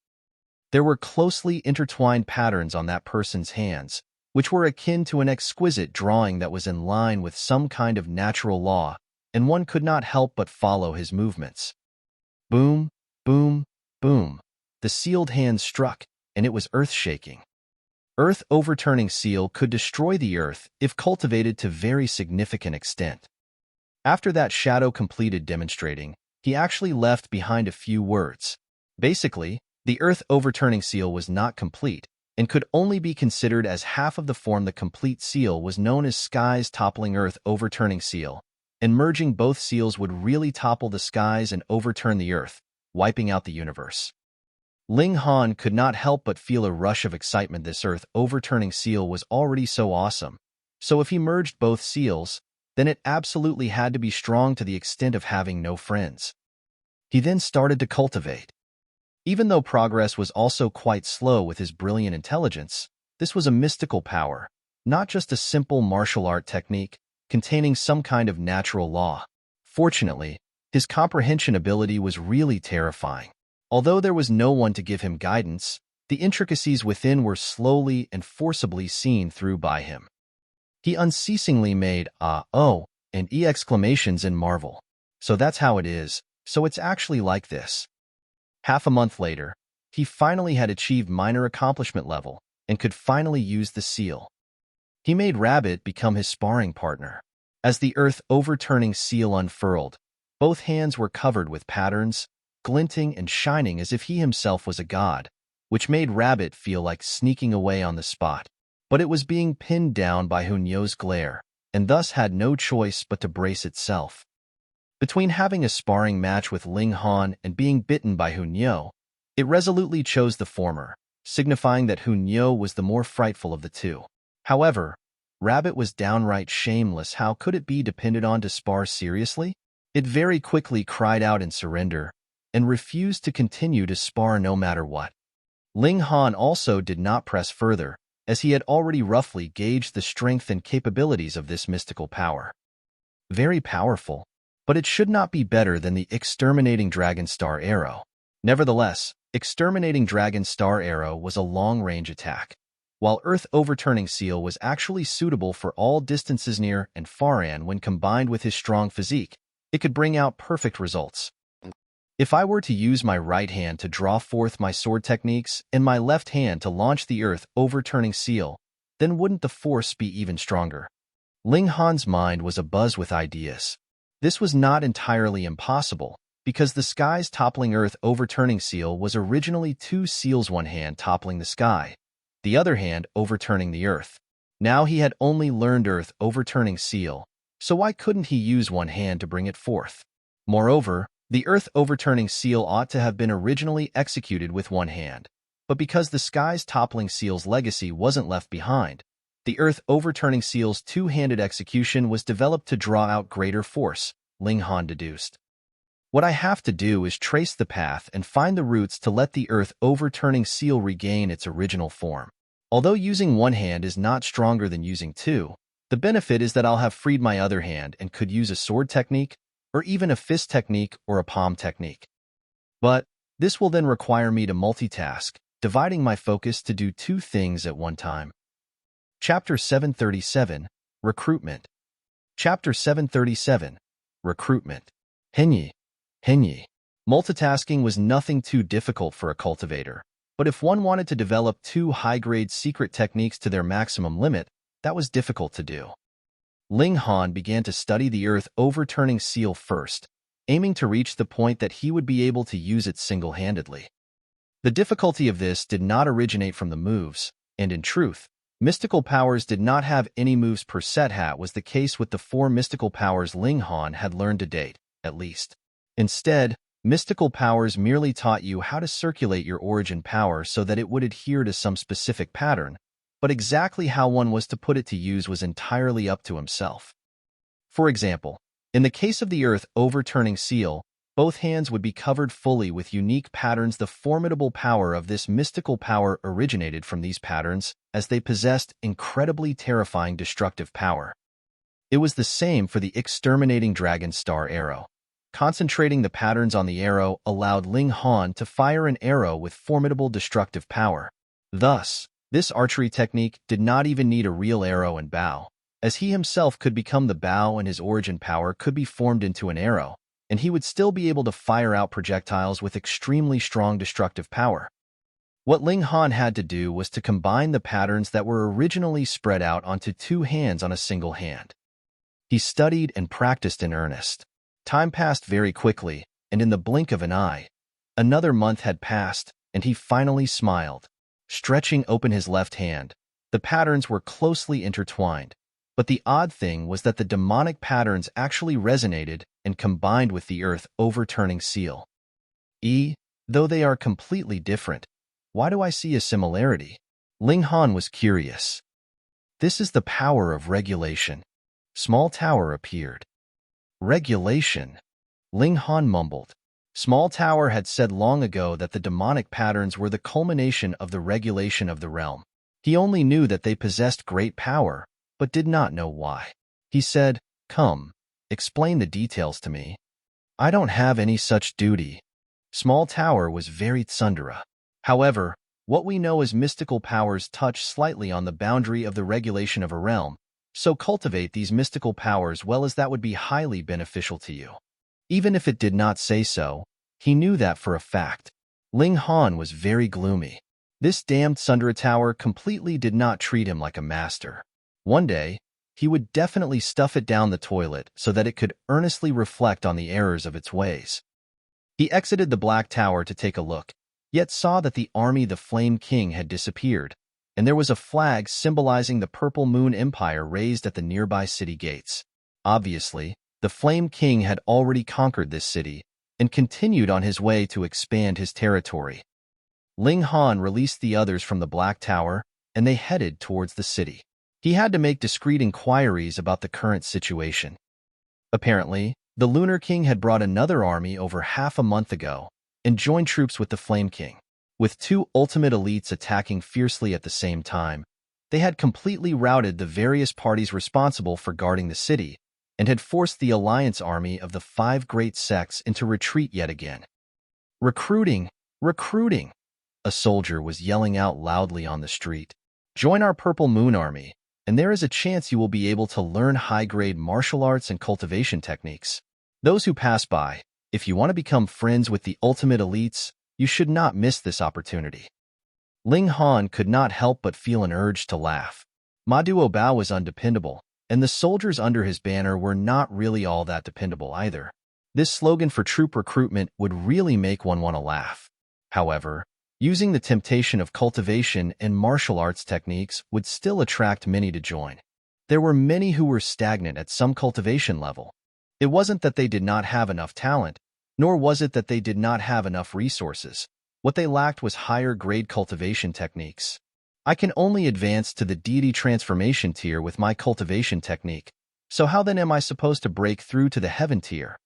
There were closely intertwined patterns on that person's hands, which were akin to an exquisite drawing that was in line with some kind of natural law, and one could not help but follow his movements. Boom, boom, boom. The sealed hand struck, and it was earth-shaking. Earth Overturning seal could destroy the earth if cultivated to very significant extent. After that shadow completed demonstrating, he actually left behind a few words. Basically, the Earth Overturning seal was not complete and could only be considered as half of the form. The complete seal was known as Sky's Toppling Earth Overturning seal, and merging both seals would really topple the skies and overturn the earth, wiping out the universe. Ling Han could not help but feel a rush of excitement. This earth-overturning seal was already so awesome, so if he merged both seals, then it absolutely had to be strong to the extent of having no friends. He then started to cultivate. Even though progress was also quite slow with his brilliant intelligence, this was a mystical power, not just a simple martial art technique containing some kind of natural law. Fortunately, his comprehension ability was really terrifying. Although there was no one to give him guidance, the intricacies within were slowly and forcibly seen through by him. He unceasingly made oh, and exclamations in marvel. So that's how it is, so it's actually like this. Half a month later, he finally had achieved minor accomplishment level and could finally use the seal. He made Rabbit become his sparring partner. As the earth-overturning seal unfurled, both hands were covered with patterns, glinting and shining as if he himself was a god, which made Rabbit feel like sneaking away on the spot. But it was being pinned down by Hai Niu's glare, and thus had no choice but to brace itself. Between having a sparring match with Ling Han and being bitten by Hai Niu, it resolutely chose the former, signifying that Hai Niu was the more frightful of the two. However, Rabbit was downright shameless. How could it be depended on to spar seriously? It very quickly cried out in surrender and refused to continue to spar no matter what. Ling Han also did not press further, as he had already roughly gauged the strength and capabilities of this mystical power. Very powerful, but it should not be better than the Exterminating Dragon Star Arrow. Nevertheless, Exterminating Dragon Star Arrow was a long-range attack, while Earth-Overturning Seal was actually suitable for all distances near and far, and when combined with his strong physique, it could bring out perfect results. If I were to use my right hand to draw forth my sword techniques and my left hand to launch the Earth-Overturning Seal, then wouldn't the force be even stronger? Ling Han's mind was abuzz with ideas. This was not entirely impossible, because the sky's toppling Earth-Overturning Seal was originally two seals, one hand toppling the sky, the other hand overturning the earth. Now he had only learned Earth-Overturning Seal, so why couldn't he use one hand to bring it forth? Moreover, the Earth-Overturning Seal ought to have been originally executed with one hand, but because the sky's toppling seal's legacy wasn't left behind, the Earth-Overturning Seal's two-handed execution was developed to draw out greater force, Ling Han deduced. What I have to do is trace the path and find the roots to let the Earth-Overturning Seal regain its original form. Although using one hand is not stronger than using two, the benefit is that I'll have freed my other hand and could use a sword technique, or even a fist technique or a palm technique. But this will then require me to multitask, dividing my focus to do two things at one time. Chapter 737, Recruitment. Chapter 737, Recruitment. Hai Niu. Multitasking was nothing too difficult for a cultivator, but if one wanted to develop two high-grade secret techniques to their maximum limit, that was difficult to do. Ling Han began to study the Earth-Overturning Seal first, aiming to reach the point that he would be able to use it single-handedly. The difficulty of this did not originate from the moves, and in truth, mystical powers did not have any moves per set. That was the case with the four mystical powers Ling Han had learned to date, at least. Instead, mystical powers merely taught you how to circulate your origin power so that it would adhere to some specific pattern, but exactly how one was to put it to use was entirely up to himself. For example, in the case of the Earth-Overturning Seal, both hands would be covered fully with unique patterns. The formidable power of this mystical power originated from these patterns, as they possessed incredibly terrifying destructive power. It was the same for the Exterminating Dragon Star Arrow. Concentrating the patterns on the arrow allowed Ling Han to fire an arrow with formidable destructive power. Thus, this archery technique did not even need a real arrow and bow, as he himself could become the bow and his origin power could be formed into an arrow, and he would still be able to fire out projectiles with extremely strong destructive power. What Ling Han had to do was to combine the patterns that were originally spread out onto two hands on a single hand. He studied and practiced in earnest. Time passed very quickly, and in the blink of an eye, another month had passed, and he finally smiled. Stretching open his left hand, the patterns were closely intertwined, But the odd thing was that the demonic patterns actually resonated and combined with the earth overturning seal. Though they are completely different, why do I see a similarity? Ling Han was curious. This is the power of regulation. Small Tower appeared. Regulation? Ling Han mumbled. Small Tower had said long ago that the demonic patterns were the culmination of the regulation of the realm. He only knew that they possessed great power, but did not know why. He said, "Come, explain the details to me." "I don't have any such duty." Small Tower was very tsundere. However, what we know as mystical powers touch slightly on the boundary of the regulation of a realm, so cultivate these mystical powers well as that would be highly beneficial to you. Even if it did not say so, he knew that for a fact. Ling Han was very gloomy. This damned tsundere tower completely did not treat him like a master. One day, he would definitely stuff it down the toilet so that it could earnestly reflect on the errors of its ways. He exited the Black Tower to take a look, yet saw that the army the Flame King had disappeared, and there was a flag symbolizing the Purple Moon Empire raised at the nearby city gates. Obviously, the Flame King had already conquered this city and continued on his way to expand his territory. Ling Han released the others from the Black Tower, and they headed towards the city. He had to make discreet inquiries about the current situation. Apparently, the Lunar King had brought another army over half a month ago and joined troops with the Flame King. With two ultimate elites attacking fiercely at the same time, they had completely routed the various parties responsible for guarding the city and had forced the alliance army of the 5 great sects into retreat yet again. "Recruiting! Recruiting!" A soldier was yelling out loudly on the street. "Join our Purple Moon Army, and there is a chance you will be able to learn high-grade martial arts and cultivation techniques. Those who pass by, if you want to become friends with the ultimate elites, you should not miss this opportunity." Ling Han could not help but feel an urge to laugh. Ma Duobao was undependable, and the soldiers under his banner were not really all that dependable either. This slogan for troop recruitment would really make one want to laugh. However, using the temptation of cultivation and martial arts techniques would still attract many to join. There were many who were stagnant at some cultivation level. It wasn't that they did not have enough talent, nor was it that they did not have enough resources. What they lacked was higher-grade cultivation techniques. "I can only advance to the deity transformation tier with my cultivation technique, so how then am I supposed to break through to the heaven tier?"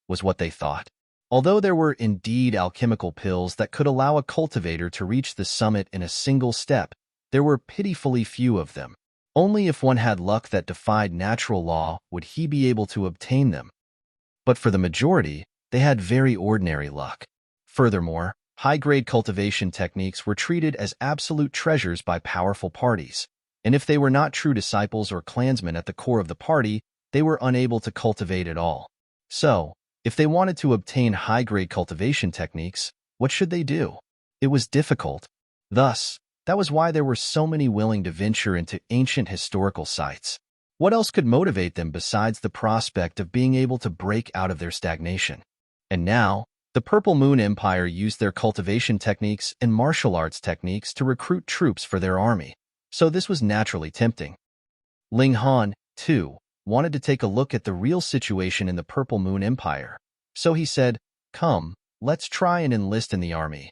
was what they thought. Although there were indeed alchemical pills that could allow a cultivator to reach the summit in a single step, there were pitifully few of them. Only if one had luck that defied natural law would he be able to obtain them. But for the majority, they had very ordinary luck. Furthermore, high-grade cultivation techniques were treated as absolute treasures by powerful parties, and if they were not true disciples or clansmen at the core of the party, they were unable to cultivate at all. So, if they wanted to obtain high-grade cultivation techniques, what should they do? It was difficult. Thus, that was why there were so many willing to venture into ancient historical sites. What else could motivate them besides the prospect of being able to break out of their stagnation? And now, the Purple Moon Empire used their cultivation techniques and martial arts techniques to recruit troops for their army, so this was naturally tempting. Ling Han, too, wanted to take a look at the real situation in the Purple Moon Empire, so he said, "Come, let's try and enlist in the army."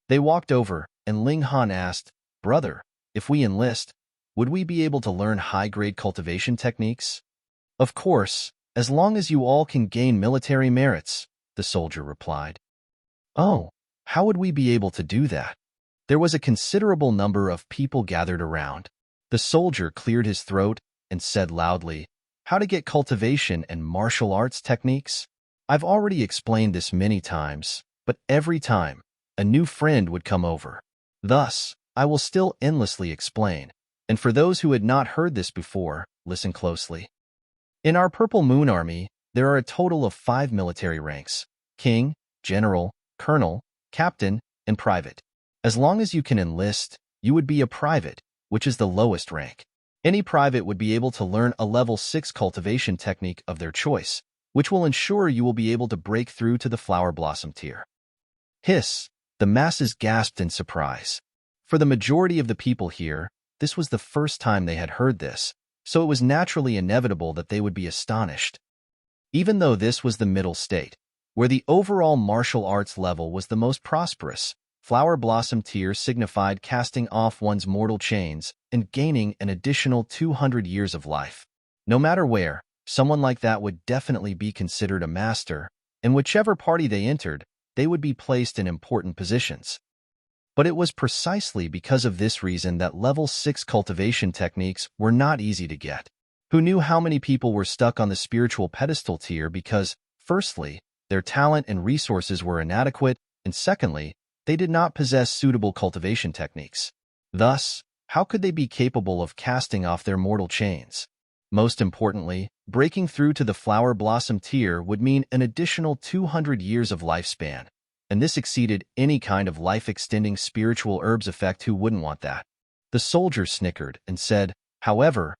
They walked over, and Ling Han asked, "Brother, if we enlist, would we be able to learn high-grade cultivation techniques?" "Of course, as long as you all can gain military merits," the soldier replied. "Oh, how would we be able to do that?" There was a considerable number of people gathered around. The soldier cleared his throat and said loudly, "How to get cultivation and martial arts techniques? I've already explained this many times, but every time, a new friend would come over. Thus, I will still endlessly explain, and for those who had not heard this before, listen closely. In our Purple Moon Army, there are a total of 5 military ranks: King, General, Colonel, Captain, and Private. As long as you can enlist, you would be a private, which is the lowest rank. Any private would be able to learn a level 6 cultivation technique of their choice, which will ensure you will be able to break through to the Flower Blossom tier." Hiss! The masses gasped in surprise. For the majority of the people here, this was the first time they had heard this, so it was naturally inevitable that they would be astonished. Even though this was the middle state, where the overall martial arts level was the most prosperous, Flower Blossom Tier signified casting off one's mortal chains and gaining an additional 200 years of life. No matter where, someone like that would definitely be considered a master, and whichever party they entered, they would be placed in important positions. But it was precisely because of this reason that level 6 cultivation techniques were not easy to get. Who knew how many people were stuck on the spiritual pedestal tier because, firstly, their talent and resources were inadequate, and secondly, they did not possess suitable cultivation techniques. Thus, how could they be capable of casting off their mortal chains? Most importantly, breaking through to the Flower Blossom tier would mean an additional 200 years of lifespan, and this exceeded any kind of life-extending spiritual herbs effect. Who wouldn't want that? The soldier snickered and said, however,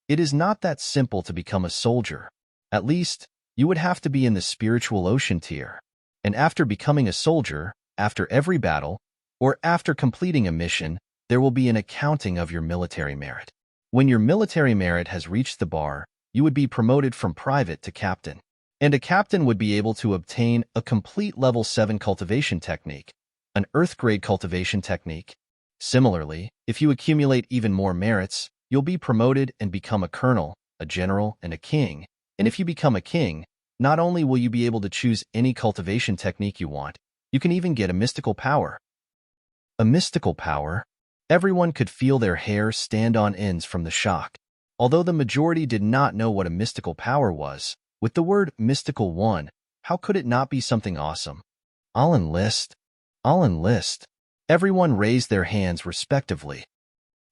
it is not that simple to become a soldier. At least, you would have to be in the spiritual ocean tier. And after becoming a soldier, after every battle, or after completing a mission, there will be an accounting of your military merit. When your military merit has reached the bar, you would be promoted from private to captain. And a captain would be able to obtain a complete level 7 cultivation technique, an earth-grade cultivation technique. Similarly, if you accumulate even more merits, you'll be promoted and become a colonel, a general, and a king. And if you become a king, not only will you be able to choose any cultivation technique you want, you can even get a mystical power. A mystical power? Everyone could feel their hair stand on ends from the shock. Although the majority did not know what a mystical power was, with the word mystical one, how could it not be something awesome? I'll enlist. I'll enlist. Everyone raised their hands respectively.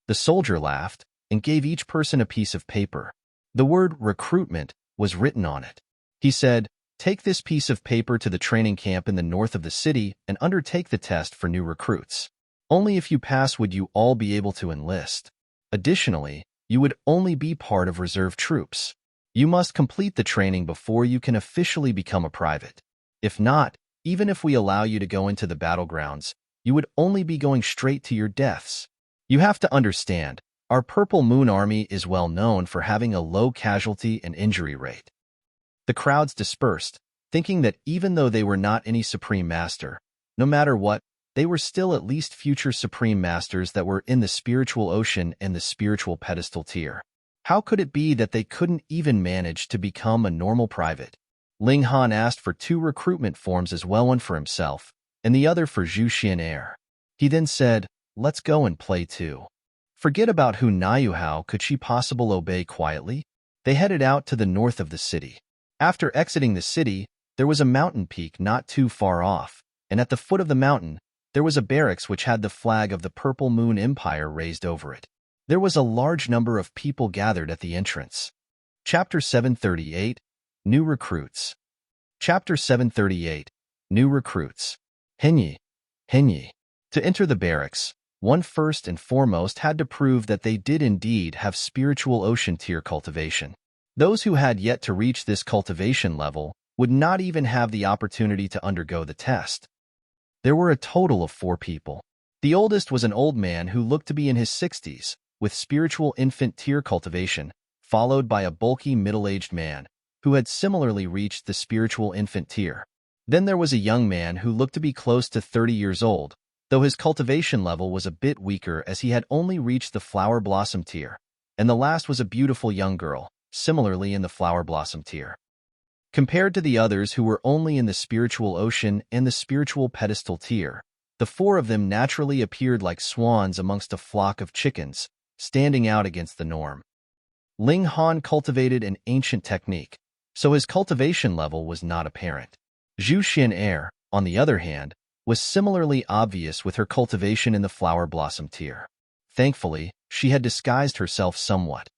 The soldier laughed and gave each person a piece of paper. The word recruitment was written on it. He said, take this piece of paper to the training camp in the north of the city and undertake the test for new recruits. Only if you pass would you all be able to enlist. Additionally, you would only be part of reserve troops. You must complete the training before you can officially become a private. If not, even if we allow you to go into the battlegrounds, you would only be going straight to your deaths. You have to understand, our Purple Moon Army is well known for having a low casualty and injury rate. The crowds dispersed, thinking that even though they were not any Supreme Master, no matter what, they were still at least future Supreme Masters that were in the spiritual ocean and the spiritual pedestal tier. How could it be that they couldn't even manage to become a normal private? Ling Han asked for 2 recruitment forms as well, one for himself, and the other for Zhou Xian'er. He then said, let's go and play too. Forget about who Niu, how could she possibly obey quietly? They headed out to the north of the city. After exiting the city, there was a mountain peak not too far off, and at the foot of the mountain, there was a barracks which had the flag of the Purple Moon Empire raised over it. There was a large number of people gathered at the entrance. Chapter 738, New Recruits. Chapter 738, New Recruits. Henyi. To enter the barracks, one first and foremost had to prove that they did indeed have spiritual ocean tier cultivation. Those who had yet to reach this cultivation level would not even have the opportunity to undergo the test. There were a total of 4 people. The oldest was an old man who looked to be in his 60s, with spiritual infant tier cultivation, followed by a bulky middle-aged man, who had similarly reached the spiritual infant tier. Then there was a young man who looked to be close to 30 years old, though his cultivation level was a bit weaker as he had only reached the Flower Blossom tier, and the last was a beautiful young girl, similarly in the Flower Blossom tier. Compared to the others who were only in the spiritual ocean and the spiritual pedestal tier, the 4 of them naturally appeared like swans amongst a flock of chickens, standing out against the norm. Ling Han cultivated an ancient technique, so his cultivation level was not apparent. Zhou Xian'er, on the other hand, was similarly obvious with her cultivation in the Flower Blossom tier. Thankfully, she had disguised herself somewhat.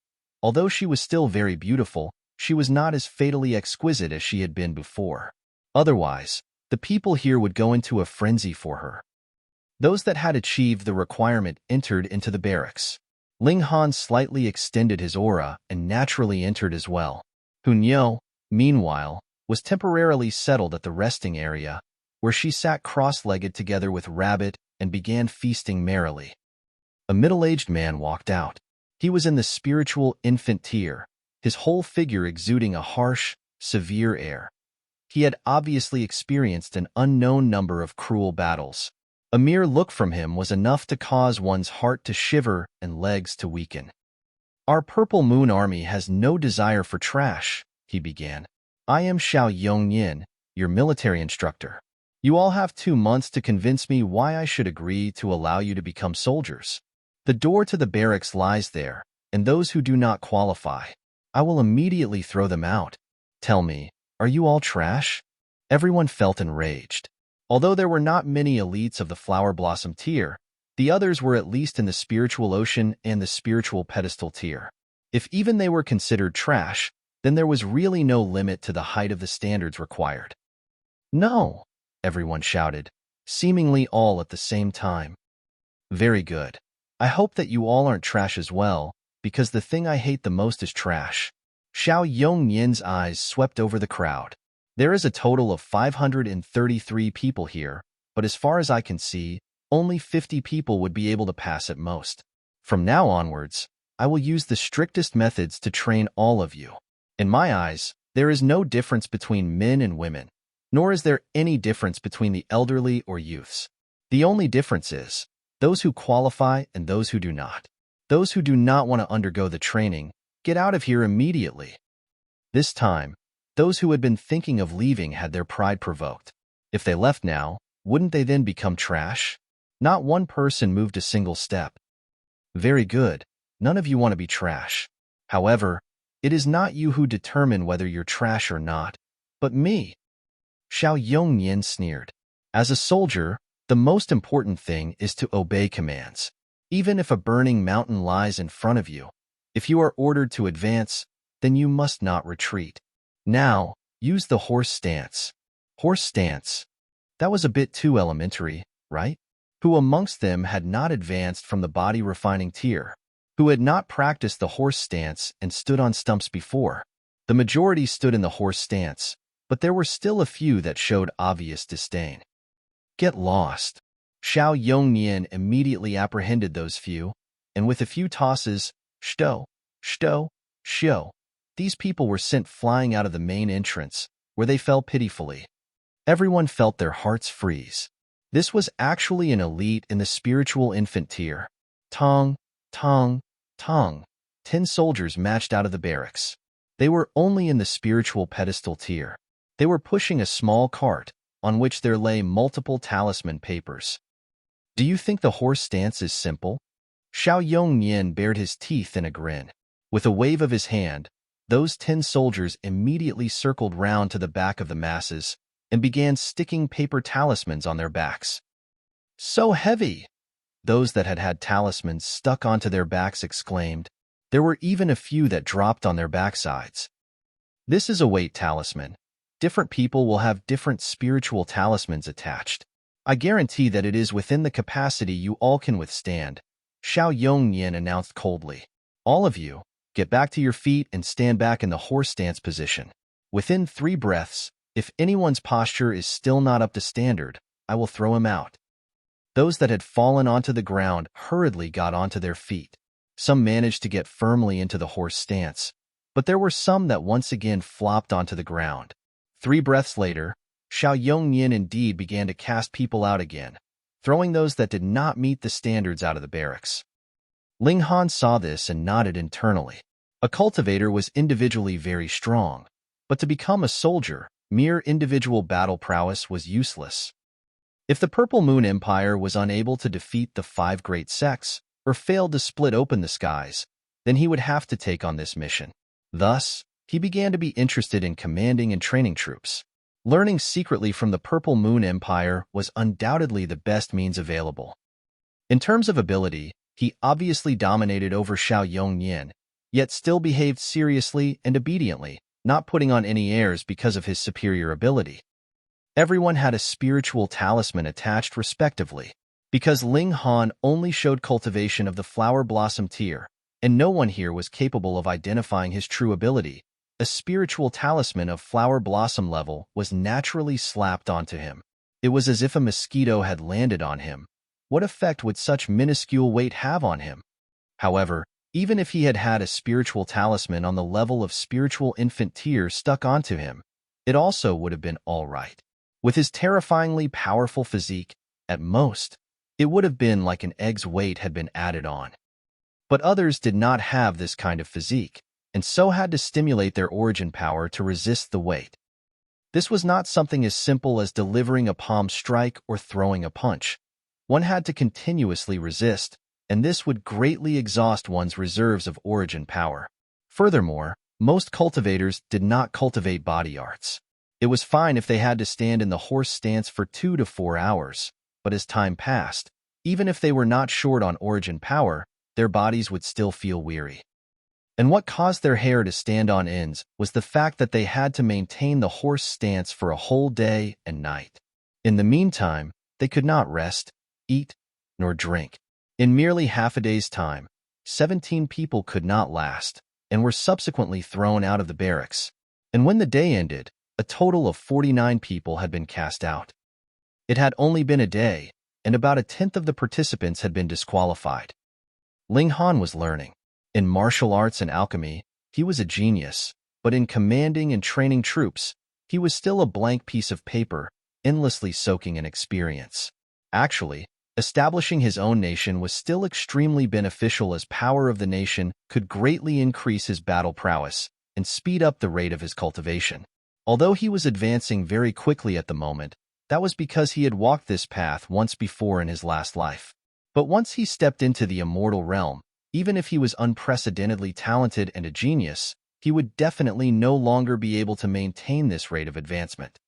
Although she was still very beautiful, she was not as fatally exquisite as she had been before. Otherwise, the people here would go into a frenzy for her. Those that had achieved the requirement entered into the barracks. Ling Han slightly extended his aura and naturally entered as well. Hunyo, meanwhile, was temporarily settled at the resting area, where she sat cross-legged together with Rabbit and began feasting merrily. A middle-aged man walked out. He was in the spiritual infant tier, his whole figure exuding a harsh, severe air. He had obviously experienced an unknown number of cruel battles. A mere look from him was enough to cause one's heart to shiver and legs to weaken. "Our Purple Moon Army has no desire for trash," he began. "I am Xiao Yongnian, your military instructor. You all have 2 months to convince me why I should agree to allow you to become soldiers. The door to the barracks lies there, and those who do not qualify, I will immediately throw them out. Tell me, are you all trash?" Everyone felt enraged. Although there were not many elites of the Flower Blossom tier, the others were at least in the spiritual ocean and the spiritual pedestal tier. If even they were considered trash, then there was really no limit to the height of the standards required. "No!" everyone shouted, seemingly all at the same time. "Very good. I hope that you all aren't trash as well, because the thing I hate the most is trash." Xiao Yongnian's eyes swept over the crowd. "There is a total of 533 people here, but as far as I can see, only 50 people would be able to pass at most. From now onwards, I will use the strictest methods to train all of you. In my eyes, there is no difference between men and women, nor is there any difference between the elderly or youths. The only difference is those who qualify and those who do not. Those who do not want to undergo the training, get out of here immediately." This time, those who had been thinking of leaving had their pride provoked. If they left now, wouldn't they then become trash? Not one person moved a single step. "Very good. None of you want to be trash. However, it is not you who determine whether you're trash or not, but me." Xiao Yongnian sneered. "As a soldier, the most important thing is to obey commands. Even if a burning mountain lies in front of you, if you are ordered to advance, then you must not retreat. Now, use the horse stance." Horse stance. That was a bit too elementary, right? Who amongst them had not advanced from the body refining tier? Who had not practiced the horse stance and stood on stumps before? The majority stood in the horse stance, but there were still a few that showed obvious disdain. "Get lost." Xiao Yongnian immediately apprehended those few, and with a few tosses, "Shto, shto, shio," these people were sent flying out of the main entrance, where they fell pitifully. Everyone felt their hearts freeze. This was actually an elite in the spiritual infant tier. Tong, tong, tong. 10 soldiers marched out of the barracks. They were only in the spiritual pedestal tier. They were pushing a small cart, on which there lay multiple talisman papers. "Do you think the horse stance is simple?" Xiao Yongnian bared his teeth in a grin. With a wave of his hand, those 10 soldiers immediately circled round to the back of the masses and began sticking paper talismans on their backs. "So heavy!" Those that had had talismans stuck onto their backs exclaimed. There were even a few that dropped on their backsides. "This is a weight talisman. Different people will have different spiritual talismans attached. I guarantee that it is within the capacity you all can withstand," Xiao Yongnian announced coldly. "All of you, get back to your feet and stand back in the horse stance position. Within 3 breaths, if anyone's posture is still not up to standard, I will throw him out." Those that had fallen onto the ground hurriedly got onto their feet. Some managed to get firmly into the horse stance, but there were some that once again flopped onto the ground. 3 breaths later, Xiao Yongnian indeed began to cast people out again, throwing those that did not meet the standards out of the barracks. Ling Han saw this and nodded internally. A cultivator was individually very strong, but to become a soldier, mere individual battle prowess was useless. If the Purple Moon Empire was unable to defeat the 5 great sects, or failed to split open the skies, then he would have to take on this mission. Thus, he began to be interested in commanding and training troops. Learning secretly from the Purple Moon Empire was undoubtedly the best means available. In terms of ability, he obviously dominated over Xiao Yongnian, yet still behaved seriously and obediently, not putting on any airs because of his superior ability. Everyone had a spiritual talisman attached respectively. Because Ling Han only showed cultivation of the flower blossom tier, and no one here was capable of identifying his true ability, a spiritual talisman of flower blossom level was naturally slapped onto him. It was as if a mosquito had landed on him. What effect would such minuscule weight have on him? However, Even if he had had a spiritual talisman on the level of spiritual infant tears stuck onto him, it also would have been all right. With his terrifyingly powerful physique, at most, it would have been like an egg's weight had been added on. But others did not have this kind of physique, and so had to stimulate their origin power to resist the weight. This was not something as simple as delivering a palm strike or throwing a punch. One had to continuously resist, and this would greatly exhaust one's reserves of origin power. Furthermore, most cultivators did not cultivate body arts. It was fine if they had to stand in the horse stance for 2 to 4 hours, but as time passed, even if they were not short on origin power, their bodies would still feel weary. And what caused their hair to stand on ends was the fact that they had to maintain the horse stance for a whole day and night. In the meantime, they could not rest, eat, nor drink. In merely half a day's time, 17 people could not last, and were subsequently thrown out of the barracks. And when the day ended, a total of 49 people had been cast out. It had only been a day, and about a tenth of the participants had been disqualified. Ling Han was learning. In martial arts and alchemy, he was a genius, but in commanding and training troops, he was still a blank piece of paper, endlessly soaking in experience. Actually, establishing his own nation was still extremely beneficial, as power of the nation could greatly increase his battle prowess and speed up the rate of his cultivation. Although he was advancing very quickly at the moment, that was because he had walked this path once before in his last life. But once he stepped into the immortal realm, even if he was unprecedentedly talented and a genius, he would definitely no longer be able to maintain this rate of advancement.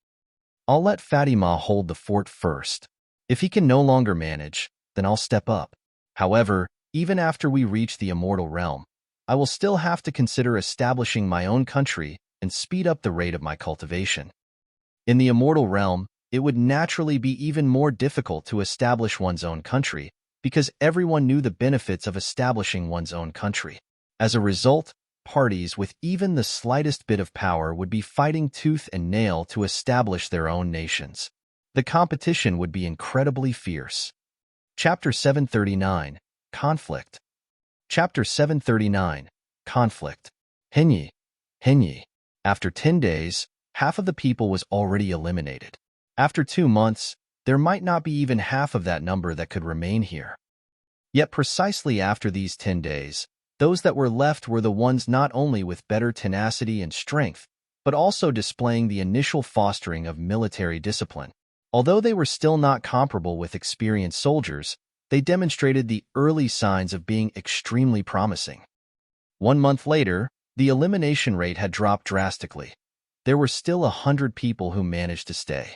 I'll let Fatima hold the fort first. If he can no longer manage, then I'll step up. However, even after we reach the immortal realm, I will still have to consider establishing my own country and speed up the rate of my cultivation. In the immortal realm, it would naturally be even more difficult to establish one's own country, because everyone knew the benefits of establishing one's own country. As a result, parties with even the slightest bit of power would be fighting tooth and nail to establish their own nations. The competition would be incredibly fierce. Chapter 739, Conflict. Chapter 739, Conflict. Henyi. After 10 days, half of the people was already eliminated. After 2 months, there might not be even half of that number that could remain here. Yet precisely after these 10 days, those that were left were the ones not only with better tenacity and strength, but also displaying the initial fostering of military discipline. Although they were still not comparable with experienced soldiers, they demonstrated the early signs of being extremely promising. 1 month later, the elimination rate had dropped drastically. There were still 100 people who managed to stay.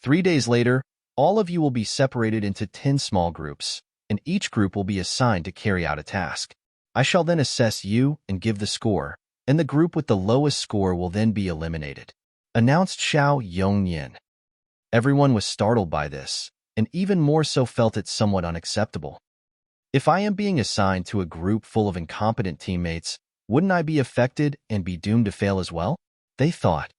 3 days later, all of you will be separated into 10 small groups, and each group will be assigned to carry out a task. I shall then assess you and give the score, and the group with the lowest score will then be eliminated," announced Xiao Yongnian. Everyone was startled by this, and even more so felt it somewhat unacceptable. If I am being assigned to a group full of incompetent teammates, wouldn't I be affected and be doomed to fail as well? They thought.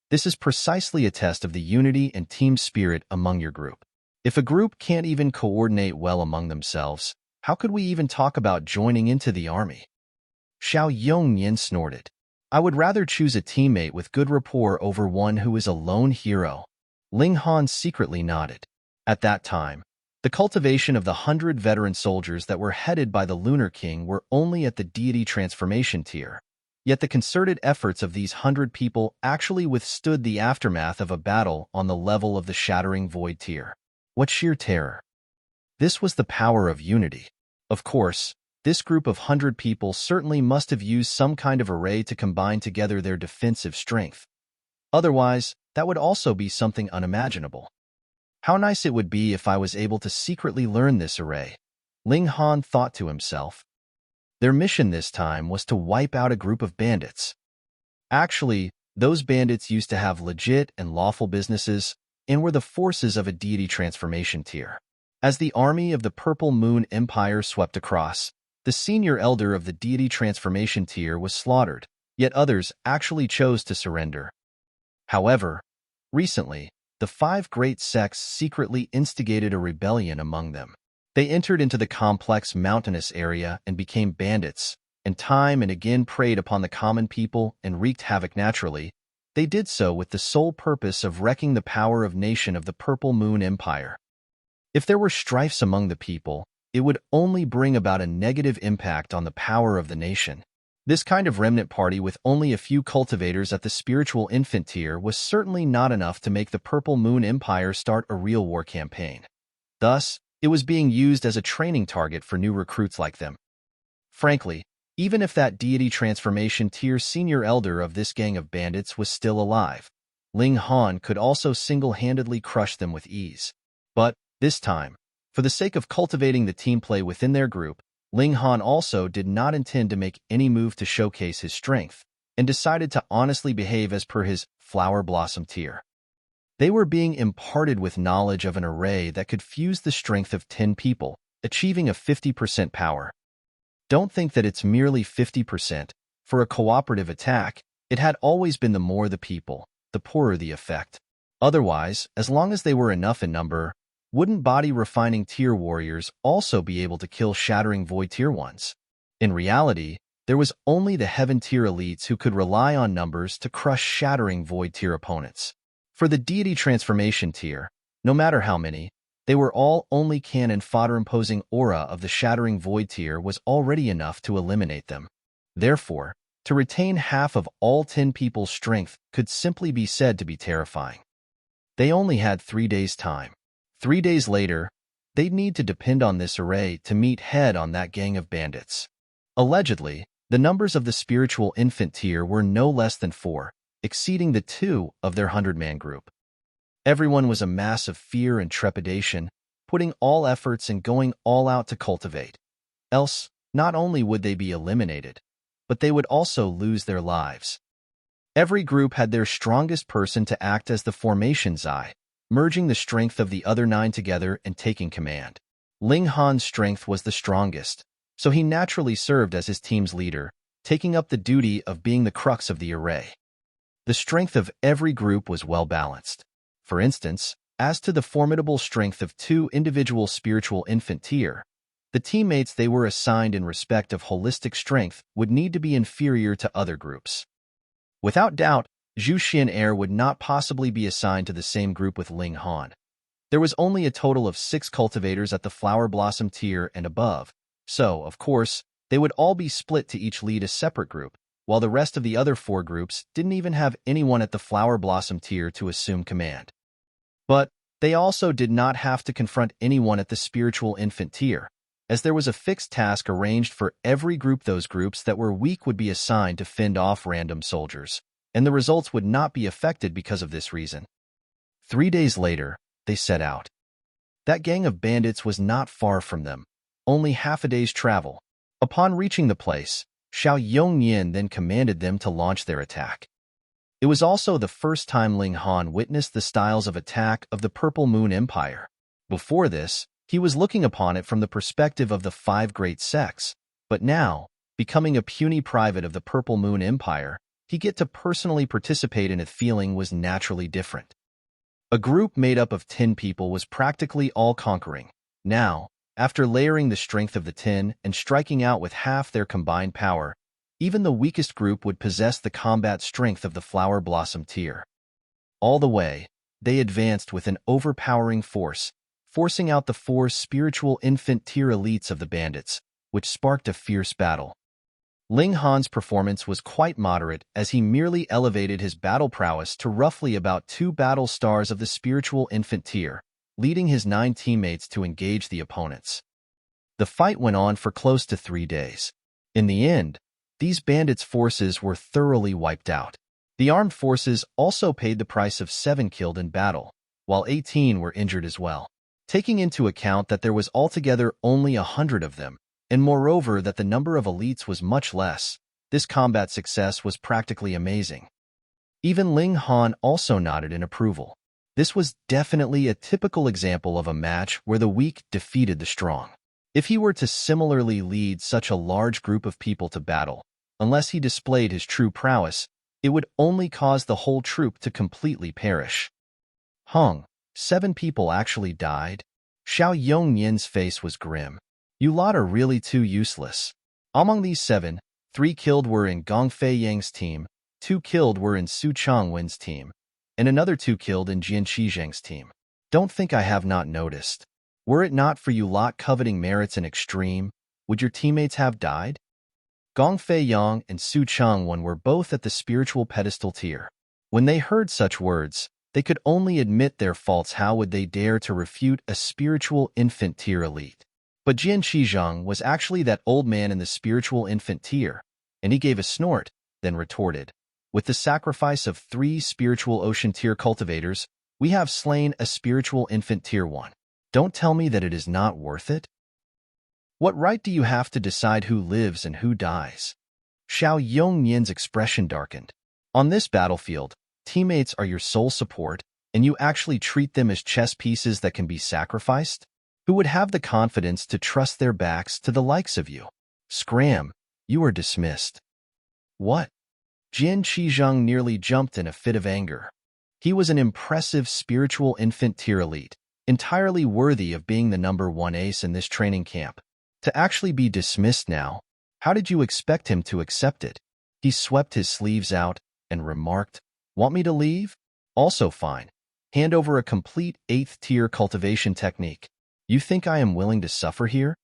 This is precisely a test of the unity and team spirit among your group. If a group can't even coordinate well among themselves, how could we even talk about joining into the army? Xiao Yongnian snorted. I would rather choose a teammate with good rapport over one who is a lone hero. Ling Han secretly nodded. At that time, the cultivation of the 100 veteran soldiers that were headed by the Lunar King were only at the deity transformation tier. Yet the concerted efforts of these 100 people actually withstood the aftermath of a battle on the level of the Shattering Void tier. What sheer terror! This was the power of unity. Of course, this group of 100 people certainly must have used some kind of array to combine together their defensive strength. Otherwise, that would also be something unimaginable. How nice it would be if I was able to secretly learn this array, Ling Han thought to himself. Their mission this time was to wipe out a group of bandits. Actually, those bandits used to have legit and lawful businesses and were the forces of a deity transformation tier. As the army of the Purple Moon Empire swept across, the senior elder of the deity transformation tier was slaughtered, yet others actually chose to surrender. However, recently, the 5 great sects secretly instigated a rebellion among them. They entered into the complex mountainous area and became bandits, and time and again preyed upon the common people and wreaked havoc naturally. They did so with the sole purpose of wrecking the power of nation of the Purple Moon Empire. If there were strifes among the people, it would only bring about a negative impact on the power of the nation. This kind of remnant party with only a few cultivators at the spiritual infant tier was certainly not enough to make the Purple Moon Empire start a real war campaign. Thus, it was being used as a training target for new recruits like them. Frankly, even if that deity transformation tier senior elder of this gang of bandits was still alive, Ling Han could also single-handedly crush them with ease. But, this time, for the sake of cultivating the team play within their group, Ling Han also did not intend to make any move to showcase his strength, and decided to honestly behave as per his flower blossom tier. They were being imparted with knowledge of an array that could fuse the strength of 10 people, achieving a 50% power. Don't think that it's merely 50%. For a cooperative attack, it had always been the more the people, the poorer the effect. Otherwise, as long as they were enough in number, wouldn't body-refining tier warriors also be able to kill shattering void tier ones? In reality, there was only the heaven tier elites who could rely on numbers to crush shattering void tier opponents. For the deity transformation tier, no matter how many, they were all only cannon fodder. Imposing aura of the shattering void tier was already enough to eliminate them. Therefore, to retain half of all 10 people's strength could simply be said to be terrifying. They only had 3 days' time. 3 days later, they'd need to depend on this array to meet head on that gang of bandits. Allegedly, the numbers of the spiritual infant tier were no less than 4, exceeding the 2 of their 100-man group. Everyone was a mass of fear and trepidation, putting all efforts and going all out to cultivate. Else, not only would they be eliminated, but they would also lose their lives. Every group had their strongest person to act as the formation's eye, merging the strength of the other 9 together and taking command. Ling Han's strength was the strongest, so he naturally served as his team's leader, taking up the duty of being the crux of the array. The strength of every group was well balanced. For instance, as to the formidable strength of 2 individual spiritual infant tier, the teammates they were assigned in respect of holistic strength would need to be inferior to other groups. Without doubt, Zhou Xian'er would not possibly be assigned to the same group with Ling Han. There was only a total of 6 cultivators at the flower blossom tier and above, so, of course, they would all be split to each lead a separate group, while the rest of the other 4 groups didn't even have anyone at the flower blossom tier to assume command. But they also did not have to confront anyone at the spiritual infant tier, as there was a fixed task arranged for every group. Those groups that were weak would be assigned to fend off random soldiers, and the results would not be affected because of this reason. 3 days later, they set out. That gang of bandits was not far from them, only half a day's travel. Upon reaching the place, Xiao Yongyan then commanded them to launch their attack. It was also the first time Ling Han witnessed the styles of attack of the Purple Moon Empire. Before this, he was looking upon it from the perspective of the 5 great sects, but now, becoming a puny private of the Purple Moon Empire, he get to personally participate in it. Feeling was naturally different. A group made up of 10 people was practically all-conquering. Now, after layering the strength of the 10 and striking out with half their combined power, even the weakest group would possess the combat strength of the flower blossom tier. All the way, they advanced with an overpowering force, forcing out the 4 spiritual infant tier elites of the bandits, which sparked a fierce battle. Ling Han's performance was quite moderate, as he merely elevated his battle prowess to roughly about 2 battle stars of the spiritual infant tier, leading his 9 teammates to engage the opponents. The fight went on for close to 3 days. In the end, these bandits' forces were thoroughly wiped out. The armed forces also paid the price of 7 killed in battle, while 18 were injured as well. Taking into account that there was altogether only 100 of them, and moreover that the number of elites was much less, this combat success was practically amazing. Even Ling Han also nodded in approval. This was definitely a typical example of a match where the weak defeated the strong. If he were to similarly lead such a large group of people to battle, unless he displayed his true prowess, it would only cause the whole troop to completely perish. 7 people actually died? Xiao Yongnian's face was grim. You lot are really too useless. Among these 7, 3 killed were in Gong Fei Yang's team, 2 killed were in Su Chongwen's team, and another 2 killed in Jian Qizhang's team. Don't think I have not noticed. Were it not for you lot coveting merits in extreme, would your teammates have died? Gong Fei Yang and Su Chongwen were both at the spiritual pedestal tier. When they heard such words, they could only admit their faults. How would they dare to refute a spiritual infant tier elite? But Jian Qizhang was actually that old man in the spiritual infant tier, and he gave a snort, then retorted, with the sacrifice of 3 spiritual ocean tier cultivators, we have slain a spiritual infant tier 1. Don't tell me that it is not worth it. What right do you have to decide who lives and who dies? Xiao Yongnian's expression darkened. On this battlefield, teammates are your sole support, and you actually treat them as chess pieces that can be sacrificed? Who would have the confidence to trust their backs to the likes of you? Scram, you are dismissed. What? Jian Qizhang nearly jumped in a fit of anger. He was an impressive spiritual infant tier elite, entirely worthy of being the #1 ace in this training camp. To actually be dismissed now, how did you expect him to accept it? He swept his sleeves out and remarked, "Want me to leave? Also fine. Hand over a complete 8th tier cultivation technique. You think I am willing to suffer here?"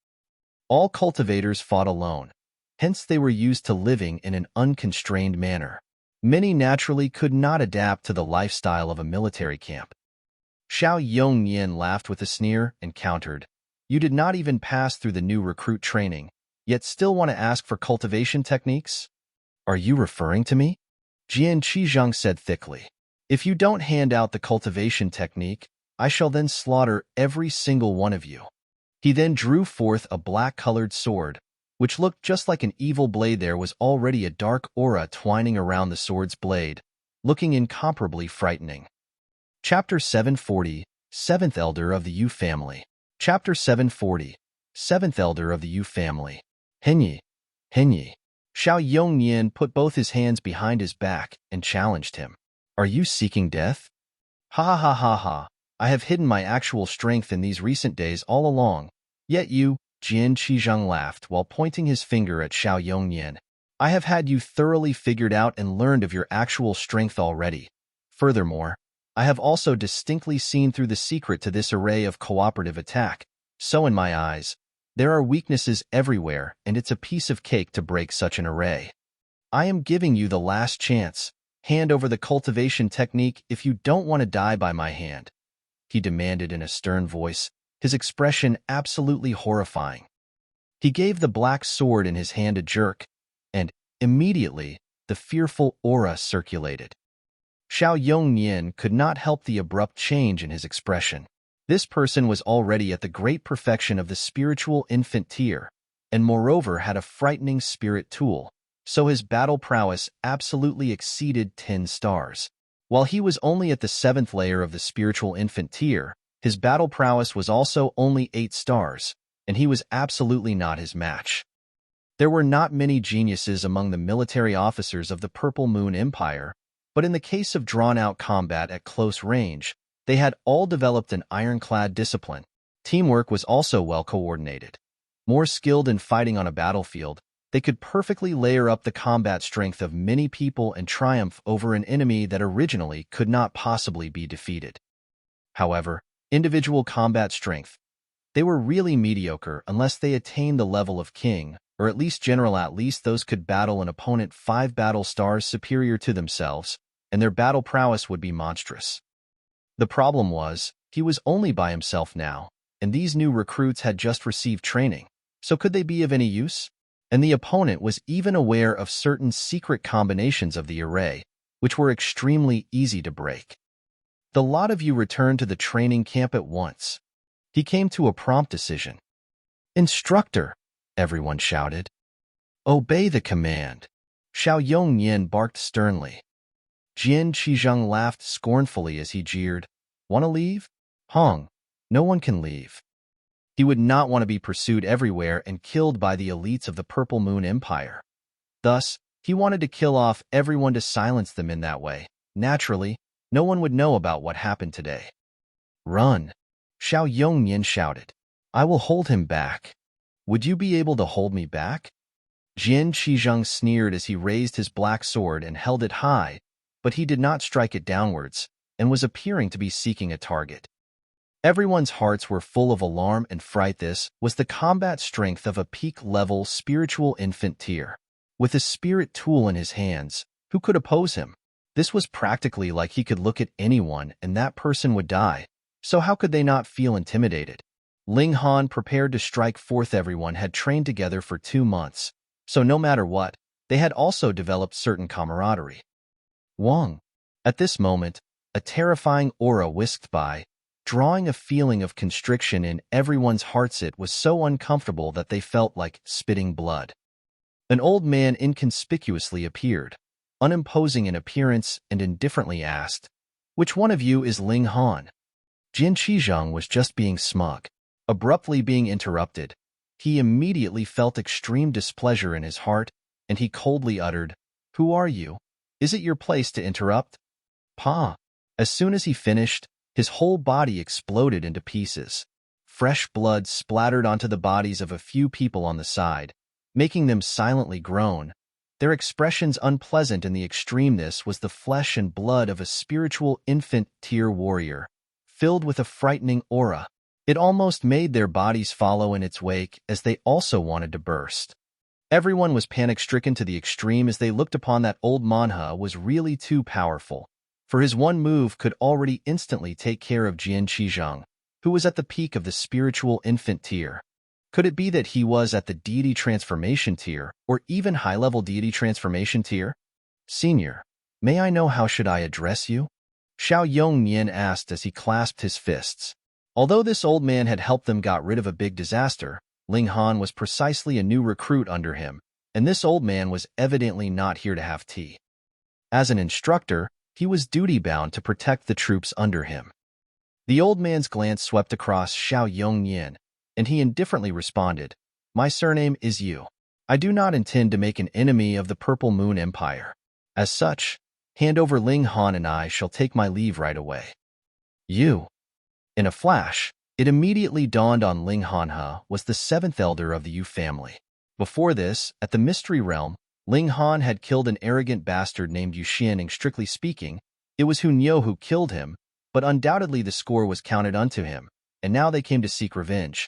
All cultivators fought alone, hence they were used to living in an unconstrained manner. Many naturally could not adapt to the lifestyle of a military camp. Xiao Yongnian laughed with a sneer and countered, "You did not even pass through the new recruit training, yet still want to ask for cultivation techniques? Are you referring to me?" Jian Qizhang said thickly. "If you don't hand out the cultivation technique, I shall then slaughter every single one of you." He then drew forth a black-colored sword, which looked just like an evil blade. There was already a dark aura twining around the sword's blade, looking incomparably frightening. Chapter 740, 7th Elder of the Yu Family. Chapter 740, 7th Elder of the Yu Family. Henyi, Henyi. Xiao Yongnian put both his hands behind his back and challenged him. "Are you seeking death?" "Ha ha ha ha ha. I have hidden my actual strength in these recent days all along. Yet you," Jian Qizhang laughed while pointing his finger at Xiao Yongnian. "I have had you thoroughly figured out and learned of your actual strength already. Furthermore, I have also distinctly seen through the secret to this array of cooperative attack. So in my eyes, there are weaknesses everywhere, and it's a piece of cake to break such an array. I am giving you the last chance. Hand over the cultivation technique if you don't want to die by my hand," he demanded in a stern voice, his expression absolutely horrifying. He gave the black sword in his hand a jerk, and, immediately, the fearful aura circulated. Xiao Yongnian could not help the abrupt change in his expression. This person was already at the great perfection of the spiritual infant tier, and moreover had a frightening spirit tool, so his battle prowess absolutely exceeded 10 stars. While he was only at the 7th layer of the spiritual infant tier, his battle prowess was also only 8 stars, and he was absolutely not his match. There were not many geniuses among the military officers of the Purple Moon Empire, but in the case of drawn-out combat at close range, they had all developed an ironclad discipline. Teamwork was also well coordinated. More skilled in fighting on a battlefield, they could perfectly layer up the combat strength of many people and triumph over an enemy that originally could not possibly be defeated. However, individual combat strength, they were really mediocre unless they attained the level of king, or at least general. At least those could battle an opponent 5 battle stars superior to themselves, and their battle prowess would be monstrous. The problem was, he was only by himself now, and these new recruits had just received training, so could they be of any use? And the opponent was even aware of certain secret combinations of the array, which were extremely easy to break. "The lot of you return to the training camp at once." He came to a prompt decision. "Instructor!" everyone shouted. "Obey the command." Xiao Yongnian barked sternly. Jian Qizhang laughed scornfully as he jeered, "Want to leave? Hong, no one can leave." He would not want to be pursued everywhere and killed by the elites of the Purple Moon Empire. Thus, he wanted to kill off everyone to silence them in that way. Naturally, no one would know about what happened today. "Run!" Xiao Yongnian shouted. I will hold him back. Would you be able to hold me back? Jian Qizheng sneered as he raised his black sword and held it high, but he did not strike it downwards, and was appearing to be seeking a target. Everyone's hearts were full of alarm and fright. This was the combat strength of a peak-level spiritual infant tier. With a spirit tool in his hands, who could oppose him? This was practically like he could look at anyone and that person would die, so how could they not feel intimidated? Ling Han prepared to strike forth. Everyone had trained together for 2 months, so no matter what, they had also developed certain camaraderie. Wang. At this moment, a terrifying aura whisked by, drawing a feeling of constriction in everyone's hearts. It was so uncomfortable that they felt like spitting blood. An old man inconspicuously appeared, unimposing in appearance, and indifferently asked, "Which one of you is Ling Han?" Jian Qizheng was just being smug. Abruptly being interrupted, he immediately felt extreme displeasure in his heart, and he coldly uttered, "Who are you? Is it your place to interrupt?" Pa. As soon as he finished, his whole body exploded into pieces. Fresh blood splattered onto the bodies of a few people on the side, making them silently groan, their expressions unpleasant in the extreme. This was the flesh and blood of a spiritual infant-tier warrior, filled with a frightening aura. It almost made their bodies follow in its wake as they also wanted to burst. Everyone was panic-stricken to the extreme as they looked upon that old manha was really too powerful, for his one move could already instantly take care of Jian Qizheng, who was at the peak of the spiritual infant tier. Could it be that he was at the deity transformation tier, or even high-level deity transformation tier? Senior, may I know how should I address you? Xiao Yongnian asked as he clasped his fists. Although this old man had helped them got rid of a big disaster, Ling Han was precisely a new recruit under him, and this old man was evidently not here to have tea. As an instructor, he was duty-bound to protect the troops under him. The old man's glance swept across Xiao Yongnian, and he indifferently responded, "My surname is Yu. I do not intend to make an enemy of the Purple Moon Empire. As such, hand over Ling Han and I shall take my leave right away." Yu. In a flash, it immediately dawned on Ling Han was the 7th elder of the Yu family. Before this, at the Mystery Realm, Ling Han had killed an arrogant bastard named Yu Xian. Strictly speaking, it was Hu Niu who killed him, but undoubtedly the score was counted unto him, and now they came to seek revenge.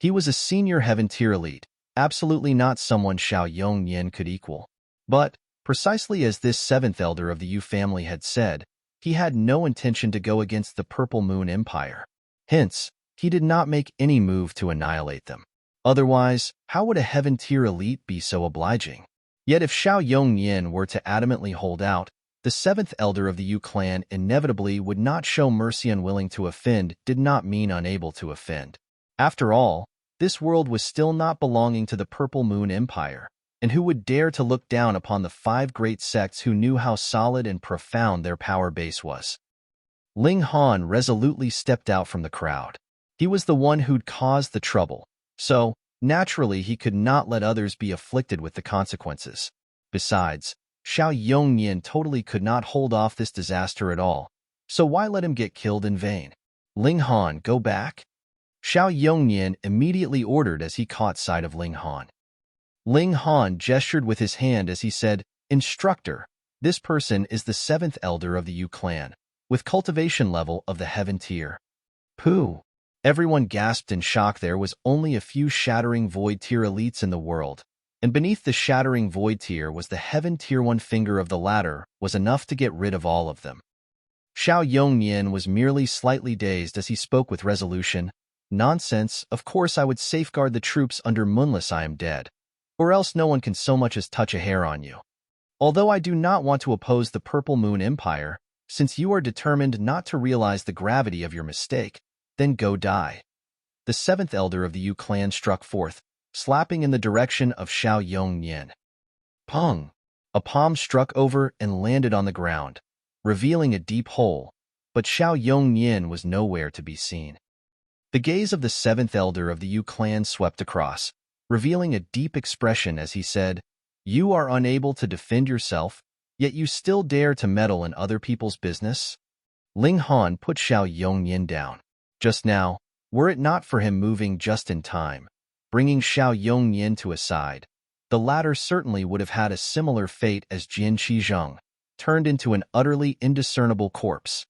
He was a senior heaven-tier elite, absolutely not someone Xiao Yongnian could equal. But, precisely as this 7th elder of the Yu family had said, he had no intention to go against the Purple Moon Empire. Hence, he did not make any move to annihilate them. Otherwise, how would a heaven-tier elite be so obliging? Yet if Xiao Yongnian were to adamantly hold out, the 7th elder of the Yu clan inevitably would not show mercy. Unwilling to offend did not mean unable to offend. After all, this world was still not belonging to the Purple Moon Empire, and who would dare to look down upon the 5 great sects who knew how solid and profound their power base was? Ling Han resolutely stepped out from the crowd. He was the one who'd caused the trouble, so, naturally, he could not let others be afflicted with the consequences. Besides, Xiao Yongnian totally could not hold off this disaster at all, so why let him get killed in vain? Ling Han, go back? Xiao Yongnian immediately ordered as he caught sight of Ling Han. Ling Han gestured with his hand as he said, "Instructor, this person is the 7th elder of the Yu clan, with cultivation level of the heaven tier." Pooh! Everyone gasped in shock. There was only a few shattering void tier elites in the world, and beneath the shattering void tier was the heaven tier. One finger of the ladder was enough to get rid of all of them. Xiao Yongnian was merely slightly dazed as he spoke with resolution. "Nonsense, of course I would safeguard the troops under Moonless. I am dead, or else no one can so much as touch a hair on you. Although I do not want to oppose the Purple Moon Empire, since you are determined not to realize the gravity of your mistake, then go die." The 7th elder of the Yu clan struck forth, slapping in the direction of Xiao Yongnian. Pong! A palm struck over and landed on the ground, revealing a deep hole, but Xiao Yongnian was nowhere to be seen. The gaze of the 7th elder of the Yu clan swept across, revealing a deep expression as he said, "You are unable to defend yourself, yet you still dare to meddle in other people's business?" Ling Han put Xiao Yongnian down. Just now, were it not for him moving just in time, bringing Xiao Yongnian to a side, the latter certainly would have had a similar fate as Jin Qizheng, turned into an utterly indiscernible corpse.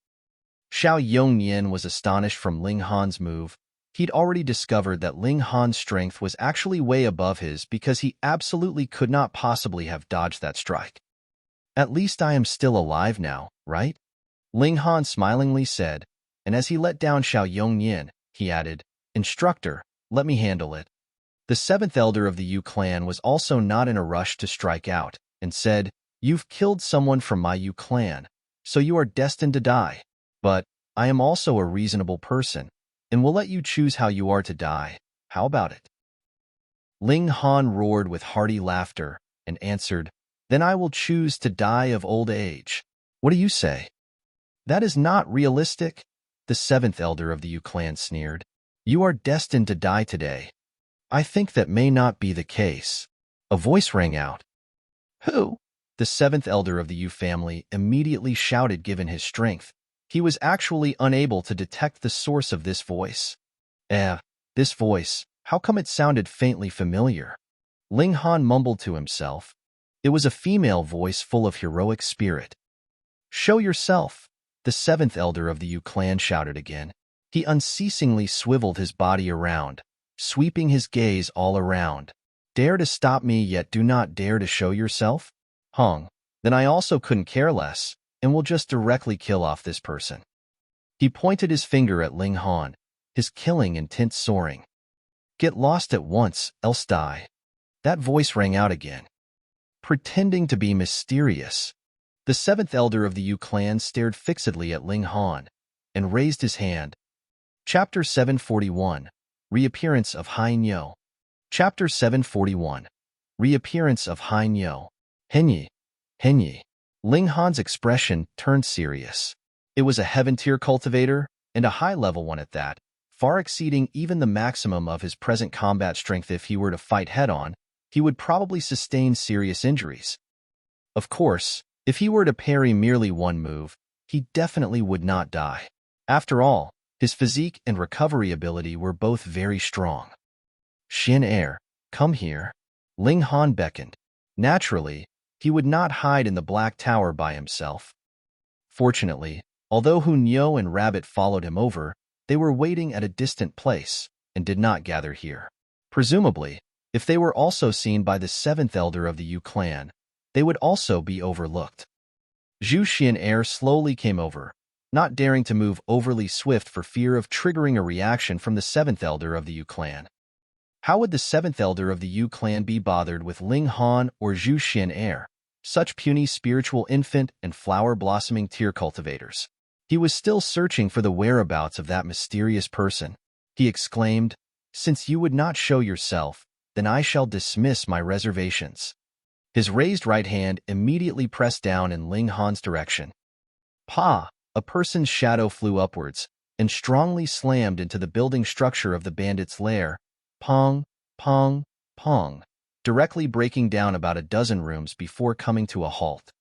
Xiao Yongnian was astonished from Ling Han's move. He'd already discovered that Ling Han's strength was actually way above his because he absolutely could not possibly have dodged that strike. At least I am still alive now, right? Ling Han smilingly said, and as he let down Xiao Yongnian, he added, Instructor, let me handle it. The seventh elder of the Yu clan was also not in a rush to strike out, and said, You've killed someone from my Yu clan, so you are destined to die. But I am also a reasonable person, and will let you choose how you are to die. How about it? Ling Han roared with hearty laughter, and answered, Then I will choose to die of old age. What do you say? That is not realistic, the seventh elder of the Yu clan sneered. You are destined to die today. I think that may not be the case. A voice rang out. Who? The seventh elder of the Yu family immediately shouted given his strength. He was actually unable to detect the source of this voice. This voice, how come it sounded faintly familiar? Ling Han mumbled to himself. It was a female voice full of heroic spirit. Show yourself, the seventh elder of the Yu clan shouted again. He unceasingly swiveled his body around, sweeping his gaze all around. Dare to stop me, yet do not dare to show yourself? Then I also couldn't care less, and will just directly kill off this person. He pointed his finger at Ling Han, his killing intent soaring. Get lost at once, else die. That voice rang out again. Pretending to be mysterious, the seventh elder of the Yu clan stared fixedly at Ling Han, and raised his hand. Chapter 741, Reappearance of Hai Niu. Chapter 741, Reappearance of Hai Niu. Henyi. Ling Han's expression turned serious. It was a heaven-tier cultivator, and a high-level one at that, far exceeding even the maximum of his present combat strength. If he were to fight head-on, he would probably sustain serious injuries. Of course, if he were to parry merely one move, he definitely would not die. After all, his physique and recovery ability were both very strong. Xin Er, come here. Ling Han beckoned. Naturally, he would not hide in the Black Tower by himself. Fortunately, although Hu Niu and Rabbit followed him over, they were waiting at a distant place and did not gather here. Presumably, if they were also seen by the seventh elder of the Yu clan, they would also be overlooked. Zhu Xian slowly came over, not daring to move overly swift for fear of triggering a reaction from the seventh elder of the Yu clan. How would the seventh elder of the Yu clan be bothered with Ling Han or Zhu Xian, such puny spiritual infant and flower-blossoming tier cultivators? He was still searching for the whereabouts of that mysterious person. He exclaimed, Since you would not show yourself, then I shall dismiss my reservations. His raised right hand immediately pressed down in Ling Han's direction. Pa! A person's shadow flew upwards and strongly slammed into the building structure of the bandit's lair. Pong, pong, pong, directly breaking down about a dozen rooms before coming to a halt.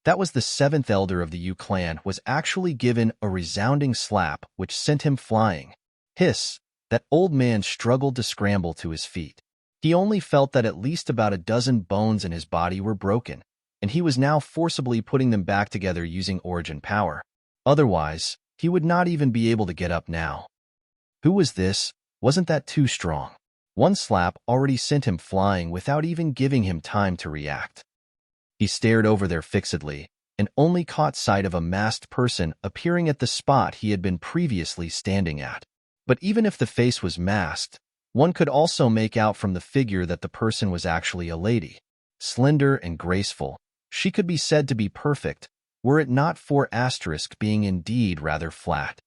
That was the seventh elder of the Yu clan was actually given a resounding slap which sent him flying. Hiss! That old man struggled to scramble to his feet. He only felt that at least about a dozen bones in his body were broken, and he was now forcibly putting them back together using origin power. Otherwise, he would not even be able to get up now. Who was this? Wasn't that too strong? One slap already sent him flying without even giving him time to react. He stared over there fixedly, and only caught sight of a masked person appearing at the spot he had been previously standing at. But even if the face was masked, one could also make out from the figure that the person was actually a lady. Slender and graceful, she could be said to be perfect, were it not for * being indeed rather flat.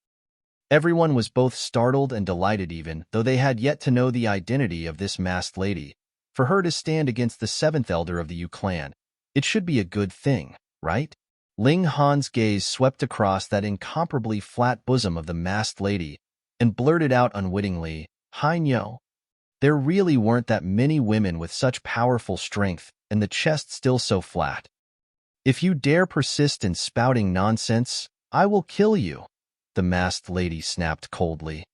Everyone was both startled and delighted even though they had yet to know the identity of this masked lady. For her to stand against the seventh elder of the Yu clan, it should be a good thing, right? Ling Han's gaze swept across that incomparably flat bosom of the masked lady and blurted out unwittingly, Hai Niu. There really weren't that many women with such powerful strength and the chest still so flat. If you dare persist in spouting nonsense, I will kill you. the masked lady snapped coldly.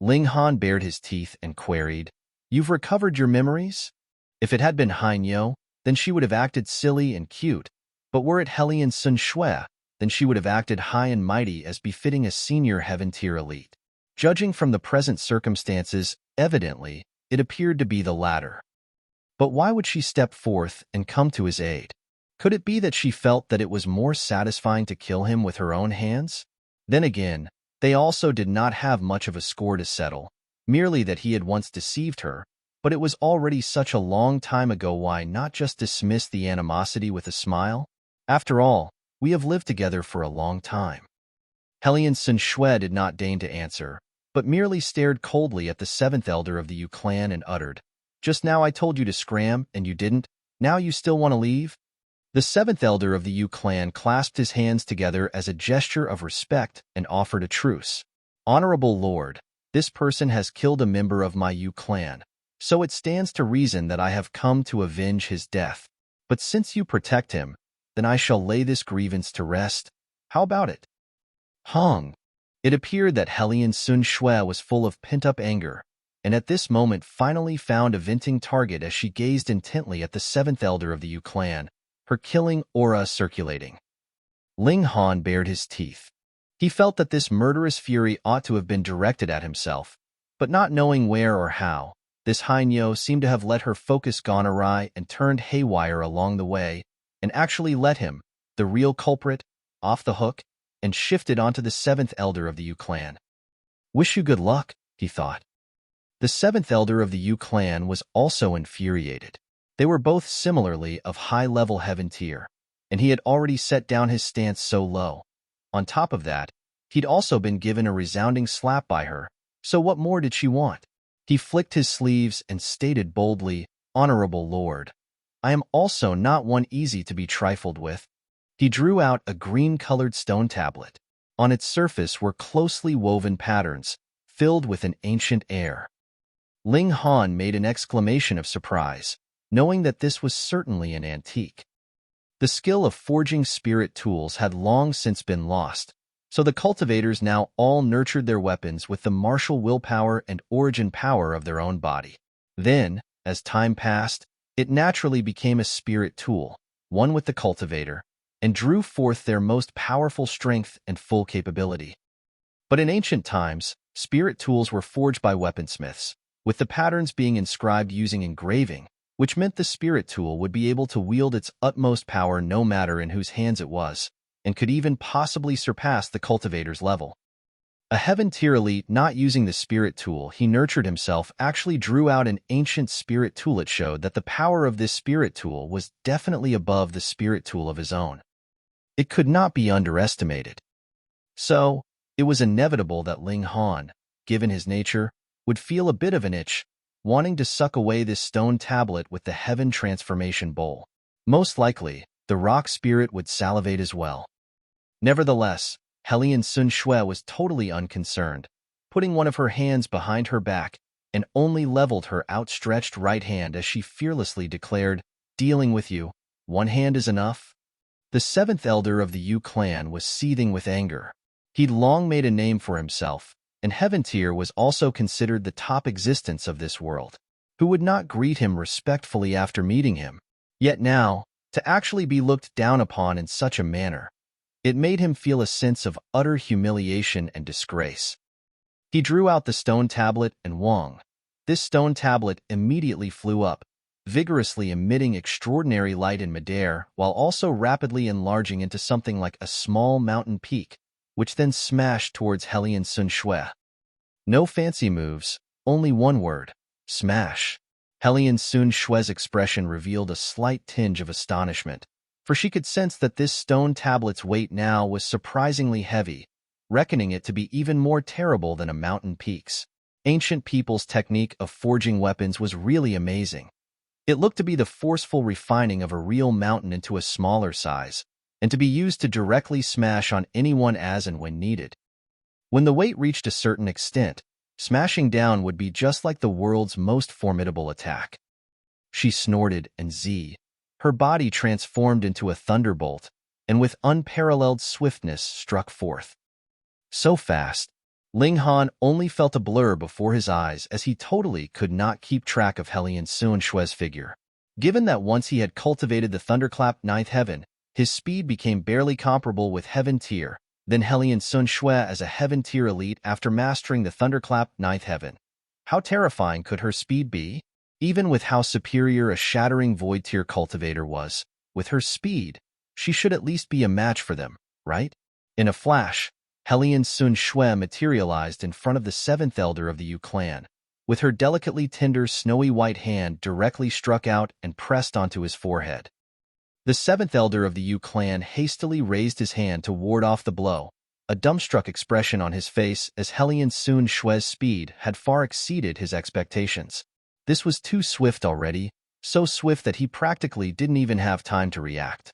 Ling Han bared his teeth and queried, "You've recovered your memories?" If it had been Hai Niu, then she would have acted silly and cute, but were it Hellion Sun Shui, then she would have acted high and mighty as befitting a senior heaven-tier elite. Judging from the present circumstances, evidently, it appeared to be the latter. But why would she step forth and come to his aid? Could it be that she felt that it was more satisfying to kill him with her own hands? Then again, they also did not have much of a score to settle, merely that he had once deceived her, but it was already such a long time ago. Why not just dismiss the animosity with a smile? After all, we have lived together for a long time. Hellion Sun Shui did not deign to answer, but merely stared coldly at the seventh elder of the Yu clan and uttered, "Just now I told you to scram, and you didn't. Now you still want to leave?" The seventh elder of the Yu clan clasped his hands together as a gesture of respect and offered a truce. "Honorable Lord, this person has killed a member of my Yu clan, so it stands to reason that I have come to avenge his death. But since you protect him, then I shall lay this grievance to rest. How about it?" Hung. It appeared that Hellion Sun Shui was full of pent-up anger, and at this moment finally found a venting target as she gazed intently at the seventh elder of the Yu clan, her killing aura circulating. Ling Han bared his teeth. He felt that this murderous fury ought to have been directed at himself, but not knowing where or how, this Hai Niu seemed to have let her focus gone awry and turned haywire along the way, and actually let him, the real culprit, off the hook, and shifted onto the seventh elder of the Yu clan. "Wish you good luck," he thought. The seventh elder of the Yu clan was also infuriated. They were both similarly of high-level heaven tier, and he had already set down his stance so low. On top of that, he'd also been given a resounding slap by her, so what more did she want? He flicked his sleeves and stated boldly, "Honorable Lord, I am also not one easy to be trifled with." He drew out a green-colored stone tablet. On its surface were closely woven patterns, filled with an ancient air. Ling Han made an exclamation of surprise, knowing that this was certainly an antique. The skill of forging spirit tools had long since been lost, so the cultivators now all nurtured their weapons with the martial willpower and origin power of their own body. Then, as time passed, it naturally became a spirit tool, one with the cultivator, and drew forth their most powerful strength and full capability. But in ancient times, spirit tools were forged by weaponsmiths, with the patterns being inscribed using engraving, which meant the spirit tool would be able to wield its utmost power no matter in whose hands it was, and could even possibly surpass the cultivator's level. A heaven-tier elite not using the spirit tool he nurtured himself actually drew out an ancient spirit tool. It showed that the power of this spirit tool was definitely above the spirit tool of his own. It could not be underestimated. So, it was inevitable that Ling Han, given his nature, would feel a bit of an itch, wanting to suck away this stone tablet with the heaven transformation bowl. Most likely, the rock spirit would salivate as well. Nevertheless, Hellion Sun Shui was totally unconcerned, putting one of her hands behind her back and only leveled her outstretched right hand as she fearlessly declared, "Dealing with you, one hand is enough." The seventh elder of the Yu clan was seething with anger. He'd long made a name for himself, and heaven tier was also considered the top existence of this world. Who would not greet him respectfully after meeting him? Yet now, to actually be looked down upon in such a manner, it made him feel a sense of utter humiliation and disgrace. He drew out the stone tablet and whong. This stone tablet immediately flew up, vigorously emitting extraordinary light in midair while also rapidly enlarging into something like a small mountain peak, which then smashed towards Hellion Sun Shui. No fancy moves, only one word, smash. Hellion Sun Shui's expression revealed a slight tinge of astonishment, for she could sense that this stone tablet's weight now was surprisingly heavy, reckoning it to be even more terrible than a mountain peak's. Ancient people's technique of forging weapons was really amazing. It looked to be the forceful refining of a real mountain into a smaller size, and to be used to directly smash on anyone as and when needed. When the weight reached a certain extent, smashing down would be just like the world's most formidable attack. She snorted and her body transformed into a thunderbolt, and with unparalleled swiftness struck forth. So fast. Ling Han only felt a blur before his eyes as he totally could not keep track of Hellion Sun Shue's figure. Given that once he had cultivated the Thunderclap Ninth Heaven, his speed became barely comparable with Heaven Tier, then Hellion Sun Shue as a Heaven Tier elite after mastering the Thunderclap Ninth Heaven. How terrifying could her speed be? Even with how superior a Shattering Void Tier cultivator was, with her speed, she should at least be a match for them, right? In a flash, Hellion Sun Shue materialized in front of the seventh elder of the Yu clan. With her delicately tender, snowy white hand directly struck out and pressed onto his forehead. The seventh elder of the Yu clan hastily raised his hand to ward off the blow, a dumbstruck expression on his face as Hellion Sun Shue's speed had far exceeded his expectations. This was too swift already, so swift that he practically didn't even have time to react.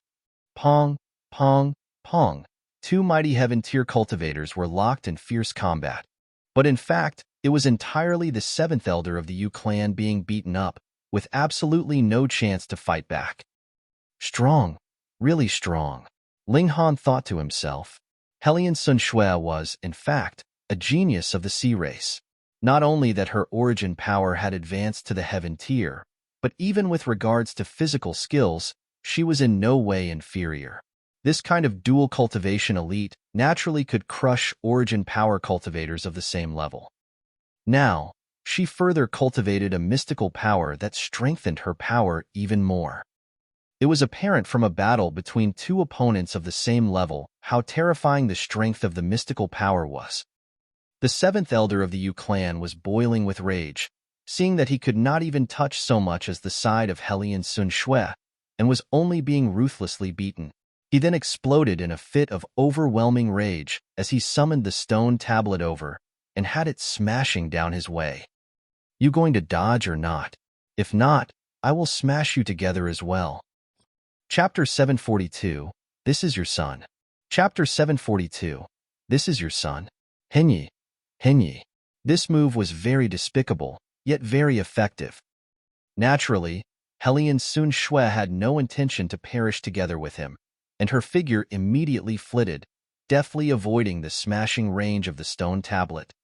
Pong, pong, pong. Two mighty Heaven Tier cultivators were locked in fierce combat. But in fact, it was entirely the seventh elder of the Yu clan being beaten up, with absolutely no chance to fight back. Strong, really strong, Ling Han thought to himself. Hellion Sun Shue was, in fact, a genius of the sea race. Not only that her origin power had advanced to the Heaven Tier, but even with regards to physical skills, she was in no way inferior. This kind of dual cultivation elite naturally could crush origin power cultivators of the same level. Now, she further cultivated a mystical power that strengthened her power even more. It was apparent from a battle between two opponents of the same level how terrifying the strength of the mystical power was. The seventh elder of the Yu clan was boiling with rage, seeing that he could not even touch so much as the side of Hellion Sun Shue, and was only being ruthlessly beaten. He then exploded in a fit of overwhelming rage as he summoned the stone tablet over and had it smashing down his way. You going to dodge or not? If not, I will smash you together as well. Chapter 742, This is your son. Chapter 742, This is your son. Henyi. Henyi. This move was very despicable, yet very effective. Naturally, Hellion Sun Shue had no intention to perish together with him, and her figure immediately flitted, deftly avoiding the smashing range of the stone tablet.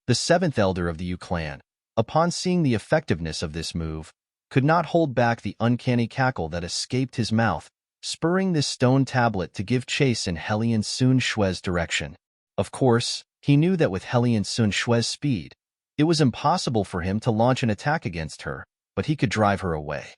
The seventh elder of the Yu clan, upon seeing the effectiveness of this move, could not hold back the uncanny cackle that escaped his mouth, spurring this stone tablet to give chase in Hellion Sun Shue's direction. Of course, he knew that with Hellion Sun Shue's speed, it was impossible for him to launch an attack against her, but he could drive her away.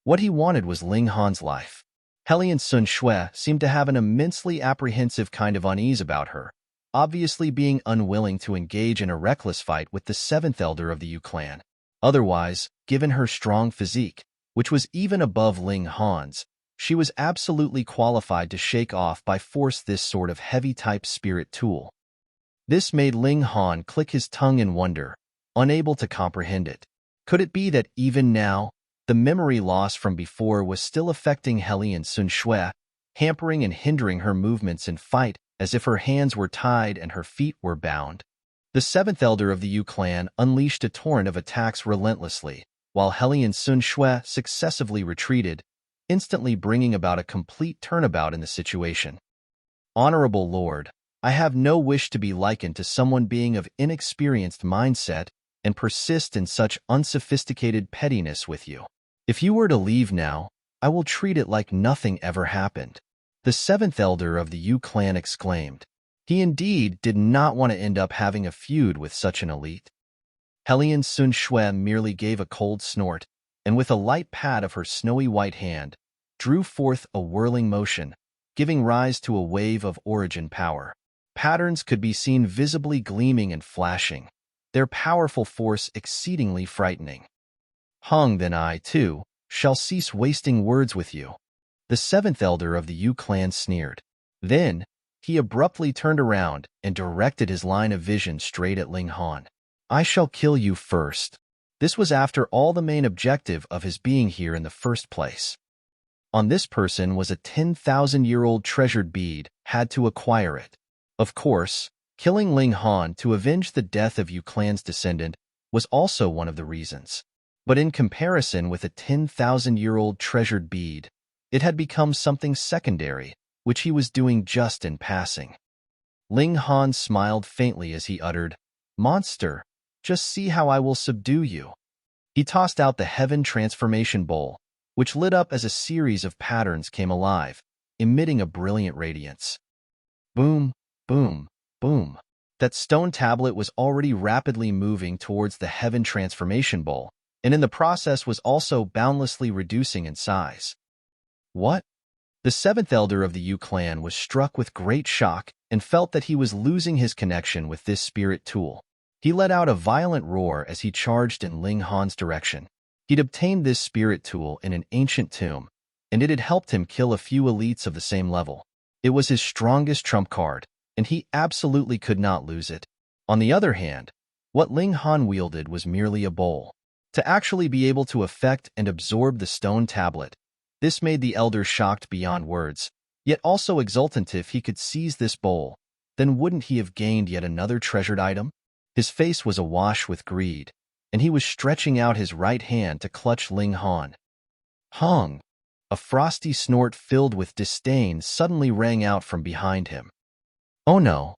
What he wanted was Ling Han's life. Hellion Sun Shue seemed to have an immensely apprehensive kind of unease about her, obviously being unwilling to engage in a reckless fight with the seventh elder of the Yu clan. Otherwise, given her strong physique, which was even above Ling Han's, she was absolutely qualified to shake off by force this sort of heavy-type spirit tool. This made Ling Han click his tongue in wonder, unable to comprehend it. Could it be that even now, the memory loss from before was still affecting Hellion Sun Shue, hampering and hindering her movements in fight as if her hands were tied and her feet were bound? The seventh elder of the Yu clan unleashed a torrent of attacks relentlessly, while Hellion Sun Shue successively retreated, instantly bringing about a complete turnabout in the situation. Honorable Lord, I have no wish to be likened to someone being of inexperienced mindset and persist in such unsophisticated pettiness with you. If you were to leave now, I will treat it like nothing ever happened. The seventh elder of the Yu clan exclaimed. He indeed did not want to end up having a feud with such an elite. Hellion Sun Shue merely gave a cold snort, and with a light pat of her snowy white hand, drew forth a whirling motion, giving rise to a wave of origin power. Patterns could be seen visibly gleaming and flashing, their powerful force exceedingly frightening. Hung, then I, too, shall cease wasting words with you. The seventh elder of the Yu clan sneered. Then, he abruptly turned around and directed his line of vision straight at Ling Han. I shall kill you first. This was after all the main objective of his being here in the first place. On this person was a 10,000-year-old treasured bead, had to acquire it. Of course, killing Ling Han to avenge the death of Yu clan's descendant was also one of the reasons. But in comparison with a 10,000-year-old treasured bead, it had become something secondary, which he was doing just in passing. Ling Han smiled faintly as he uttered, "Monster, just see how I will subdue you." He tossed out the heaven transformation bowl, which lit up as a series of patterns came alive, emitting a brilliant radiance. Boom, boom, boom. That stone tablet was already rapidly moving towards the heaven transformation bowl, and in the process was also boundlessly reducing in size. What? The seventh elder of the Yu clan was struck with great shock and felt that he was losing his connection with this spirit tool. He let out a violent roar as he charged in Ling Han's direction. He'd obtained this spirit tool in an ancient tomb, and it had helped him kill a few elites of the same level. It was his strongest trump card, and he absolutely could not lose it. On the other hand, what Ling Han wielded was merely a bowl. To actually be able to affect and absorb the stone tablet, this made the elder shocked beyond words, yet also exultant. If he could seize this bowl, then wouldn't he have gained yet another treasured item? His face was awash with greed, and he was stretching out his right hand to clutch Ling Han. Hong! A frosty snort filled with disdain suddenly rang out from behind him. Oh no!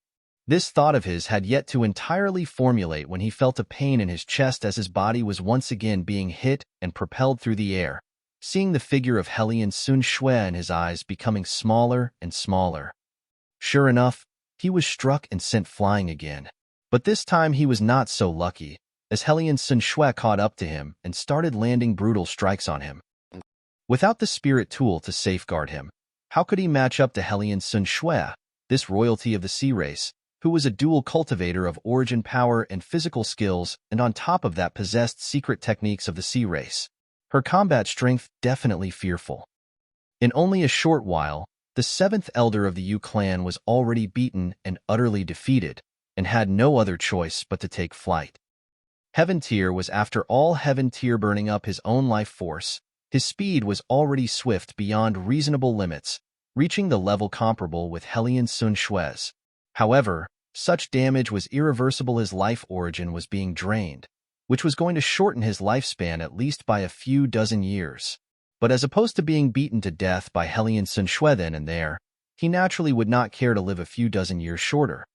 This thought of his had yet to entirely formulate when he felt a pain in his chest as his body was once again being hit and propelled through the air, seeing the figure of Hellion Sun Shui in his eyes becoming smaller and smaller. Sure enough, he was struck and sent flying again. But this time he was not so lucky, as Hellion Sun Shui caught up to him and started landing brutal strikes on him. Without the spirit tool to safeguard him, how could he match up to Hellion Sun Shui, this royalty of the sea race, who was a dual cultivator of origin power and physical skills, and on top of that possessed secret techniques of the sea race? Her combat strength definitely fearful. In only a short while, the seventh elder of the Yu clan was already beaten and utterly defeated, and had no other choice but to take flight. Heaven Tier was after all Heaven Tier burning up his own life force. His speed was already swift beyond reasonable limits, reaching the level comparable with Hellion Sun Shui's. However, such damage was irreversible as life origin was being drained, which was going to shorten his lifespan at least by a few dozen years. But as opposed to being beaten to death by Hellion Sun Shui then and there, he naturally would not care to live a few dozen years shorter.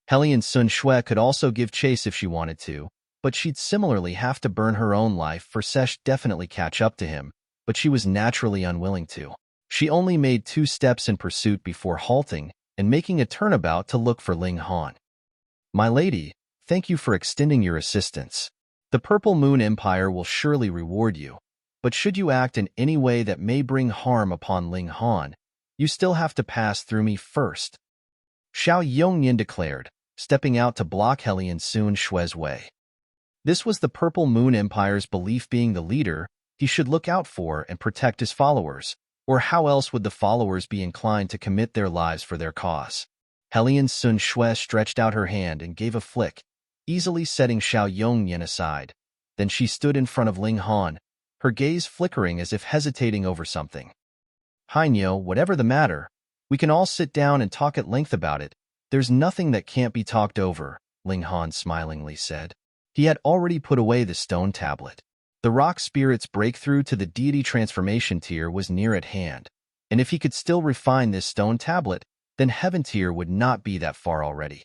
Hellion Sun Shui could also give chase if she wanted to, but she'd similarly have to burn her own life for Sesh definitely catch up to him, but she was naturally unwilling to. She only made 2 steps in pursuit before halting and making a turnabout to look for Ling Han. "My lady, thank you for extending your assistance. The Purple Moon Empire will surely reward you, but should you act in any way that may bring harm upon Ling Han, you still have to pass through me first," Xiao Yongyan declared, stepping out to block Hellion Sun Shui's way. This was the Purple Moon Empire's belief. Being the leader, he should look out for and protect his followers, or how else would the followers be inclined to commit their lives for their cause? Hellion Sun Shui stretched out her hand and gave a flick, easily setting Xiao Yongyan aside. Then she stood in front of Ling Han, her gaze flickering as if hesitating over something. "Hai Niu, whatever the matter, we can all sit down and talk at length about it. There's nothing that can't be talked over," Ling Han smilingly said. He had already put away the stone tablet. The rock spirit's breakthrough to the deity transformation tier was near at hand, and if he could still refine this stone tablet, then Heaven Tier would not be that far already.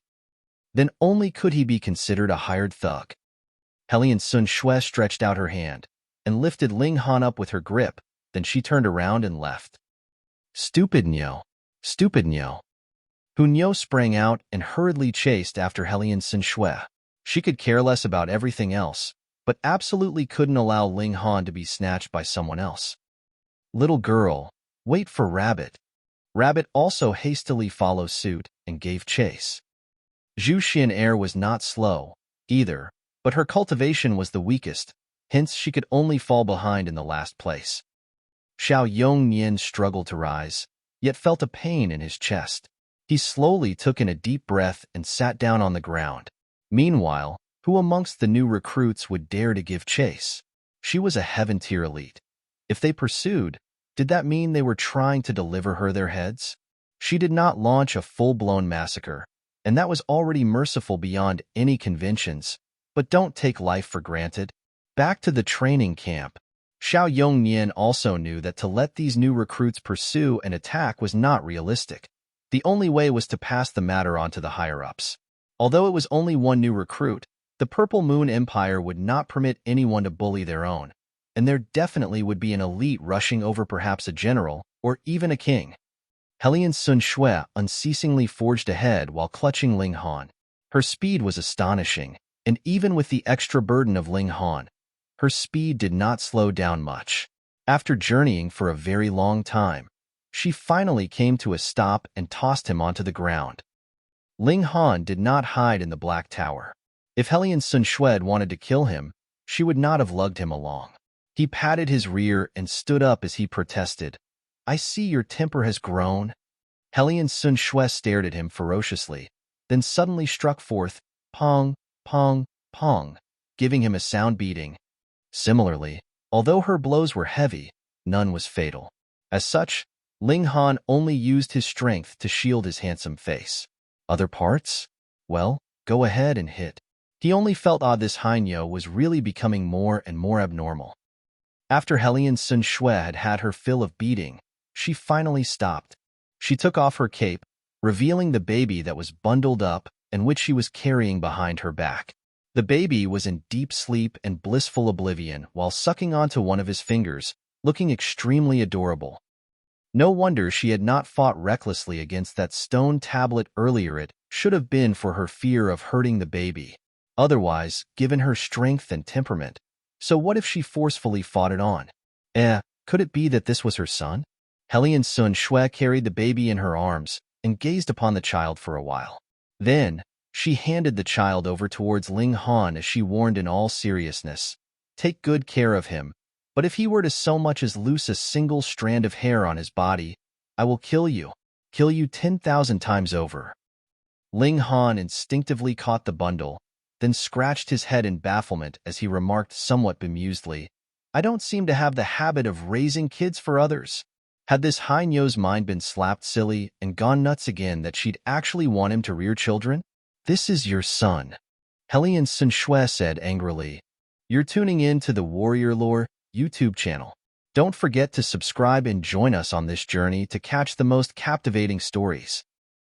Then only could he be considered a hired thug. Hellion Sun Shui stretched out her hand and lifted Ling Han up with her grip, then she turned around and left. "Stupid Niu! Stupid Niu!" Hu Niu sprang out and hurriedly chased after Hellion Sun Shui. She could care less about everything else, but absolutely couldn't allow Ling Han to be snatched by someone else. "Little girl, wait for Rabbit." Rabbit also hastily followed suit and gave chase. Zhu Xian was not slow, either, but her cultivation was the weakest, hence she could only fall behind in the last place. Xiao Yongyan struggled to rise, yet felt a pain in his chest. He slowly took in a deep breath and sat down on the ground. Meanwhile, who amongst the new recruits would dare to give chase? She was a Heaven Tier elite. If they pursued, did that mean they were trying to deliver her their heads? She did not launch a full-blown massacre, and that was already merciful beyond any conventions, but don't take life for granted. Back to the training camp. Xiao Yongyan also knew that to let these new recruits pursue and attack was not realistic. The only way was to pass the matter on to the higher-ups. Although it was only one new recruit, the Purple Moon Empire would not permit anyone to bully their own, and there definitely would be an elite rushing over perhaps a general or even a king. Hellion Sun Shui unceasingly forged ahead while clutching Ling Han. Her speed was astonishing, and even with the extra burden of Ling Han, her speed did not slow down much. After journeying for a very long time, she finally came to a stop and tossed him onto the ground. Ling Han did not hide in the Black Tower. If Hellion Sun Shui wanted to kill him, she would not have lugged him along. He patted his rear and stood up as he protested. "I see your temper has grown." Hellion Sun Shui stared at him ferociously, then suddenly struck forth, pong, pong, pong, giving him a sound beating. Similarly, although her blows were heavy, none was fatal. As such, Ling Han only used his strength to shield his handsome face. Other parts? Well, go ahead and hit. He only felt odd this Hai Niu was really becoming more and more abnormal. After Hellion Sun Shui had had her fill of beating, she finally stopped. She took off her cape, revealing the baby that was bundled up and which she was carrying behind her back. The baby was in deep sleep and blissful oblivion while sucking onto one of his fingers, looking extremely adorable. No wonder she had not fought recklessly against that stone tablet earlier. It should have been for her fear of hurting the baby. Otherwise, given her strength and temperament, so what if she forcefully fought it on? Could it be that this was her son? Hellion Sun Shui carried the baby in her arms and gazed upon the child for a while. Then, she handed the child over towards Ling Han as she warned in all seriousness, "Take good care of him, but if he were to so much as loose a single strand of hair on his body, I will kill you 10,000 times over." Ling Han instinctively caught the bundle, then scratched his head in bafflement as he remarked somewhat bemusedly, "I don't seem to have the habit of raising kids for others." Had this Hai Niu's mind been slapped silly and gone nuts again that she'd actually want him to rear children? "This is your son," Hellion Sun Shui said angrily. "You're tuning in to the Warrior Lore YouTube channel. Don't forget to subscribe and join us on this journey to catch the most captivating stories.